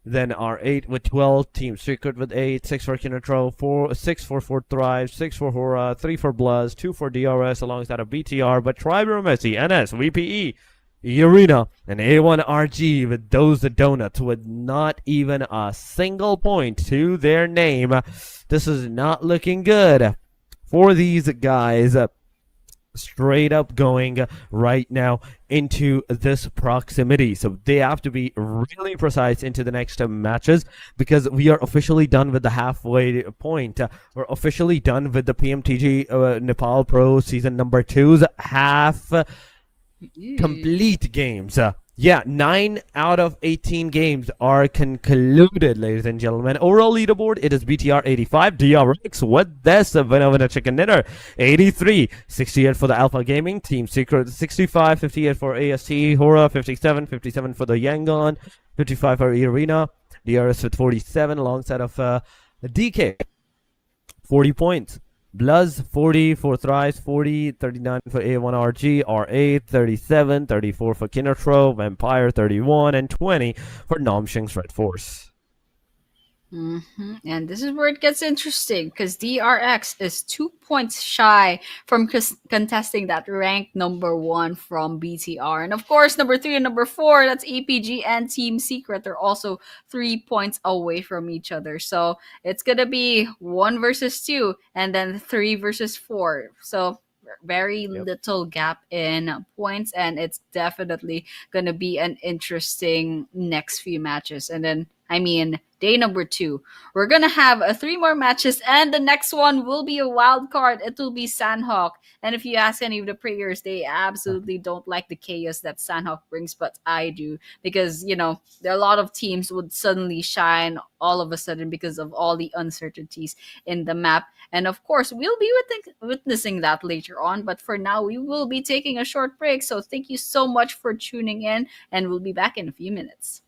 Then R8 with 12, Team Secret with 8, 6 for Kinetro, 6 for 4 Thrive, 6 for Hora, 3 for Bluzz, 2 for DRS alongside of BTR, but Triber Messi, NS, VPE, Arena, and A1RG with those donuts with not even a single point to their name. This is not looking good for these guys. Straight up going right now into this proximity, so they have to be really precise into the next matches, because we are officially done with the halfway point. We're officially done with the PMTG Nepal Pro season number 2's half complete games. Yeah, 9 out of 18 games are concluded, ladies and gentlemen. Overall leaderboard, it is BTR 85, DRX with this winner chicken dinner 83, 68 for the Alpha Gaming, Team Secret 65, 58 for AST, Hora 57, 57 for the Yangon, 55 for Arena, DRS with 47 alongside of DK 40 points. Bluz 40 for Thrice, 40, 39 for A1RG, R8, 37, 34 for Kinnertro, Vampire 31, and 20 for Nomshing's Red Force. And this is where it gets interesting because DRX is 2 points shy from contesting that ranked number 1 from BTR. And of course, number 3 and number 4, that's APG and Team Secret. They're also 3 points away from each other. So it's going to be 1 versus 2 and then 3 versus 4. So very little gap in points, and it's definitely going to be an interesting next few matches. And then, I mean, day number 2, we're gonna have 3 more matches, and the next one will be a wild card. It will be Sandhawk, and if you ask any of the players, they absolutely don't like the chaos that Sandhawk brings, but I do, because there are a lot of teams would suddenly shine all of a sudden because of all the uncertainties in the map. And of course, we'll be witnessing that later on, but for now, we will be taking a short break. So thank you so much for tuning in, and we'll be back in a few minutes.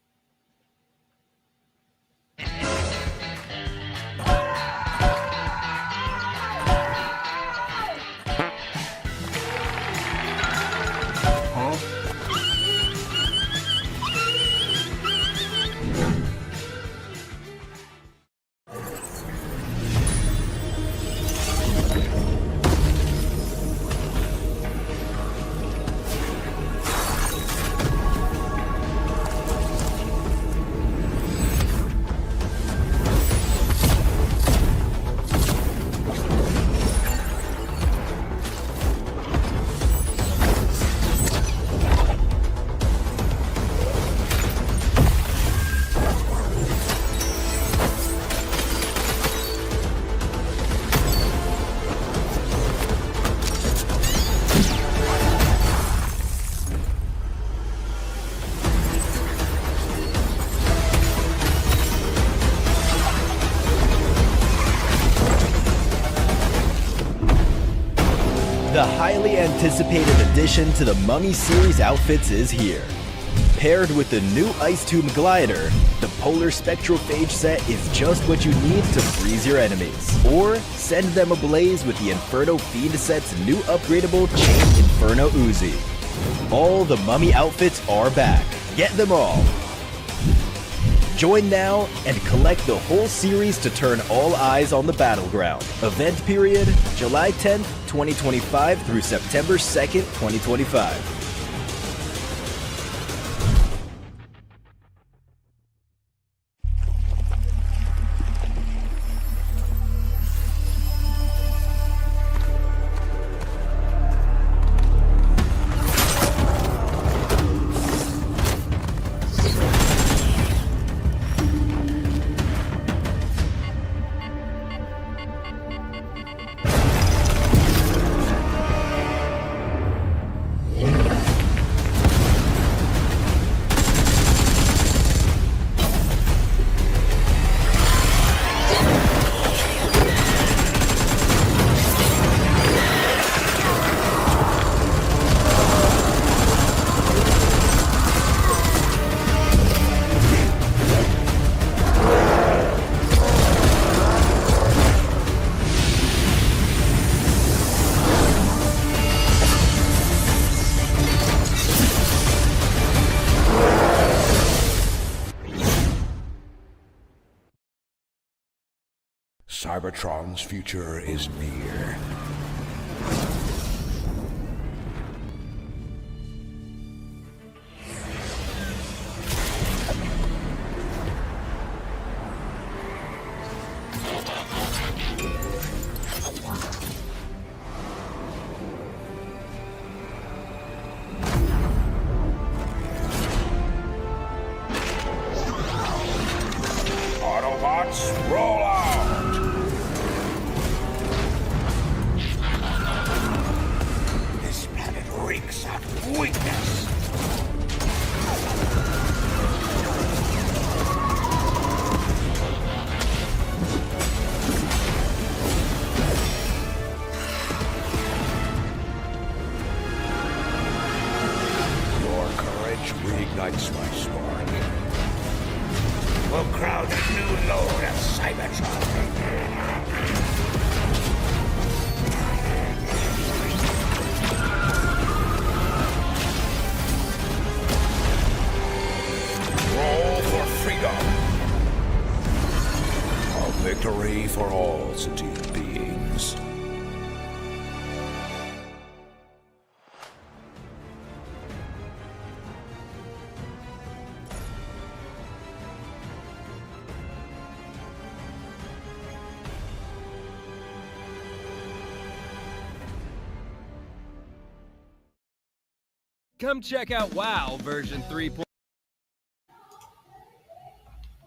The highly anticipated addition to the Mummy series outfits is here. Paired with the new Ice Tomb Glider, the Polar Spectrophage set is just what you need to freeze your enemies. Or send them ablaze with the Inferno Fiend set's new upgradable Chain Inferno Uzi. All the Mummy outfits are back. Get them all. Join now and collect the whole series to turn all eyes on the battleground. Event period, July 10th, 2025 through September 2nd, 2025. Cybertron's future is near. Autobots, roll out! This planet reeks of weakness. Victory for all sentient beings. Come check out WoW version 3.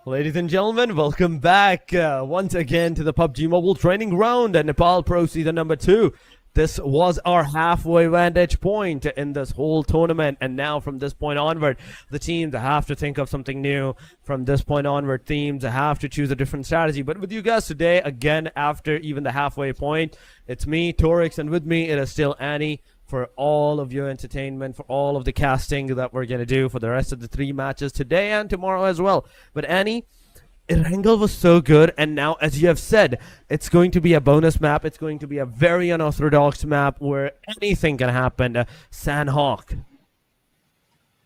Ladies and gentlemen, welcome back once again to the PUBG Mobile Training Ground and Nepal Pro Season number 2. This was our halfway vantage point in this whole tournament, and now from this point onward, the teams have to think of something new. From this point onward, teams have to choose a different strategy. But with you guys today, again, after even the halfway point, it's me, Torix, and with me, it is still Annie, for all of your entertainment, for all of the casting that we're going to do for the rest of the 3 matches today and tomorrow as well. But Annie, Erangel was so good, and now, as you have said, it's going to be a bonus map. It's going to be a very unorthodox map where anything can happen. Sandhawk.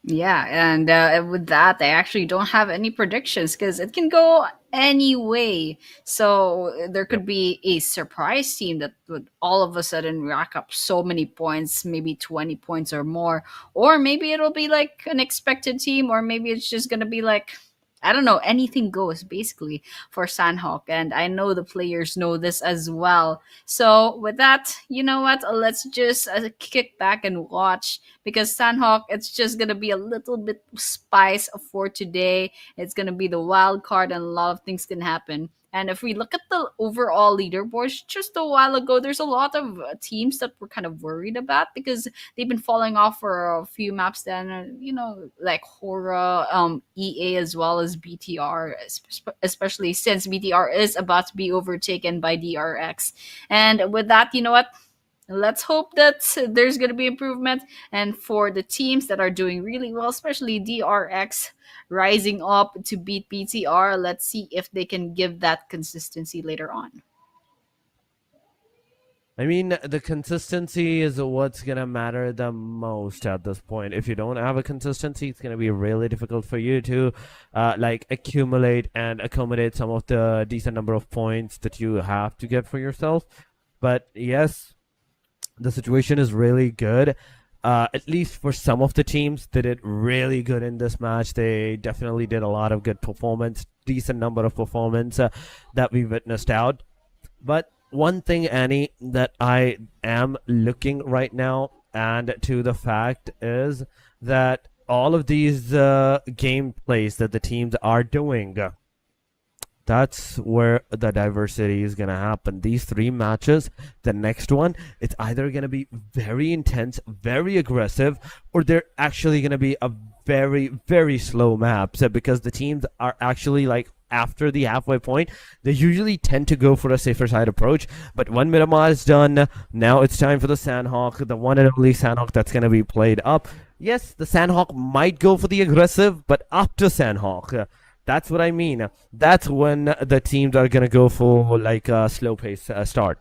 Yeah, and with that, I actually don't have any predictions because it can go any way. So there could be a surprise team that would all of a sudden rack up so many points, maybe 20 points or more. Or maybe it'll be like an expected team, or maybe it's just going to be like, I don't know, anything goes basically for Sandhawk. And I know the players know this as well. So with that, you know what? Let's just kick back and watch, because Sandhawk, it's just going to be a little bit spice for today. It's going to be the wild card, and a lot of things can happen. And if we look at the overall leaderboards, just a while ago, there's a lot of teams that we're kind of worried about because they've been falling off for a few maps. Then, like Hora, EA, as well as BTR, especially since BTR is about to be overtaken by DRX. And with that, you know what? Let's hope that there's going to be improvement. And for the teams that are doing really well, especially DRX rising up to beat BTR, let's see if they can give that consistency later on. I mean, the consistency is what's going to matter the most at this point. If you don't have a consistency, it's going to be really difficult for you to accumulate and accommodate some of the decent number of points that you have to get for yourself. But yes, the situation is really good. At least for some of the teams, they did really good in this match. They definitely did a lot of good performance, decent number of performance that we witnessed out. But one thing, Annie, that I am looking right now and to the fact is that all of these gameplays that the teams are doing, that's where the diversity is going to happen. These 3 matches, the next one, it's either going to be very intense, very aggressive, or they're actually going to be a very, very slow map. So because the teams are actually like after the halfway point, they usually tend to go for a safer side approach. But when Miramar is done, now it's time for the Sandhawk, the one and only Sandhawk that's going to be played up. Yes, the Sandhawk might go for the aggressive, but up to Sandhawk. That's what I mean. That's when the teams are going to go for like a slow pace start.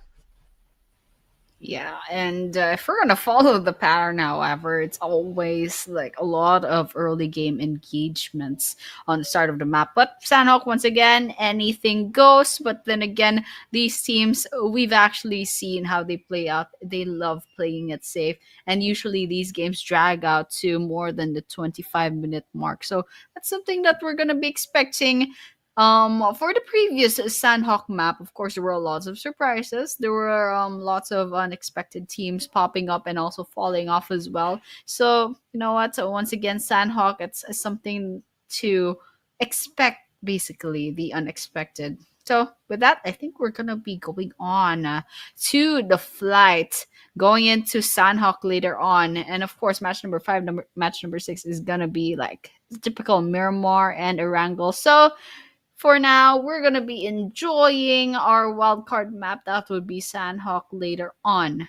Yeah, and if we're gonna follow the pattern, however, it's always like a lot of early game engagements on the start of the map. But Sandhawk, once again, anything goes. But then again, these teams, we've actually seen how they play out. They love playing it safe, and usually these games drag out to more than the 25-minute mark. So that's something that we're gonna be expecting. For the previous Sandhawk map, of course, there were lots of surprises. There were lots of unexpected teams popping up and also falling off as well. So, you know what? So once again, Sandhawk, it's something to expect, basically, the unexpected. So with that, I think we're going to be going on to the flight, going into Sandhawk later on. And of course, match number 5, match number 6 is going to be like typical Miramar and Erangel. So for now, we're going to be enjoying our wildcard map. That would be Sandhawk later on.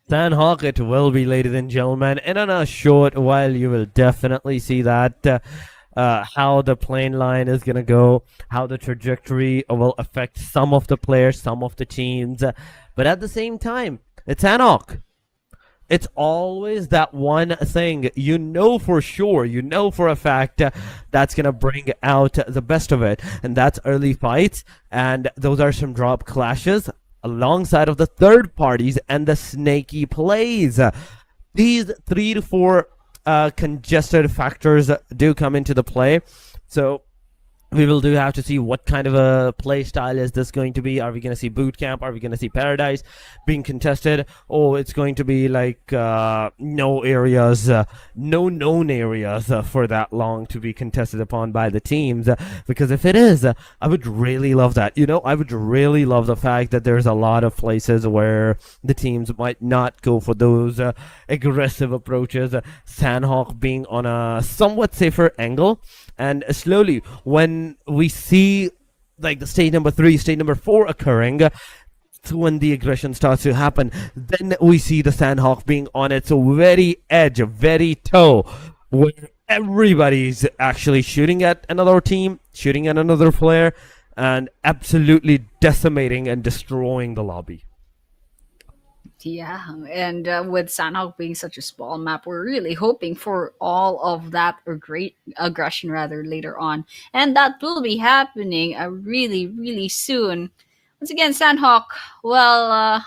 Sandhawk it will be, ladies and gentlemen. And in a short while, you will definitely see that how the plane line is going to go, how the trajectory will affect some of the players, some of the teams. But at the same time, it's Sandhawk. it's always that one thing you know for sure, you know for a fact that's gonna bring out the best of it, and that's early fights, and those are some drop clashes alongside of the third parties and the snaky plays. These 3 to 4 congested factors do come into the play, so we will do have to see what kind of a play style is this going to be. Are we going to see boot camp? Are we going to see paradise being contested? Oh, it's going to be like no areas, no known areas for that long to be contested upon by the teams. Because if it is, I would really love that. I would really love the fact that there's a lot of places where the teams might not go for those aggressive approaches. Sandhawk being on a somewhat safer angle, and slowly when we see like the stage number 3, stage number 4 occurring, when the aggression starts to happen, then we see the Sandhawk being on its very edge, very toe, where everybody's actually shooting at another team, shooting at another player, and absolutely decimating and destroying the lobby. Yeah, and with Sanhok being such a small map, we're really hoping for all of that or great aggression rather later on, and that will be happening really, really soon. Once again, Sanhok. Well,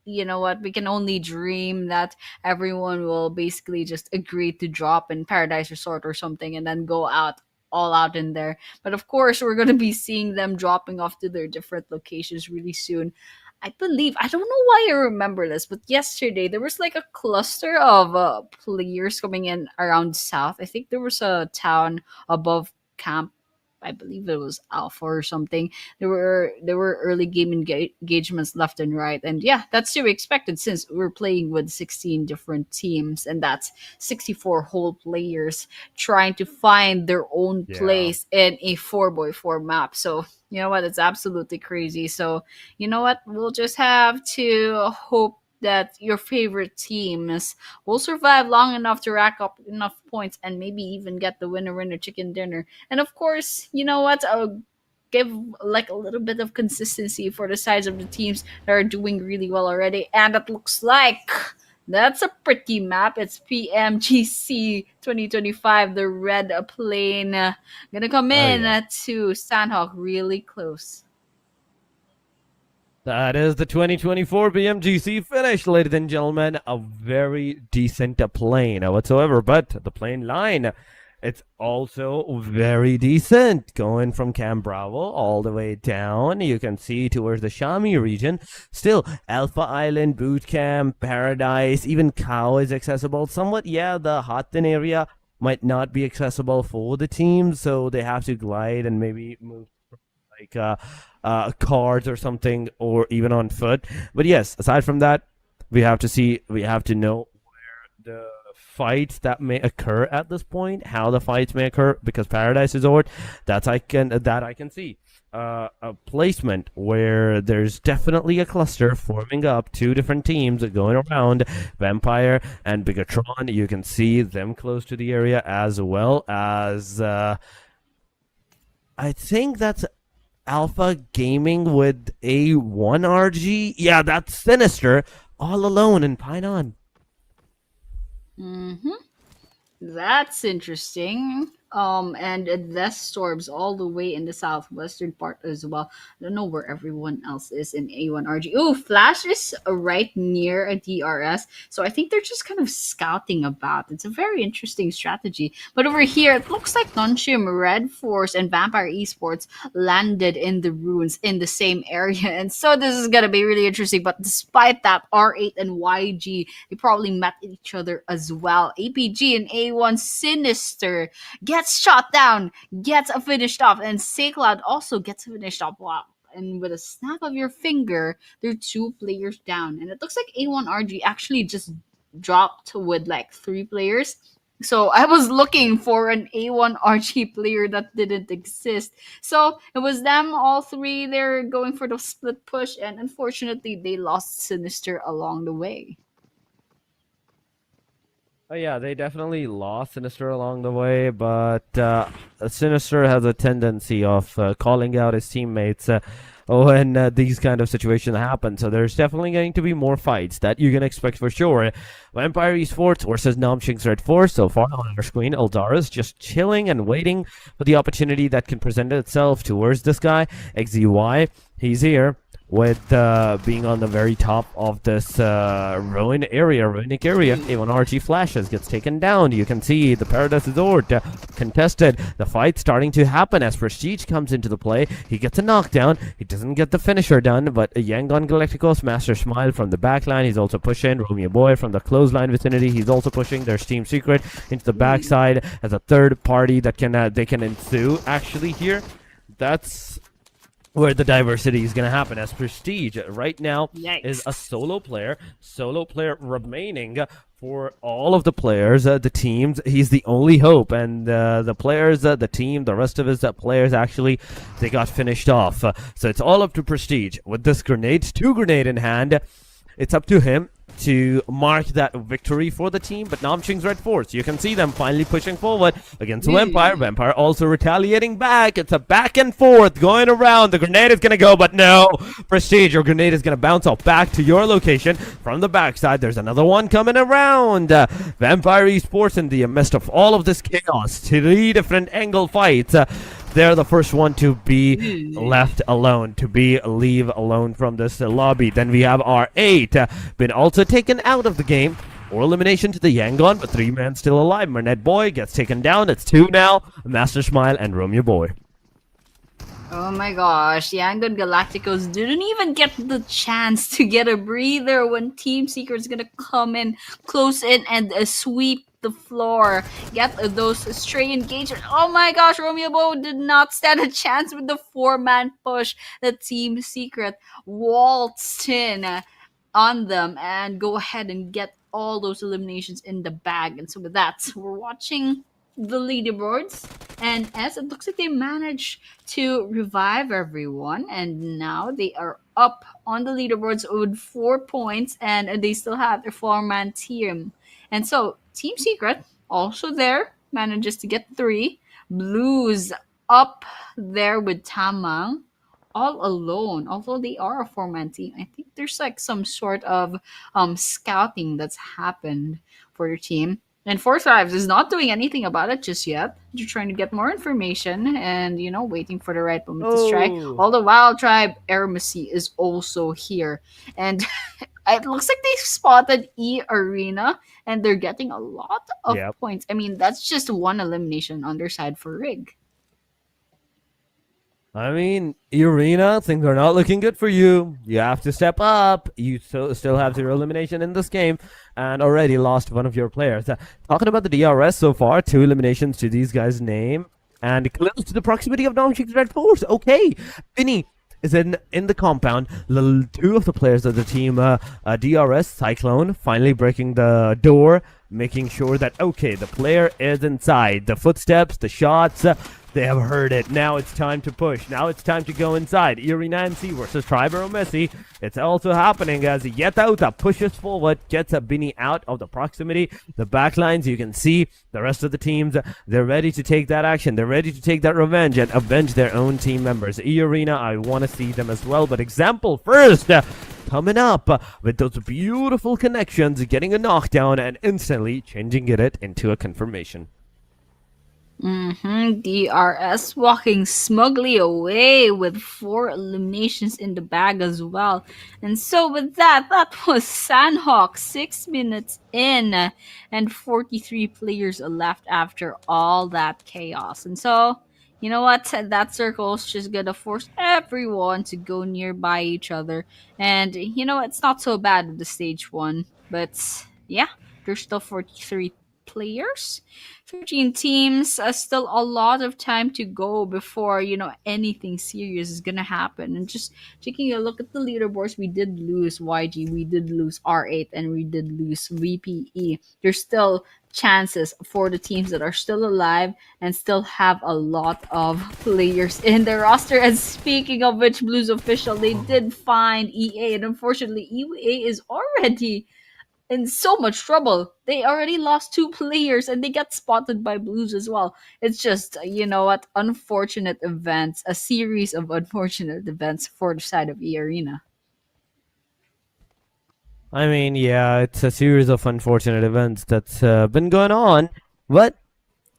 you know what? We can only dream that everyone will basically just agree to drop in Paradise Resort or something, and then go out all out in there. But of course, we're gonna be seeing them dropping off to their different locations really soon. I believe I don't know why I remember this, but yesterday there was like a cluster of players coming in around south. I think there was a town above camp. I believe it was Alpha or something. There were early game engagements left and right, and yeah, that's to be expected since we're playing with 16 different teams, and that's 64 whole players trying to find their own Yeah. place in a 4x4 map. So you know what? It's absolutely crazy. So you know what? We'll just have to hope that your favorite teams will survive long enough to rack up enough points and maybe even get the winner chicken dinner. And of course, you know what? I'll give like a little bit of consistency for the size of the teams that are doing really well already. And it looks like that's a pretty map. It's PMGC 2025, the red plane. Gonna come Oh, in yeah. to Sandhawk really close. That is the 2024 BMGC finish, ladies and gentlemen. A very decent plane whatsoever, but the plane line, it's also very decent. Going from Camp Bravo all the way down, you can see towards the Shami region. Still, Alpha Island, Boot Camp, Paradise, even Cow is accessible. Somewhat, yeah, the Hatin area might not be accessible for the team, so they have to glide and maybe move like cards or something, or even on foot. But yes, aside from that, we have to know the fights that may occur at this point, how the fights may occur, because Paradise Resort, that I can see. A placement where there's definitely a cluster forming up, 2 different teams going around, Vampire and Bigatron. You can see them close to the area, as well as I think that's Alpha Gaming with A1RG. Yeah, that's Sinister all alone in Pinon. Mm-hmm. That's interesting. And the storms all the way in the southwestern part as well. I don't know where everyone else is in A1RG. Oh, Flash is right near a DRS, so I think they're just kind of scouting about. It's a very interesting strategy. But over here, it looks like Nonchim, Red Force, and Vampire Esports landed in the ruins in the same area, and so this is gonna be really interesting. But despite that, R8 and YG, they probably met each other as well. APG and A1 Sinister gets shot down, gets finished off, and Saycloud also gets finished off. Wow. And with a snap of your finger, there are 2 players down. And it looks like A1RG actually just dropped with like 3 players. So I was looking for an A1RG player that didn't exist. So it was them, all 3. They're going for the split push, and unfortunately, they lost Sinister along the way. Oh yeah, they definitely lost Sinister along the way, but Sinister has a tendency of calling out his teammates when these kind of situations happen. So there's definitely going to be more fights that you can expect for sure. Vampire Esports versus Namching's Red Force. So far on our screen, Eldaris just chilling and waiting for the opportunity that can present itself towards this guy, XZY. He's here with being on the very top of this runic area. Even RG flashes, gets taken down. You can see the Paradise Resort contested. The fight starting to happen as Prestige comes into the play. He gets a knockdown. He doesn't get the finisher done, but Yangon Galacticos, Master Smile from the backline. He's also pushing. Romeo Boy from the clothesline vicinity. He's also pushing. There's Team Secret into the backside as a third party that can they can ensue. Actually, here, that's where the diversity is going to happen, as Prestige right now is a solo player remaining for all of the players, the teams. He's the only hope, and the players, the team, the rest of his players, actually, they got finished off. So it's all up to Prestige. With this two grenade in hand, it's up to him to mark that victory for the team. But Namching's Red Force, you can see them finally pushing forward against Vampire. Vampire also retaliating back. It's a back and forth going around. The grenade is going to go, but no. Prestige, your grenade is going to bounce off back to your location from the backside. There's another one coming around. Vampire Esports, in the midst of all of this chaos, 3 different angle fights. They're the first one to be left alone, leave alone from this lobby. Then we have R8, been also taken out of the game for elimination to the Yangon, but 3 men still alive. Mernet Boy gets taken down. It's 2 now. Master Smile and Romeo Boy. Oh my gosh, Yangon Galacticos didn't even get the chance to get a breather when Team Secret's gonna come in, close in, and sweep the floor, get those stray engagements. Oh my gosh, Romeo Boy did not stand a chance with the 4-man push. The Team Secret waltzed in on them and go ahead and get all those eliminations in the bag. And so with that, we're watching the leaderboards, and as it looks like they managed to revive everyone, and now they are up on the leaderboards with 4 points, and they still have their 4-man team. And so Team Secret also there manages to get 3. Blues up there with Tamang all alone, although they are a 4-man team. I think there's like some sort of scouting that's happened for your team. And Force Lives is not doing anything about it just yet. You're trying to get more information and, waiting for the right moment to strike. All the Wild Tribe Eremacy is also here. And it looks like they spotted E Arena and they're getting a lot of points. I mean, that's just 1 elimination on their side for Rig. I mean, Arena, things are not looking good for you. You have to step up. You still have 0 elimination in this game and already lost one of your players. Talking about the DRS so far, 2 eliminations to these guys' name and close to the proximity of Namching's Red Force. Okay, Vinny is in the compound. 2 of the players of the team, DRS, Cyclone, finally breaking the door, making sure that, okay, the player is inside. The footsteps, the shots, they have heard it. Now it's time to push. Now it's time to go inside. Eerie Nancy versus Tribero Messi. It's also happening as Yetauta pushes forward, gets a Bini out of the proximity. The backlines, you can see the rest of the teams, they're ready to take that action. They're ready to take that revenge and avenge their own team members. E-Arena, I want to see them as well. But example first, coming up with those beautiful connections, getting a knockdown and instantly changing it into a confirmation. DRS walking smugly away with 4 eliminations in the bag as well. And so with that was Sandhawk 6 minutes in and 43 players left after all that chaos. And so, you know what? That circle's just gonna force everyone to go nearby each other. And it's not so bad with the stage 1. But yeah, there's still 43 players, 13 teams, still a lot of time to go before anything serious is gonna happen. And just taking a look at the leaderboards, we did lose YG, we did lose R8, and we did lose VPE. There's still chances for the teams that are still alive and still have a lot of players in the roster. And speaking of which, Blues official, they did find EA, and unfortunately EA is already in so much trouble. They already lost two players and they got spotted by Blues as well. It's just, you know what, unfortunate events, a series of unfortunate events for the side of E Arena. I mean, yeah, it's a series of unfortunate events that's been going on, but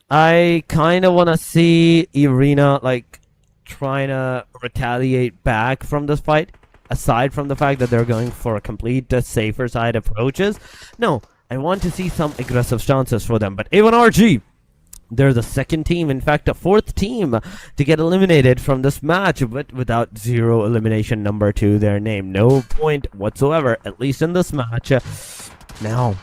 I kind of want to see Irina like trying to retaliate back from this fight. Aside from the fact that they're going for a complete safer side approaches, no, I want to see some aggressive stances for them. But even RG, they're the second team, in fact, a fourth team to get eliminated from this match, but without zero elimination number to their name. No point whatsoever, at least in this match. Now,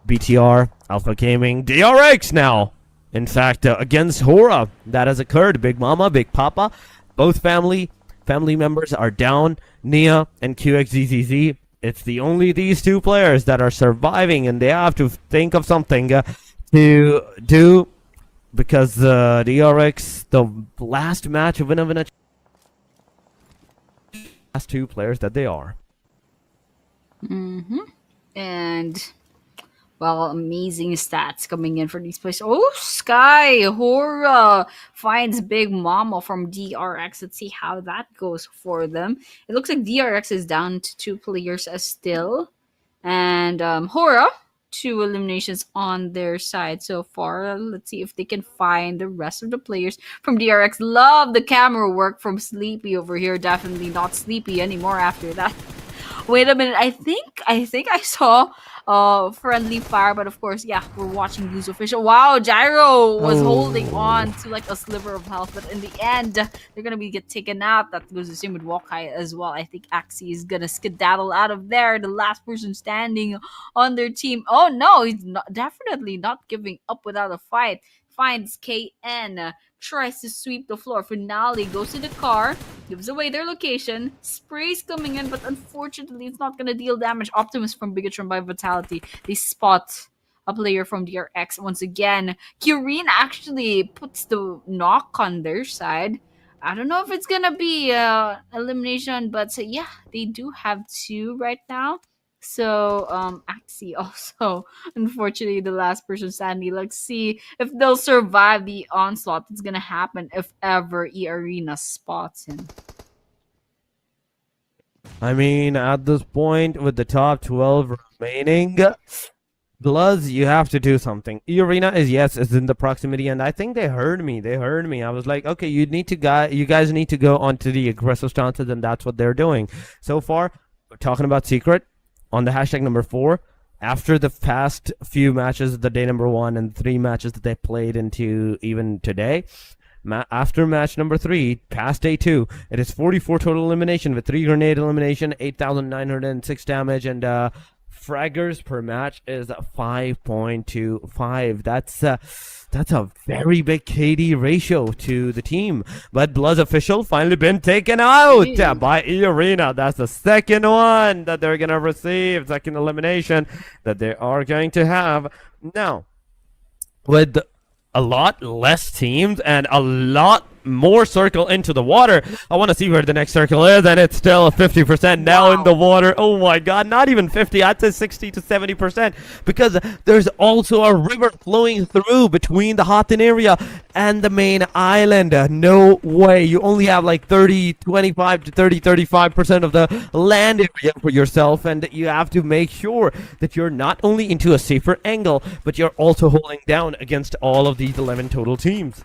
BTR, Alpha Gaming, DRX now. In fact, against Hora, that has occurred. Big Mama, Big Papa, both family members are down. Nia and QXZZZ. It's the only these two players that are surviving, and they have to think of something to do because DRX, the last match of Winner last two players that they are. And well, amazing stats coming in for these players. Oh, Sky Hora finds Big Mama from DRX. Let's see how that goes for them. It looks like DRX is down to two players as still, and Hora, two eliminations on their side so far. Let's see if they can find the rest of the players from DRX. Love the camera work from Sleepy over here. Definitely not Sleepy anymore after that. Wait a minute. I think I saw friendly fire, but of course, yeah, we're watching Blues official. Wow, Gyro was holding on to like a sliver of health, but in the end, they're gonna be get taken out. That goes the same with Walkai as well. I think Axie is gonna skedaddle out of there. The last person standing on their team. Oh no, he's not, definitely not giving up without a fight. Finds KN, tries to sweep the floor. Finale goes to the car, gives away their location. Sprays coming in, but unfortunately, it's not gonna deal damage. Optimus from Bigatron by Vitality. They spot a player from DRX once again. Kyurine actually puts the knock on their side. I don't know if it's gonna be elimination, but yeah, they do have two right now. So Axie also, unfortunately, the last person standing. Let's see if they'll survive the onslaught that's gonna happen if ever E Arena spots him. I mean, at this point, with the top 12 remaining, Bloods, you have to do something. Arena is in the proximity, and I think they heard me. I was like, okay, you guys need to go onto the aggressive stances, and that's what they're doing. So far, we're talking about Secret on the hashtag number 4. After the past few matches, the day number 1 and 3 matches that they played into even today, after match number 3, past day 2, it is 44 total elimination with 3 grenade elimination, 8,906 damage, and fraggers per match is 5.25. That's a very big KD ratio to the team. But Blood's official finally been taken out by E Arena. That's the second one that they're gonna receive, second elimination that they are going to have now. With a lot less teams and a lot more circle into the water, I want to see where the next circle is, and it's still 50% now in the water. Oh my god, not even 50, I'd say 60 to 70%, because there's also a river flowing through between the Hotten area and the main island. No way, you only have like 25 to 35% of the land area for yourself, and you have to make sure that you're not only into a safer angle, but you're also holding down against all of these 11 total teams.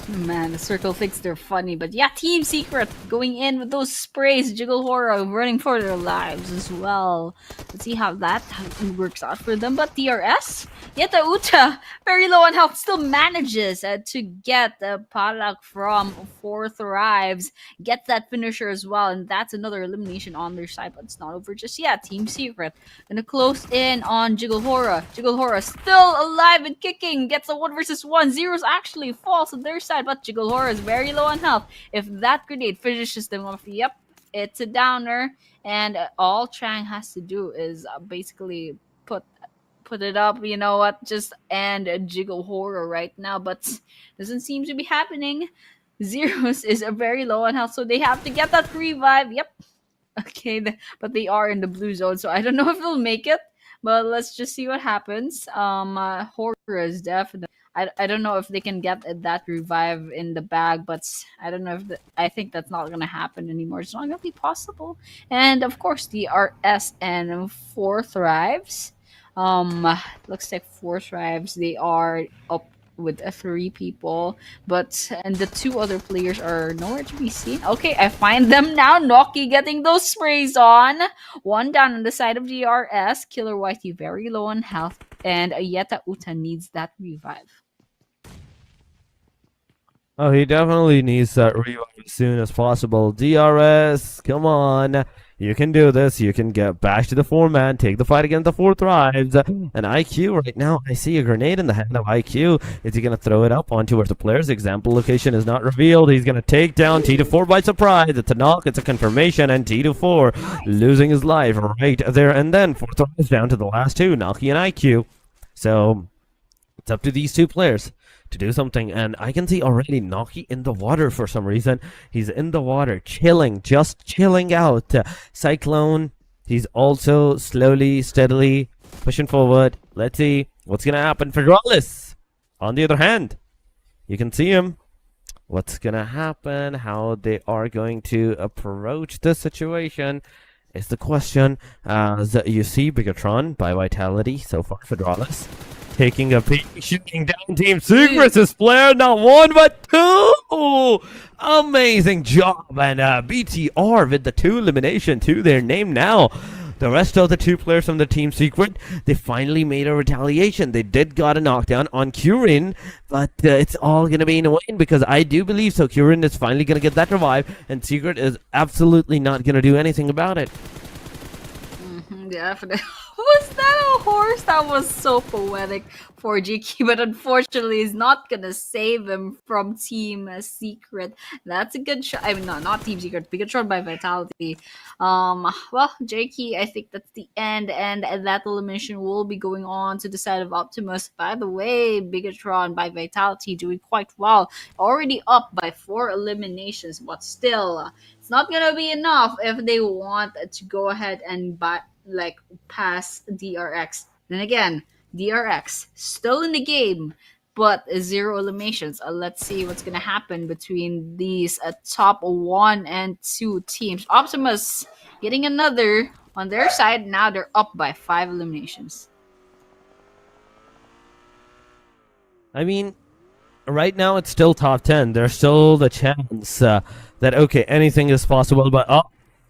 Man, the circle thinks they're funny, but yeah, Team Secret going in with those sprays. Jiggle Horror running for their lives as well. Let's see how that works out for them. But DRS, Yeta Uta, very low on health, still manages to get Palak from 4th arrives, gets that finisher as well, and that's another elimination on their side, but it's not over just yet. Team Secret gonna close in on Jiggle Horror. Jiggle Horror still alive and kicking, gets a 1 versus 1. Zeros actually falls on their side, but Jiggle Horror is very low on health. If that grenade finishes them off, yep, it's a downer, and all Trang has to do is basically put it up. You know what? Just end Jiggle Horror right now, but doesn't seem to be happening. Zeros is a very low on health, so they have to get that revive. Yep. Okay, but they are in the blue zone, so I don't know if they'll make it. But let's just see what happens. Horrors definitely. I don't know if they can get that revive in the bag, but I don't know if I think that's not gonna happen anymore. It's not gonna be possible. And of course, the RS and Four Thrives. Looks like Four Thrives. They are up with three people, but and the two other players are nowhere to be seen. Okay, I find them now. Noki getting those sprays on. One down on the side of GRS. Killer Whitey very low on health, and Ayeta Uta needs that revive. Oh, he definitely needs that revive as soon as possible. DRS, come on. You can do this. You can get back to the 4-man, take the fight against the 4 Thrives. And IQ right now, I see a grenade in the hand of IQ. Is he going to throw it up onto where the player's example location is not revealed? He's going to take down T24 by surprise. It's a knock, it's a confirmation, and T24 losing his life right there. And then 4 Thrives down to the last two, Naki and IQ. So it's up to these two players to do something, and I can see already Naki in the water for some reason. He's in the water, chilling, just chilling out. Cyclone, he's also slowly, steadily pushing forward. Let's see what's gonna happen for Grollis. On the other hand, you can see him. What's gonna happen, how they are going to approach the situation is the question. As you see, Bigatron by Vitality so far for Grollis. Taking a peek, shooting down Team Secrets' player, not one but two! Amazing job, and BTR with the 2 elimination to their name now. The rest of the 2 players from the Team Secret, they finally made a retaliation. They did got a knockdown on Kurin, but it's all going to be in a win because I do believe so. Kurin is finally going to get that revive, and Secret is absolutely not going to do anything about it. Definitely. Was that a horse? That was so poetic for GK, but unfortunately, he's not gonna save him from Team Secret. That's a good shot. I mean, no, not Team Secret. Bigatron by Vitality. Well, JK, I think that's the end, and that elimination will be going on to the side of Optimus. By the way, Bigatron by Vitality doing quite well, already up by 4 eliminations, but still, it's not gonna be enough if they want to go ahead and pass DRX. Then again, DRX still in the game, but 0 eliminations. Let's see what's gonna happen between these top 1 and 2 teams. Optimus getting another on their side. Now they're up by 5 eliminations. I mean, right now it's still top 10. There's still the chance that, okay, anything is possible, but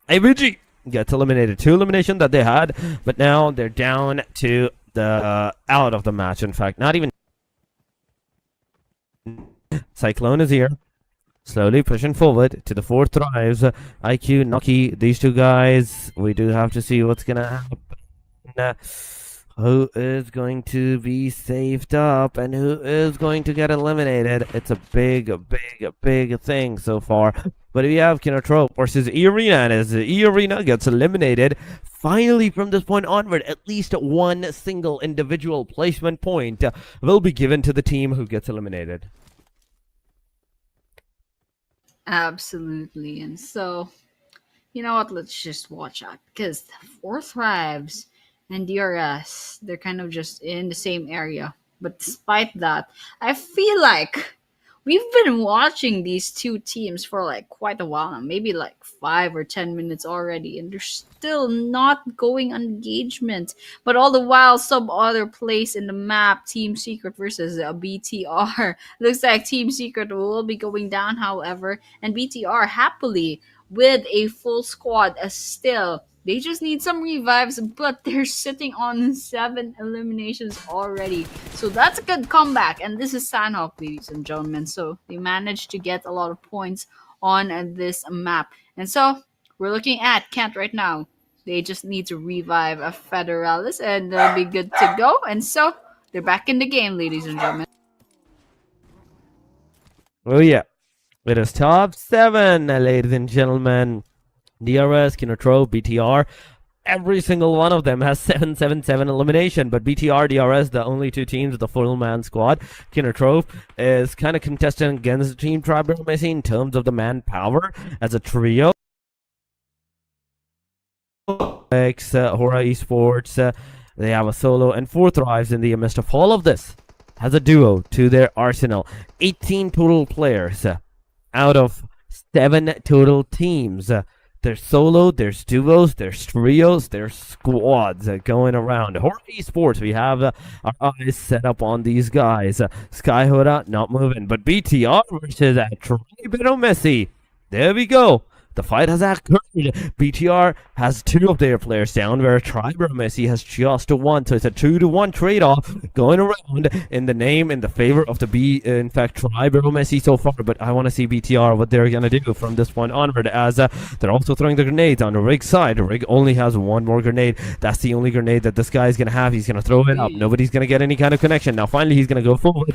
ABG gets eliminated. 2 elimination that they had, but now they're down to the out of the match. In fact, not even. Cyclone is here, slowly pushing forward to the 4 Thrives. IQ, Naki, these 2 guys. We do have to see what's gonna happen. Who is going to be saved up and who is going to get eliminated? It's a big thing so far. But we have Kinotrope versus E-Arena, and as E-Arena gets eliminated, finally from this point onward, at least 1 single individual placement point will be given to the team who gets eliminated. Absolutely. And so, you know what? Let's just watch out because the 4 Thrives and DRS, they're kind of just in the same area. But despite that, I feel like we've been watching these 2 teams for quite a while now, maybe 5 or 10 minutes already, and they're still not going on engagement. But all the while, some other place in the map, Team Secret versus BTR. Looks like Team Secret will be going down, however, and BTR happily with a full squad still. They just need some revives, but they're sitting on 7 eliminations already. So that's a good comeback. And this is Sandhawk, ladies and gentlemen. So they managed to get a lot of points on this map. And so we're looking at Kent right now. They just need to revive a Federalis and they'll be good to go. And so they're back in the game, ladies and gentlemen. Oh yeah, it is top 7, ladies and gentlemen. DRS, Kinotrope, BTR, every single one of them has 7-7-7 elimination, but BTR, DRS, the only 2 teams with the full-man squad. Kinotrope is kind of contesting against Team Tribal Messi in terms of the manpower as a trio. Hora Esports, they have a solo, and 4 Thrives in the midst of all of this has a duo to their arsenal. 18 total players out of 7 total teams. There's solo, there's duos, there's trios, there's squads going around. Hora Esports, we have our eyes set up on these guys. Sky Hora not moving, but BTR versus Tribero Messi. There we go. The fight has occurred. BTR has 2 of their players down, where Tribero Messi has just 1. So it's a 2-to-1 trade-off going around in the favor of the in fact, Tribero Messi so far. But I want to see BTR, what they're going to do from this point onward, as they're also throwing the grenades on the Rig side. Rig only has 1 more grenade. That's the only grenade that this guy is going to have. He's going to throw it up. Nobody's going to get any kind of connection. Now, finally, he's going to go forward.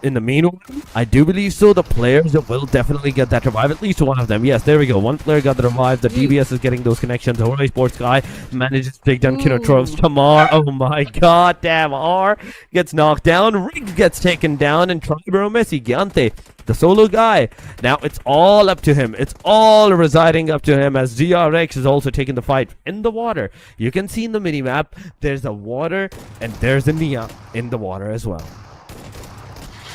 In the meanwhile, I do believe so. The players will definitely get that revive. At least one of them. Yes, there we go. One player got the revive. The DBS is getting those connections. The Hora Sports guy manages to take down Kinotropes. Tamar, oh my god, damn. R gets knocked down. Rig gets taken down. And Tribero Messi, Giante, the solo guy. Now it's all up to him. It's all residing up to him, as DRX is also taking the fight in the water. You can see in the minimap, there's a water and there's a Nia in the water as well.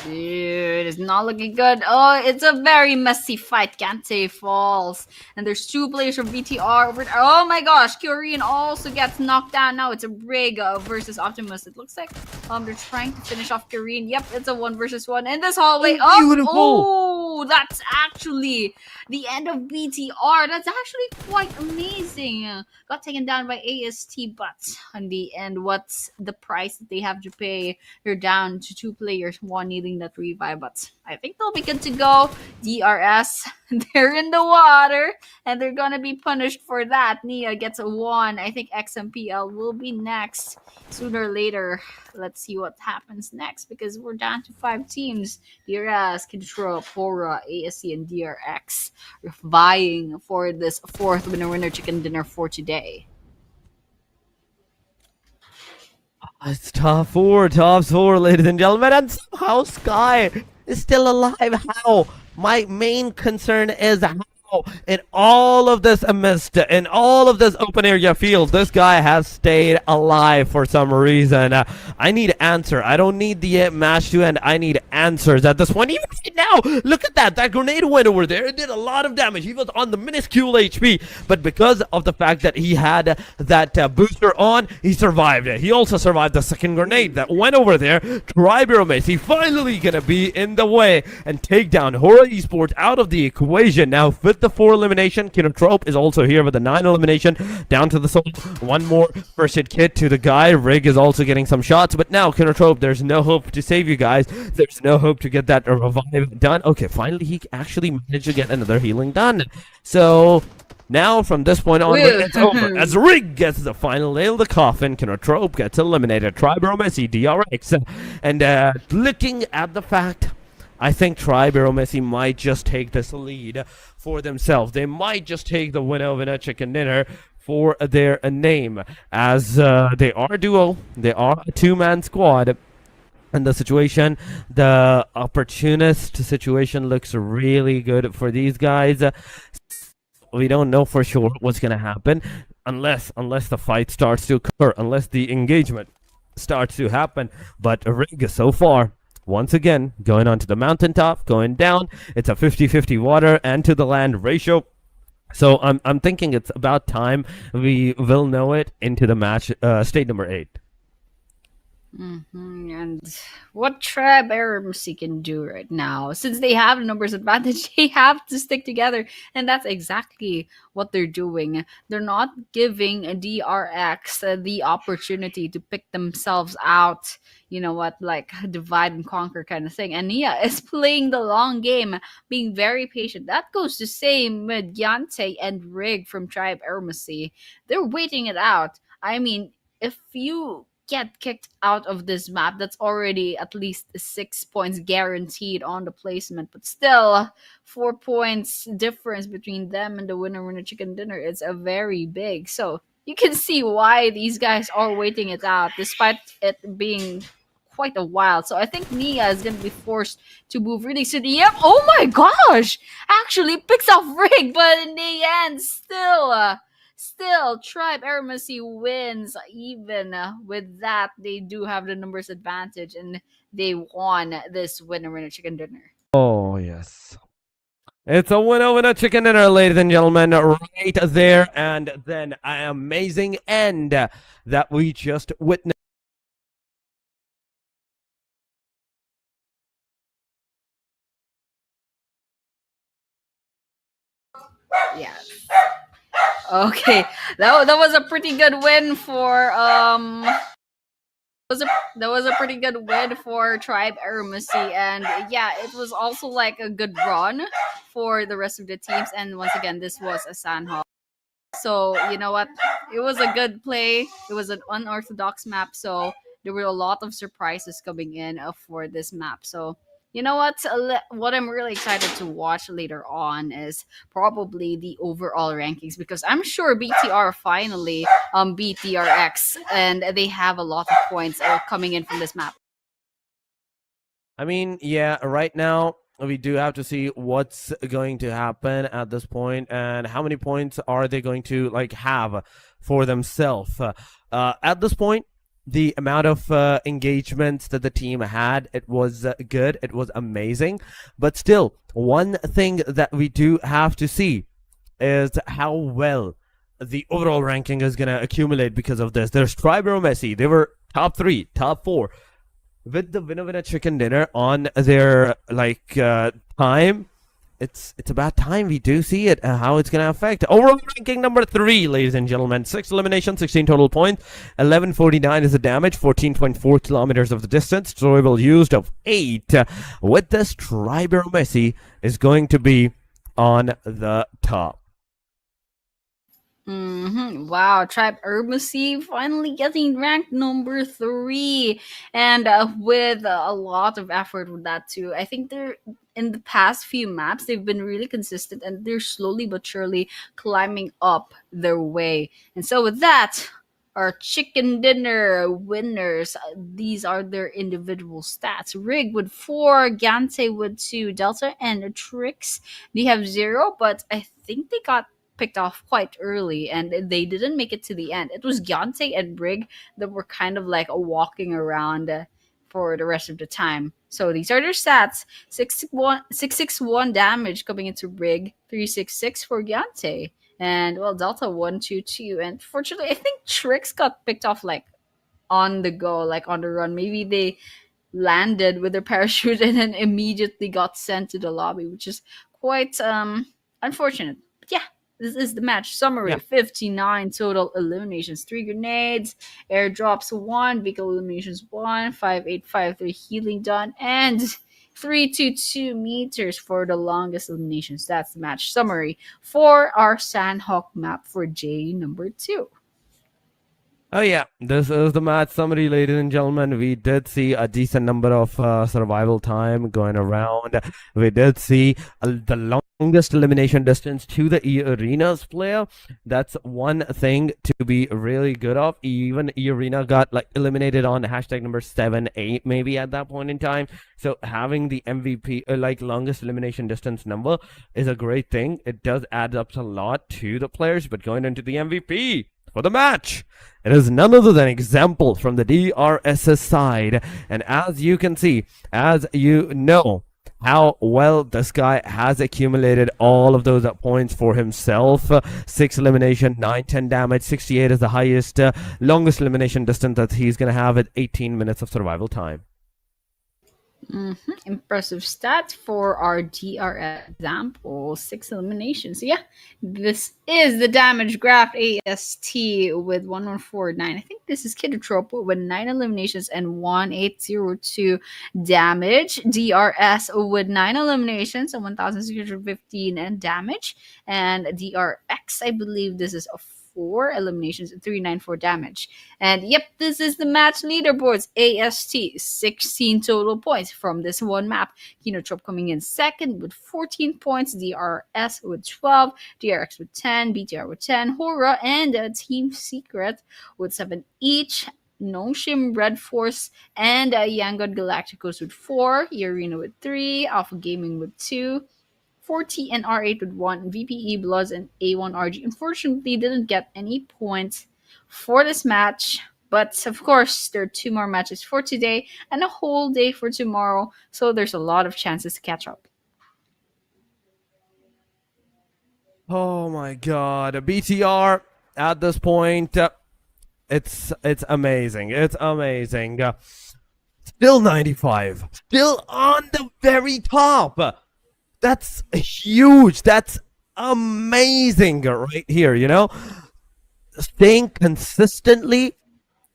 Dude, it's not looking good. Oh, it's a very messy fight. Gante falls. And there's 2 players from VTR over there. Oh my gosh, Kyurine also gets knocked down. Now it's a Rig versus Optimus. It looks like they're trying to finish off Kyurine. Yep, it's a 1 versus 1 in this hallway. Oh, that's actually the end of BTR. That's actually quite amazing. Got taken down by AST, but in the end, what's the price that they have to pay? They're down to 2 players, one needing that revive, but I think they'll be good to go. DRS, they're in the water, and they're gonna be punished for that. Nia gets a 1. I think XMPL will be next sooner or later. Let's see what happens next, because we're down to 5 teams. DRS, Control, Hora, ASC, and DRX vying for this 4th winner chicken dinner for today. It's top 4, ladies and gentlemen, and somehow Sky is still alive. How? My main concern is how, in all of this in all of this open area field, this guy has stayed alive for some reason. I need answer. I don't need the match to end. I need answers at this point. Even right now, look at that. That grenade went over there. It did a lot of damage. He was on the minuscule HP, but because of the fact that he had that booster on, he survived it. He also survived the second grenade that went over there. Tribero Messi finally gonna be in the way and take down Hora Esports out of the equation. Now, with the 4 elimination, Kinotrope is also here with the 9 elimination, down to the soul. 1 more first aid kit to the guy. Rig is also getting some shots, but now Kinotrope, there's no hope to save you guys. There's no hope to get that revive done. Okay, finally he actually managed to get another healing done. So now from this point on, it's over. As Rig gets the final nail in the coffin, Kinotrope gets eliminated. Tribero Messi, DRX, and looking at the fact, I think Tribero Messi might just take this lead for themselves. They might just take the winner of a chicken dinner for their name, as they are a duo. They are a 2-man squad. And the situation, the opportunist situation, looks really good for these guys. We don't know for sure what's going to happen unless the fight starts to occur, unless the engagement starts to happen. But Rig so far, once again, going onto the mountaintop, going down. It's a 50-50 water and to the land ratio. So I'm thinking it's about time we will know it into the match, state number 8. And what Tribero Messi can do right now, since they have numbers advantage, they have to stick together, and that's exactly what they're doing. They're not giving a DRX the opportunity to pick themselves out. You know what, like divide and conquer kind of thing. And Nia is playing the long game, being very patient. That goes the same with Yante and Rig from Tribero Messi. They're waiting it out. I mean, if you get kicked out of this map, that's already at least 6 points guaranteed on the placement. But still, 4 points difference between them and the winner chicken dinner is a very big. So you can see why these guys are waiting it out, despite it being quite a while. So I think Nia is going to be forced to move really soon. Yep. Oh my gosh! Actually picks off Rig, but in the end, still Still, Tribe Aramasi wins. Even with that, they do have the numbers advantage, and they won this winner chicken dinner. Oh, yes. It's a winner chicken dinner, ladies and gentlemen, right there. And then an amazing end that we just witnessed. Yeah. Okay, that was a pretty good win for was a that was a pretty good win for Tribe Aramasi, and yeah, it was also like a good run for the rest of the teams. And once again, this was a Sanho. So you know what? It was a good play. It was an unorthodox map, so there were a lot of surprises coming in for this map. So you know what? What I'm really excited to watch later on is probably the overall rankings, because I'm sure BTR finally beat DRX, and they have a lot of points coming in from this map. I mean, yeah, right now we do have to see what's going to happen at this point and how many points are they going to like have for themselves. At this point, the amount of engagements that the team had, it was good, it was amazing. But still, one thing that we do have to see is how well the overall ranking is going to accumulate because of this. There's Triber Messi, they were top 3, top 4 with the winner chicken dinner on their like time. It's about time we do see it, how it's gonna affect overall ranking number 3, ladies and gentlemen. 6 eliminations, 16 total points, 1149 is the damage, 14.4 kilometers of the distance, throwable used of 8. With this, Triber Messi is going to be on the top. Wow, Tribe Urbacy finally getting ranked number 3, and with a lot of effort with that too. I think they're in the past few maps they've been really consistent, and they're slowly but surely climbing up their way. And so with that, our chicken dinner winners, these are their individual stats. Rig with 4, Gante with 2, Delta and Trix, they have 0, but I think they got picked off quite early, and they didn't make it to the end. It was Gyante and Brig that were kind of like walking around for the rest of the time. So these are their stats: 661 damage coming into Brig, 366 for Gyante, and well, Delta 122. And fortunately, I think Trix got picked off like on the go, like on the run. Maybe they landed with their parachute and then immediately got sent to the lobby, which is quite unfortunate. But yeah, this is the match summary. Yeah. 59 total eliminations, 3 grenades, airdrops 1, vehicle eliminations 1, 5853 healing done, and 322 meters for the longest eliminations. That's the match summary for our Sandhawk map for J number 2. Oh yeah, this is the match summary, ladies and gentlemen. We did see a decent number of survival time going around. We did see the longest elimination distance to the E-Arena's player. That's one thing to be really good of. Even E-Arena got like eliminated on hashtag number 7, 8 maybe at that point in time. So having the MVP, like longest elimination distance number is a great thing. It does add up a lot to the players, but going into the MVP for the match, it is none other than Example from the DRS's side. And as you can see, as you know, how well this guy has accumulated all of those points for himself. 6 elimination, 910 damage, 68 is the highest longest elimination distance that he's going to have at 18 minutes of survival time. Impressive stats for our DRS Example. 6 eliminations. So yeah, this is the damage graph AST with 1149. I think this is Kidotrope with 9 eliminations and 1802 damage. DRS with 9 eliminations and 1615 and damage. And DRX, I believe this is a 4 eliminations and 394 damage. And yep, this is the match leaderboards. AST 16 total points from this one map. Kinotrop coming in second with 14 points, DRS with 12, DRX with 10, BTR with 10, Hora and Team Secret with 7 each. Noshim Red Force and Yangon Galacticos with 4, Arena with 3, Alpha Gaming with 2, 4T and R8 with 1, VPE, Bloods, and A1RG. Unfortunately, didn't get any points for this match. But of course, there are 2 more matches for today and a whole day for tomorrow. So there's a lot of chances to catch up. Oh my God, a BTR at this point, it's amazing. It's amazing. Still 95, still on the very top. That's huge. That's amazing right here. You know, staying consistently,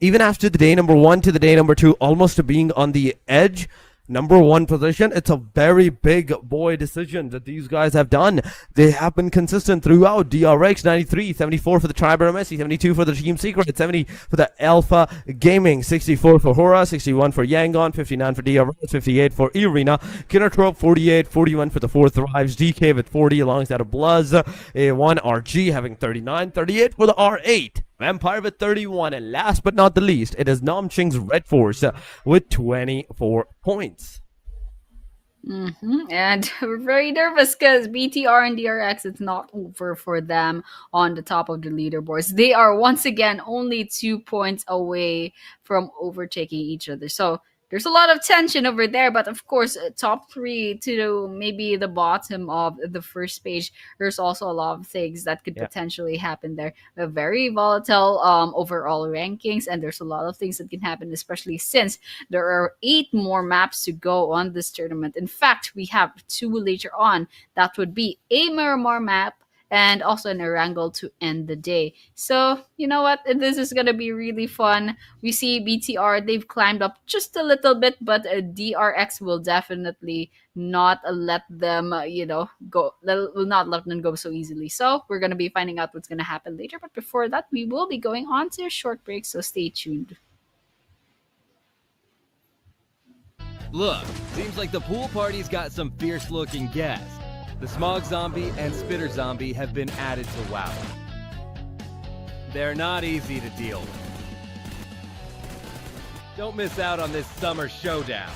even after the day number 1 to the day number 2, almost to being on the edge. Number 1 position, it's a very big boy decision that these guys have done. They have been consistent throughout. DRX 93, 74 for the Triber Messi, 72 for the Team Secret, 70 for the Alpha Gaming, 64 for Hora, 61 for Yangon, 59 for DRX, 58 for Irina, Kinnertrope 48, 41 for the 4 Thrives, DK with 40 alongside of Bluzz, A1 RG having 39, 38 for the R8. Vampire with 31, and last but not the least, it is Namching's Red Force with 24 points. And we're very nervous because BTR and DRX, it's not over for them on the top of the leaderboards. They are once again only 2 points away from overtaking each other. So there's a lot of tension over there, but of course, top 3 to maybe the bottom of the first page, there's also a lot of things that could potentially happen there. A very volatile overall rankings, and there's a lot of things that can happen, especially since there are 8 more maps to go on this tournament. In fact, we have 2 later on. That would be a Miramar map and also an Erangel to end the day. So, you know what? This is going to be really fun. We see BTR, they've climbed up just a little bit, but DRX will definitely not let them, go. Will not let them go so easily. So, we're going to be finding out what's going to happen later. But before that, we will be going on to a short break, so stay tuned. Look, seems like the pool party's got some fierce-looking guests. The Smog Zombie and Spitter Zombie have been added to WoW. They're not easy to deal with. Don't miss out on this summer showdown.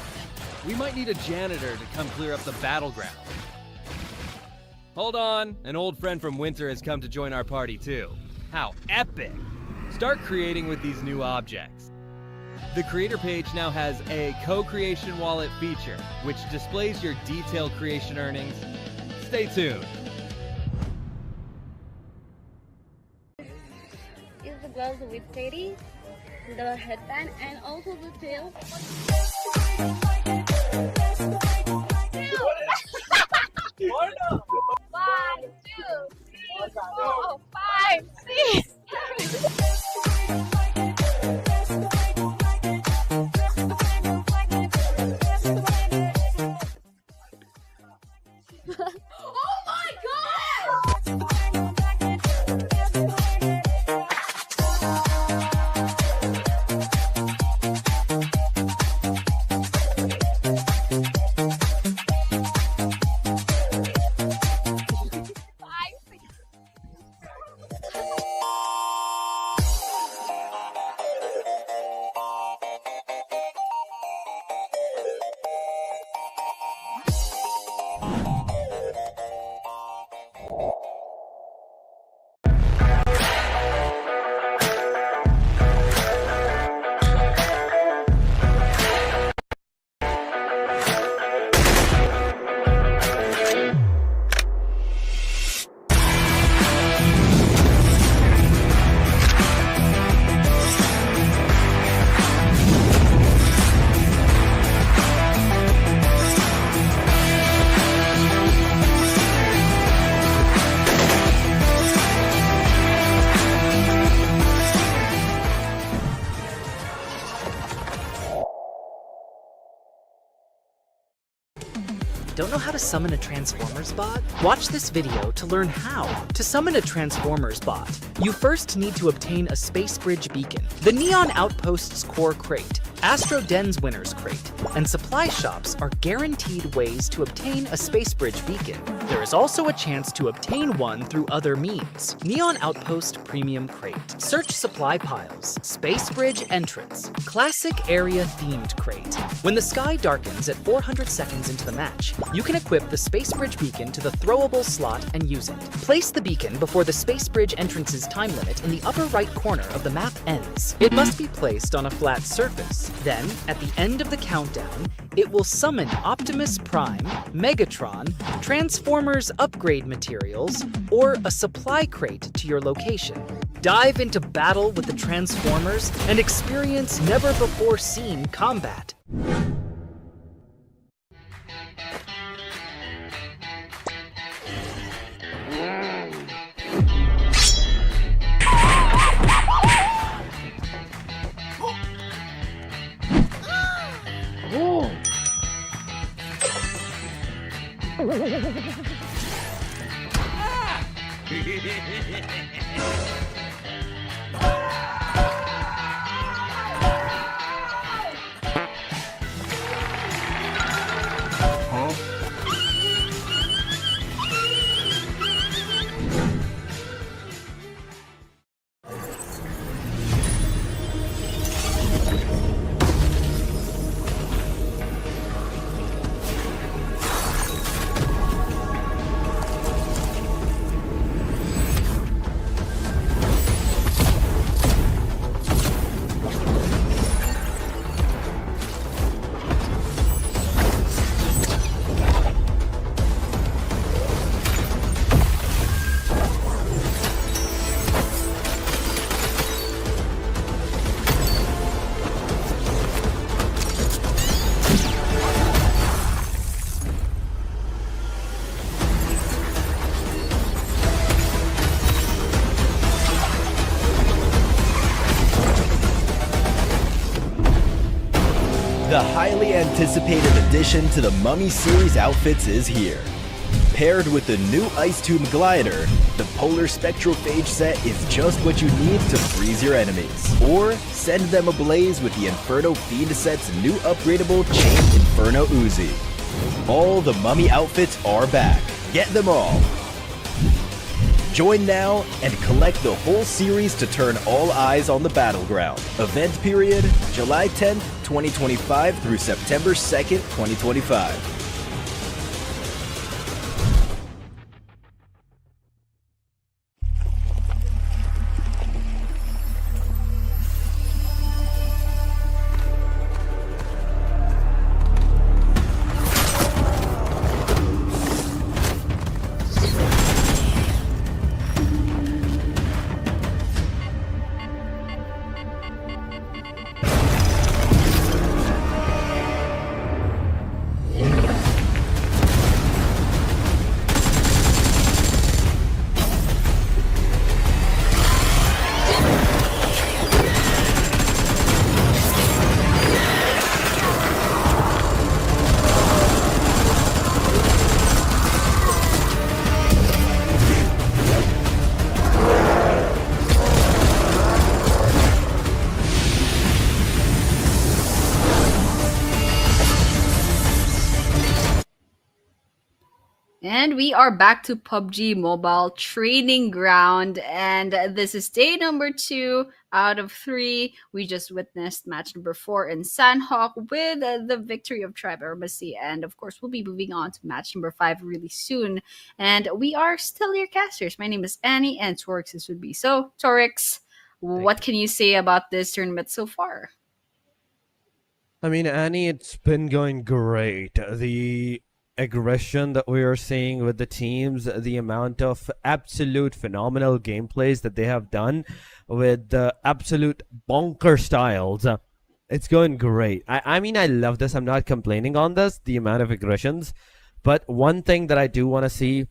We might need a janitor to come clear up the battleground. Hold on, an old friend from Winter has come to join our party too. How epic! Start creating with these new objects. The creator page now has a co-creation wallet feature, which displays your detailed creation earnings. Stay tuned. Is the gloves with teddy, the headband, and also the tail. 1, 2, 3, 4, 5, 6. Oh my god! Don't know how to summon a Transformers bot? Watch this video to learn how. To summon a Transformers bot, you first need to obtain a Space Bridge beacon, the Neon Outpost's core crate. Astro Den's Winners Crate, and supply shops are guaranteed ways to obtain a Space Bridge beacon. There is also a chance to obtain one through other means. Neon Outpost Premium Crate. Search supply piles. Space Bridge entrance. Classic area themed crate. When the sky darkens at 400 seconds into the match, you can equip the Space Bridge beacon to the throwable slot and use it. Place the beacon before the Space Bridge entrance's time limit in the upper right corner of the map ends. It must be placed on a flat surface. Then, at the end of the countdown, it will summon Optimus Prime, Megatron, Transformers upgrade materials, or a supply crate to your location. Dive into battle with the Transformers and experience never-before-seen combat. The highly anticipated addition to the Mummy series outfits is here. Paired with the new Ice Tomb Glider, the Polar Spectrophage set is just what you need to freeze your enemies. Or send them ablaze with the Inferno Fiend set's new upgradable Chain Inferno Uzi. All the Mummy outfits are back. Get them all. Join now and collect the whole series to turn all eyes on the battleground. Event period, July 10th, 2025 through September 2nd, 2025. And we are back to PUBG Mobile Training Ground, and this is day number 2 out of 3. We just witnessed match number 4 in Sandhawk with the victory of Tribe Embassy, and of course we'll be moving on to match number 5 really soon. And we are still your casters. My name is Annie, and Torix is with me. So Torix, what can you say about this tournament so far? I mean, Annie, it's been going great. The aggression that we are seeing with the teams, the amount of absolute phenomenal gameplays that they have done with the absolute bonker styles, it's going great. I mean, I love this. I'm not complaining on this, the amount of aggressions. But one thing that I do want to see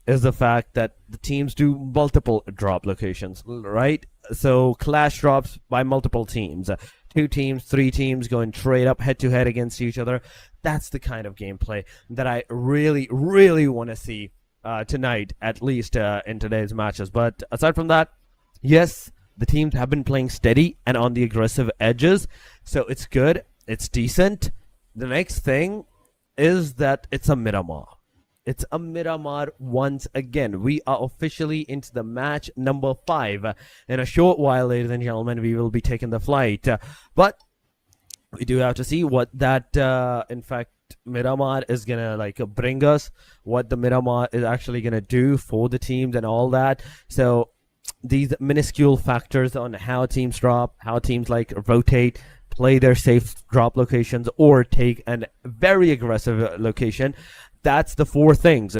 is the fact that the teams do multiple drop locations, right? So clash drops by multiple teams. 2 teams, 3 teams going straight up head-to-head against each other. That's the kind of gameplay that I really, really want to see tonight, at least in today's matches. But aside from that, yes, the teams have been playing steady and on the aggressive edges, so it's good, it's decent. The next thing is that it's a Miramar. It's a Miramar once again. We are officially into the match number 5. In a short while, ladies and gentlemen, we will be taking the flight. But we do have to see what that, in fact, Miramar is gonna like bring us, what the Miramar is actually gonna do for the teams and all that. So these minuscule factors on how teams drop, how teams like rotate, play their safe drop locations, or take a very aggressive location. That's the 4 things.